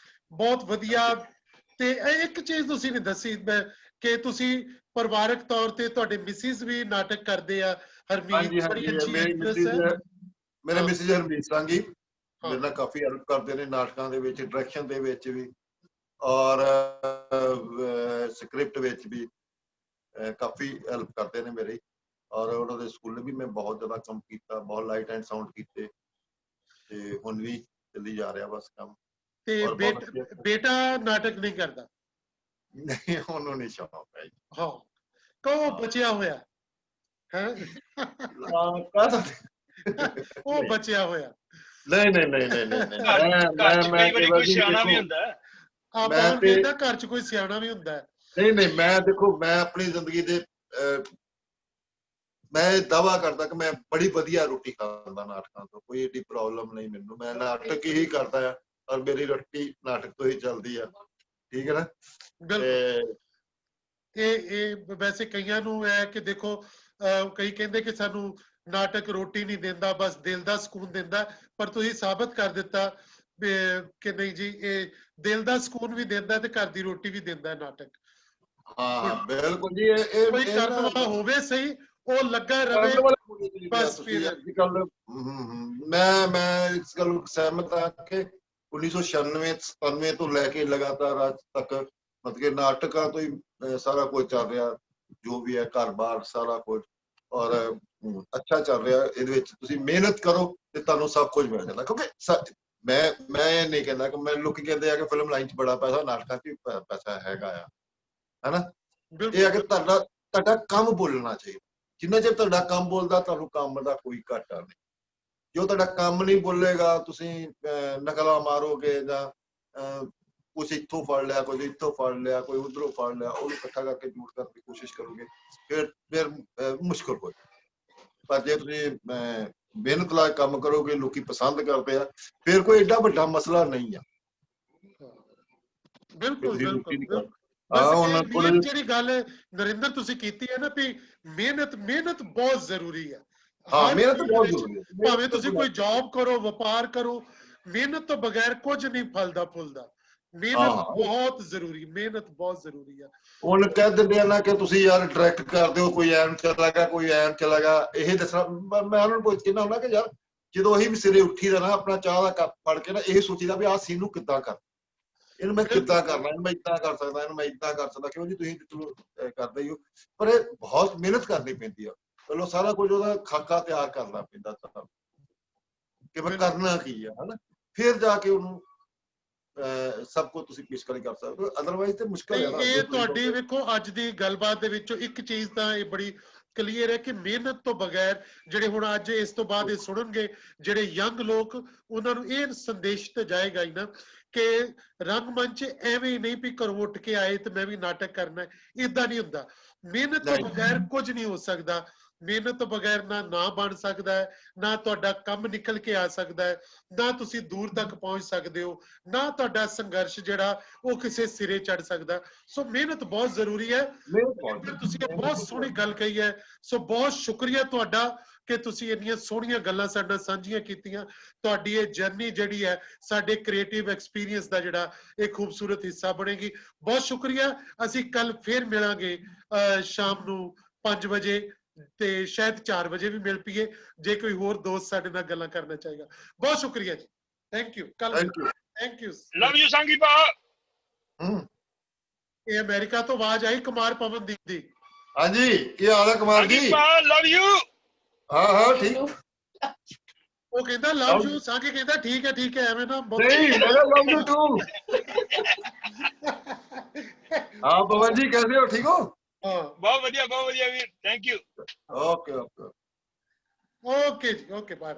ਬਹੁਤ ਵਧੀਆ। ਤੇ ਇੱਕ ਚੀਜ਼ ਤੁਸੀਂ ਨੇ ਦੱਸੀ ਕਿ ਤੁਸੀਂ ਪਰਿਵਾਰਕ ਤੌਰ ਤੇ ਤੁਹਾਡੇ ਮਿਸਿਸ ਵੀ ਨਾਟਕ ਕਰਦੇ ਆ, ਹਰਮੀਤ। ਮੇਰੇ ਮਿਸਿਸ ਹਰਮੀਤ ਸਾਂਗੀ ਮੇਰੇ ਨਾਲ ਕਾਫੀ ਹੈਲਪ ਕਰਦੇ ਨੇ ਨਾਟਕਾਂ ਦੇ ਵਿੱਚ, ਡਾਇਰੈਕਸ਼ਨ ਦੇ ਵਿੱਚ ਵੀ, ਔਰ ਸਕ੍ਰਿਪਟ ਵਿੱਚ ਵੀ ਕਾਫੀ ਹੈਲਪ ਕਰਦੇ ਨੇ ਮੇਰੀ। ਔਰ ਉਹਨਾਂ ਦੇ ਸਕੂਲ ਵੀ ਮੈਂ ਬਹੁਤ ਜ਼ਿਆਦਾ ਕੰਮ ਕੀਤਾ, ਬਹੁਤ ਲਾਈਟ ਐਂਡ ਸਾਊਂਡ ਕੀਤੇ, ਤੇ ਹੁਣ ਵੀ ਚੱਲੀ ਜਾ ਰਿਹਾ ਬਸ ਕੰਮ। ਤੇ ਬੇਟਾ ਨਾਟਕ ਨਹੀਂ ਕਰਦਾ? ਨਹੀਂ, ਉਹਨੂੰ ਨਹੀਂ ਸ਼ੌਕ ਹੈ। ਹਾਂ, ਕਹੋ ਬਚਿਆ ਹੋਇਆ ਹੈ, ਉਹ ਬਚਿਆ ਹੋਇਆ। ਨਹੀਂ, ਕਈ ਵਾਰੀ ਕੋਈ ਸਿਆਣਾ ਵੀ ਹੁੰਦਾ ਹੈ। ਆਪਾਂ ਨੂੰ ਕਹਿੰਦਾ ਘਰ 'ਚ ਕੋਈ ਸਿਆਣਾ ਵੀ ਹੁੰਦਾ ਹੈ। ਨਹੀਂ, ਮੈਂ ਦੇਖੋ, ਮੈਂ ਆਪਣੀ ਜ਼ਿੰਦਗੀ ਦੇ ਮੈਂ ਦਾਅਵਾ ਕਰਦਾ ਕਿ ਮੈਂ ਬੜੀ ਵਧੀਆ ਰੋਟੀ ਖਾਂਦਾ ਨਾਟਕਾਂ ਤੋਂ, ਕੋਈ ਏਡੀ ਪ੍ਰੋਬਲਮ ਨਹੀਂ ਮੈਨੂੰ। ਮੈਂ ਨਾਟਕ ਹੀ ਕਰਦਾ ਆ, ਔਰ ਮੇਰੀ ਰੋਟੀ ਨਾਟਕ ਤੋਂ ਹੀ ਚੱਲਦੀ ਆ, ਠੀਕ ਹੈ ਨਾ? ਇਹ ਵੈਸੇ ਕਈਆਂ ਨੂੰ ਹੈ ਕਿ ਦੇਖੋ, ਕਈ ਕਹਿੰਦੇ ਕਿ ਸਾਨੂੰ ਨਾਟਕ ਰੋਟੀ ਨਹੀਂ ਦਿੰਦਾ, ਬਸ ਦਿਲ ਦਾ ਸਕੂਨ ਦਿੰਦਾ, ਪਰ ਤੁਸੀਂ ਸਾਬਤ ਕਰ ਦਿੱਤਾ ਕਿ ਨਹੀਂ ਜੀ, ਇਹ ਦਿਲ ਦਾ ਸਕੂਨ ਵੀ ਦਿੰਦਾ ਤੇ ਘਰ ਦੀ ਰੋਟੀ ਵੀ ਦਿੰਦਾ ਨਾਟਕ। ਹਾਂ, ਬਿਲਕੁਲ ਜੀ। ਕੋਈ ਕਰਨ ਵਾਲਾ ਹੋਵੇ ਸਹੀ, ਉਹ ਲੱਗਾ ਰਵੇ ਬਸ। ਫਿਰ ਮੈਂ ਇਸ ਗੱਲ ਨੂੰ ਸਹਿਮਤ ਹਾਂ ਕਿ 1996-97 ਤੋਂ ਲੈ ਕੇ ਲਗਾਤਾਰ ਅੱਜ ਤੱਕ ਮਤਲਬ ਕਿ ਨਾਟਕਾਂ ਤੋਂ ਹੀ ਸਾਰਾ ਕੁਝ ਚੱਲ ਰਿਹਾ, ਜੋ ਵੀ ਹੈ ਘਰ-ਬਾਰ ਸਾਰਾ ਕੁਝ, ਔਰ ਅੱਛਾ ਚੱਲ ਰਿਹਾ। ਇਹਦੇ ਵਿੱਚ ਤੁਸੀਂ ਮਿਹਨਤ ਕਰੋ ਤੇ ਤੁਹਾਨੂੰ ਸਭ ਕੁਝ ਮਿਲ ਜਾਂਦਾ। ਕਿਉਂਕਿ ਮੈਂ ਇਹ ਨਹੀਂ ਕਹਿੰਦਾ ਕਿ ਲੋਕੀ ਕਹਿੰਦੇ ਆ ਕਿ ਫਿਲਮ ਲਾਈਨ 'ਚ ਬੜਾ ਪੈਸਾ, ਨਾਟਕਾਂ 'ਚ ਵੀ ਪੈਸਾ ਹੈਗਾ ਆ, ਹਨਾ। ਇਹ ਆ ਕਿ ਤੁਹਾਡਾ ਕੰਮ ਬੋਲਣਾ ਚਾਹੀਦਾ। ਜਿੰਨਾ ਚਿਰ ਤੁਹਾਡਾ ਕੰਮ ਬੋਲਦਾ, ਤੁਹਾਨੂੰ ਕੰਮ ਦਾ ਕੋਈ ਘਾਟਾ ਨਹੀਂ। ਜੋ ਤੁਹਾਡਾ ਕੰਮ ਨਹੀਂ ਬੋਲੇਗਾ, ਤੁਸੀਂ ਨਕਲਾਂ ਮਾਰੋਗੇ ਜਾਂ ਕੁਛ ਇੱਥੋਂ ਫੜ ਲਿਆ, ਕੁਝ ਇੱਥੋਂ ਫੜ ਲਿਆ, ਕੋਈ ਉਧਰੋਂ ਫੜ ਲਿਆ, ਉਹਨੂੰ ਇਕੱਠਾ ਕਰਕੇ ਜੂਟ ਕਰਨ ਦੀ ਕੋਸ਼ਿਸ਼ ਕਰੋਗੇ, ਫਿਰ ਮੁਸ਼ਕਲ ਹੋ ਜਾਏ। ਪਰ ਜੇ ਤੁਸੀਂ ਮਿਹਨਤ ਲਾ ਕੰਮ ਕਰੋਗੇ, ਲੋਕੀ ਪਸੰਦ ਕਰਦੇ ਆ, ਫਿਰ ਕੋਈ ਏਡਾ ਵੱਡਾ ਮਸਲਾ ਨਹੀਂ ਆ। ਬਿਲਕੁਲ ਬਿਲਕੁਲ। ਜਿਹੜੀ ਗੱਲ ਨਰਿੰਦਰ ਤੁਸੀਂ ਕੀਤੀ ਹੈ ਨਾ ਵੀ ਮਿਹਨਤ ਬਹੁਤ ਜ਼ਰੂਰੀ ਹੈ। ਹਾਂ, ਮਿਹਨਤ ਬਹੁਤ ਜ਼ਰੂਰੀ ਹੈ। ਭਾਵੇਂ ਤੁਸੀਂ ਕੋਈ ਜੌਬ ਕਰੋ, ਵਪਾਰ ਕਰੋ, ਮਿਹਨਤ ਤੋਂ ਬਗੈਰ ਕੁਝ ਨਹੀਂ ਫਲਦਾ ਫੁੱਲਦਾ। ਮਿਹਨਤ ਬਹੁਤ ਜ਼ਰੂਰੀ, ਮਿਹਨਤ ਬਹੁਤ ਜ਼ਰੂਰੀ ਹੈ। ਹੁਣ ਕਹਿ ਦਿੰਦੇ ਆ ਨਾ ਕਿ ਤੁਸੀਂ ਯਾਰ ਡਾਇਰੈਕਟ ਕਰਦੇ ਹੋ, ਕੋਈ ਐਨ ਚਲਾ ਗਿਆ, ਕੋਈ ਐਨ ਚਲਾ ਗਿਆ। ਇਹ ਦੱਸਣਾ ਮੈਂ ਉਹਨਾਂ ਨੂੰ ਪੁੱਛ ਕੇ ਨਾ ਹੁੰਦਾ ਕਿ ਯਾਰ ਜਦੋਂ ਅਸੀਂ ਵੀ ਸਵੇਰੇ ਉੱਠੀ ਦਾ ਨਾ, ਆਪਣਾ ਚਾਹ ਦਾ ਕੱਪ ਫੜ ਕੇ ਨਾ ਇਹ ਸੋਚੀਦਾ ਵੀ ਆਹ ਸੀਨ ਨੂੰ ਕਿੱਦਾਂ ਕਰ, ਇਹਨੂੰ ਮੈਂ ਕਿੱਦਾਂ ਕਰਨਾ, ਇਹਨੂੰ ਮੈਂ ਇੱਦਾਂ ਕਰ ਸਕਦਾ, ਇਹਨੂੰ ਮੈਂ ਇੱਦਾਂ ਕਰ ਸਕਦਾ। ਕਿਉਂ ਜੀ, ਤੁਸੀਂ ਚਲੋ ਕਰਦੇ ਹੀ ਹੋ, ਪਰ ਇਹ ਬਹੁਤ ਮਿਹਨਤ ਕਰਨੀ ਪੈਂਦੀ ਆ। ਪਹਿਲਾਂ ਸਾਰਾ ਕੁਝ ਉਹਦਾ ਖਾਕਾ ਤਿਆਰ ਕਰਨਾ ਪੈਂਦਾ ਕਿ ਮੈਂ ਕਰਨਾ ਕੀ ਆ, ਹਨਾ। ਫਿਰ ਜਾ ਕੇ ਉਹਨੂੰ ਸਭ ਕੁਝ ਤੁਸੀਂ ਪੇਸ਼ਕਸ਼ ਕਰ ਸਕਦੇ ਹੋ। ਅਦਰਵਾਈਜ਼ ਤੇ ਮੁਸ਼ਕਲ ਹੈ। ਇਹ ਤੁਹਾਡੀ ਵੇਖੋ ਅੱਜ ਦੀ ਗੱਲਬਾਤ ਦੇ ਵਿੱਚੋਂ ਇੱਕ ਚੀਜ਼ ਤਾਂ ਇਹ ਬੜੀ ਕਲੀਅਰ ਹੈ ਕਿ ਮਿਹਨਤ ਤੋਂ ਬਗੈਰ, ਜਿਹੜੇ ਹੁਣ ਅੱਜ ਇਸ ਤੋਂ ਬਾਅਦ ਇਹ ਸੁਣਨਗੇ ਜਿਹੜੇ ਯੰਗ ਲੋਕ, ਉਹਨਾਂ ਨੂੰ ਇਹ ਸੰਦੇਸ਼ ਤੇ ਜਾਏਗਾ ਹੀ ਨਾ ਕਿ ਰੰਗਮੰਚ ਐਵੇਂ ਹੀ ਨਹੀਂ ਵੀ ਘਰੋਂ ਉੱਠ ਕੇ ਆਏ ਤੇ ਮੈਂ ਵੀ ਨਾਟਕ ਕਰਨਾ, ਏਦਾਂ ਨਹੀਂ ਹੁੰਦਾ। ਮਿਹਨਤ ਤੋਂ ਬਗੈਰ ਕੁਝ ਨਹੀਂ ਹੋ ਸਕਦਾ। ਮਿਹਨਤ ਤੋਂ ਬਗੈਰ ਨਾ ਬਣ ਸਕਦਾ ਹੈ, ਨਾ ਤੁਹਾਡਾ ਕੰਮ ਨਿਕਲ ਕੇ ਆ ਸਕਦਾ ਹੈ, ਨਾ ਤੁਸੀਂ ਦੂਰ ਤੱਕ ਪਹੁੰਚ ਸਕਦੇ ਹੋ, ਨਾ ਤੁਹਾਡਾ ਸੰਘਰਸ਼ ਜਿਹੜਾ ਉਹ ਕਿਸੇ ਸਿਰੇ ਚੜ ਸਕਦਾ। ਸੋ ਮਿਹਨਤ ਬਹੁਤ ਜ਼ਰੂਰੀ ਹੈ। ਤੁਸੀਂ ਇਹ ਬਹੁਤ ਸੋਹਣੀ ਗੱਲ ਕਹੀ ਹੈ। ਸੋ ਬਹੁਤ ਸ਼ੁਕਰੀਆ ਤੁਹਾਡਾ ਕਿ ਤੁਸੀਂ ਇੰਨੀਆਂ ਸੋਹਣੀਆਂ ਗੱਲਾਂ ਸਾਡੇ ਨਾਲ ਸਾਂਝੀਆਂ ਕੀਤੀਆਂ। ਤੁਹਾਡੀ ਇਹ ਜਰਨੀ ਜਿਹੜੀ ਹੈ ਸਾਡੇ ਕ੍ਰੀਏਟਿਵ ਐਕਸਪੀਰੀਅੰਸ ਦਾ ਜਿਹੜਾ ਇਹ ਖੂਬਸੂਰਤ ਹਿੱਸਾ ਬਣੇਗੀ। ਬਹੁਤ ਸ਼ੁਕਰੀਆ। ਅਸੀਂ ਕੱਲ ਫੇਰ ਮਿਲਾਂਗੇ ਸ਼ਾਮ ਨੂੰ 5 ਵਜੇ ਤੇ ਸ਼ਾਇਦ 4 ਵਜੇ ਵੀ ਮਿਲ ਪਈਏ ਜੇ ਕੋਈ ਹੋਰ ਦੋਸਤ ਸਾਡੇ ਨਾਲ ਗੱਲਾਂ ਕਰਨਾ ਚਾਹੇਗਾ। ਬਹੁਤ ਸ਼ੁਕਰੀਆ ਜੀ। Thank you. ਕੱਲ ਥੈਂਕ ਯੂ। ਲਵ ਯੂ ਸੰਗੀ ਭਾ। ਇਹ ਅਮਰੀਕਾ ਤੋਂ ਆਵਾਜ਼ ਆਈ ਕੁਮਾਰ ਪਵਨਦੀਪ ਦੀ। ਹਾਂਜੀ, ਕੀ ਹਾਲ ਹੈ ਕੁਮਾਰ ਜੀ? Love you. ਹਾਂ ਠੀਕ। ਉਹ ਕਹਿੰਦਾ ਲਵ ਯੂ, ਸਾਂਗੀ ਕਹਿੰਦਾ ਠੀਕ ਹੈ ਐਵੇਂ ਨਾ ਨਹੀਂ, ਮੈਂ ਲਵ ਯੂ ਟੂ। ਹਾਂ ਪਵਨ ਜੀ, कैसे हो? ठीक हो? बहुत बढ़िया वीर। Thank you. ओके ओके जी, ओके बाय।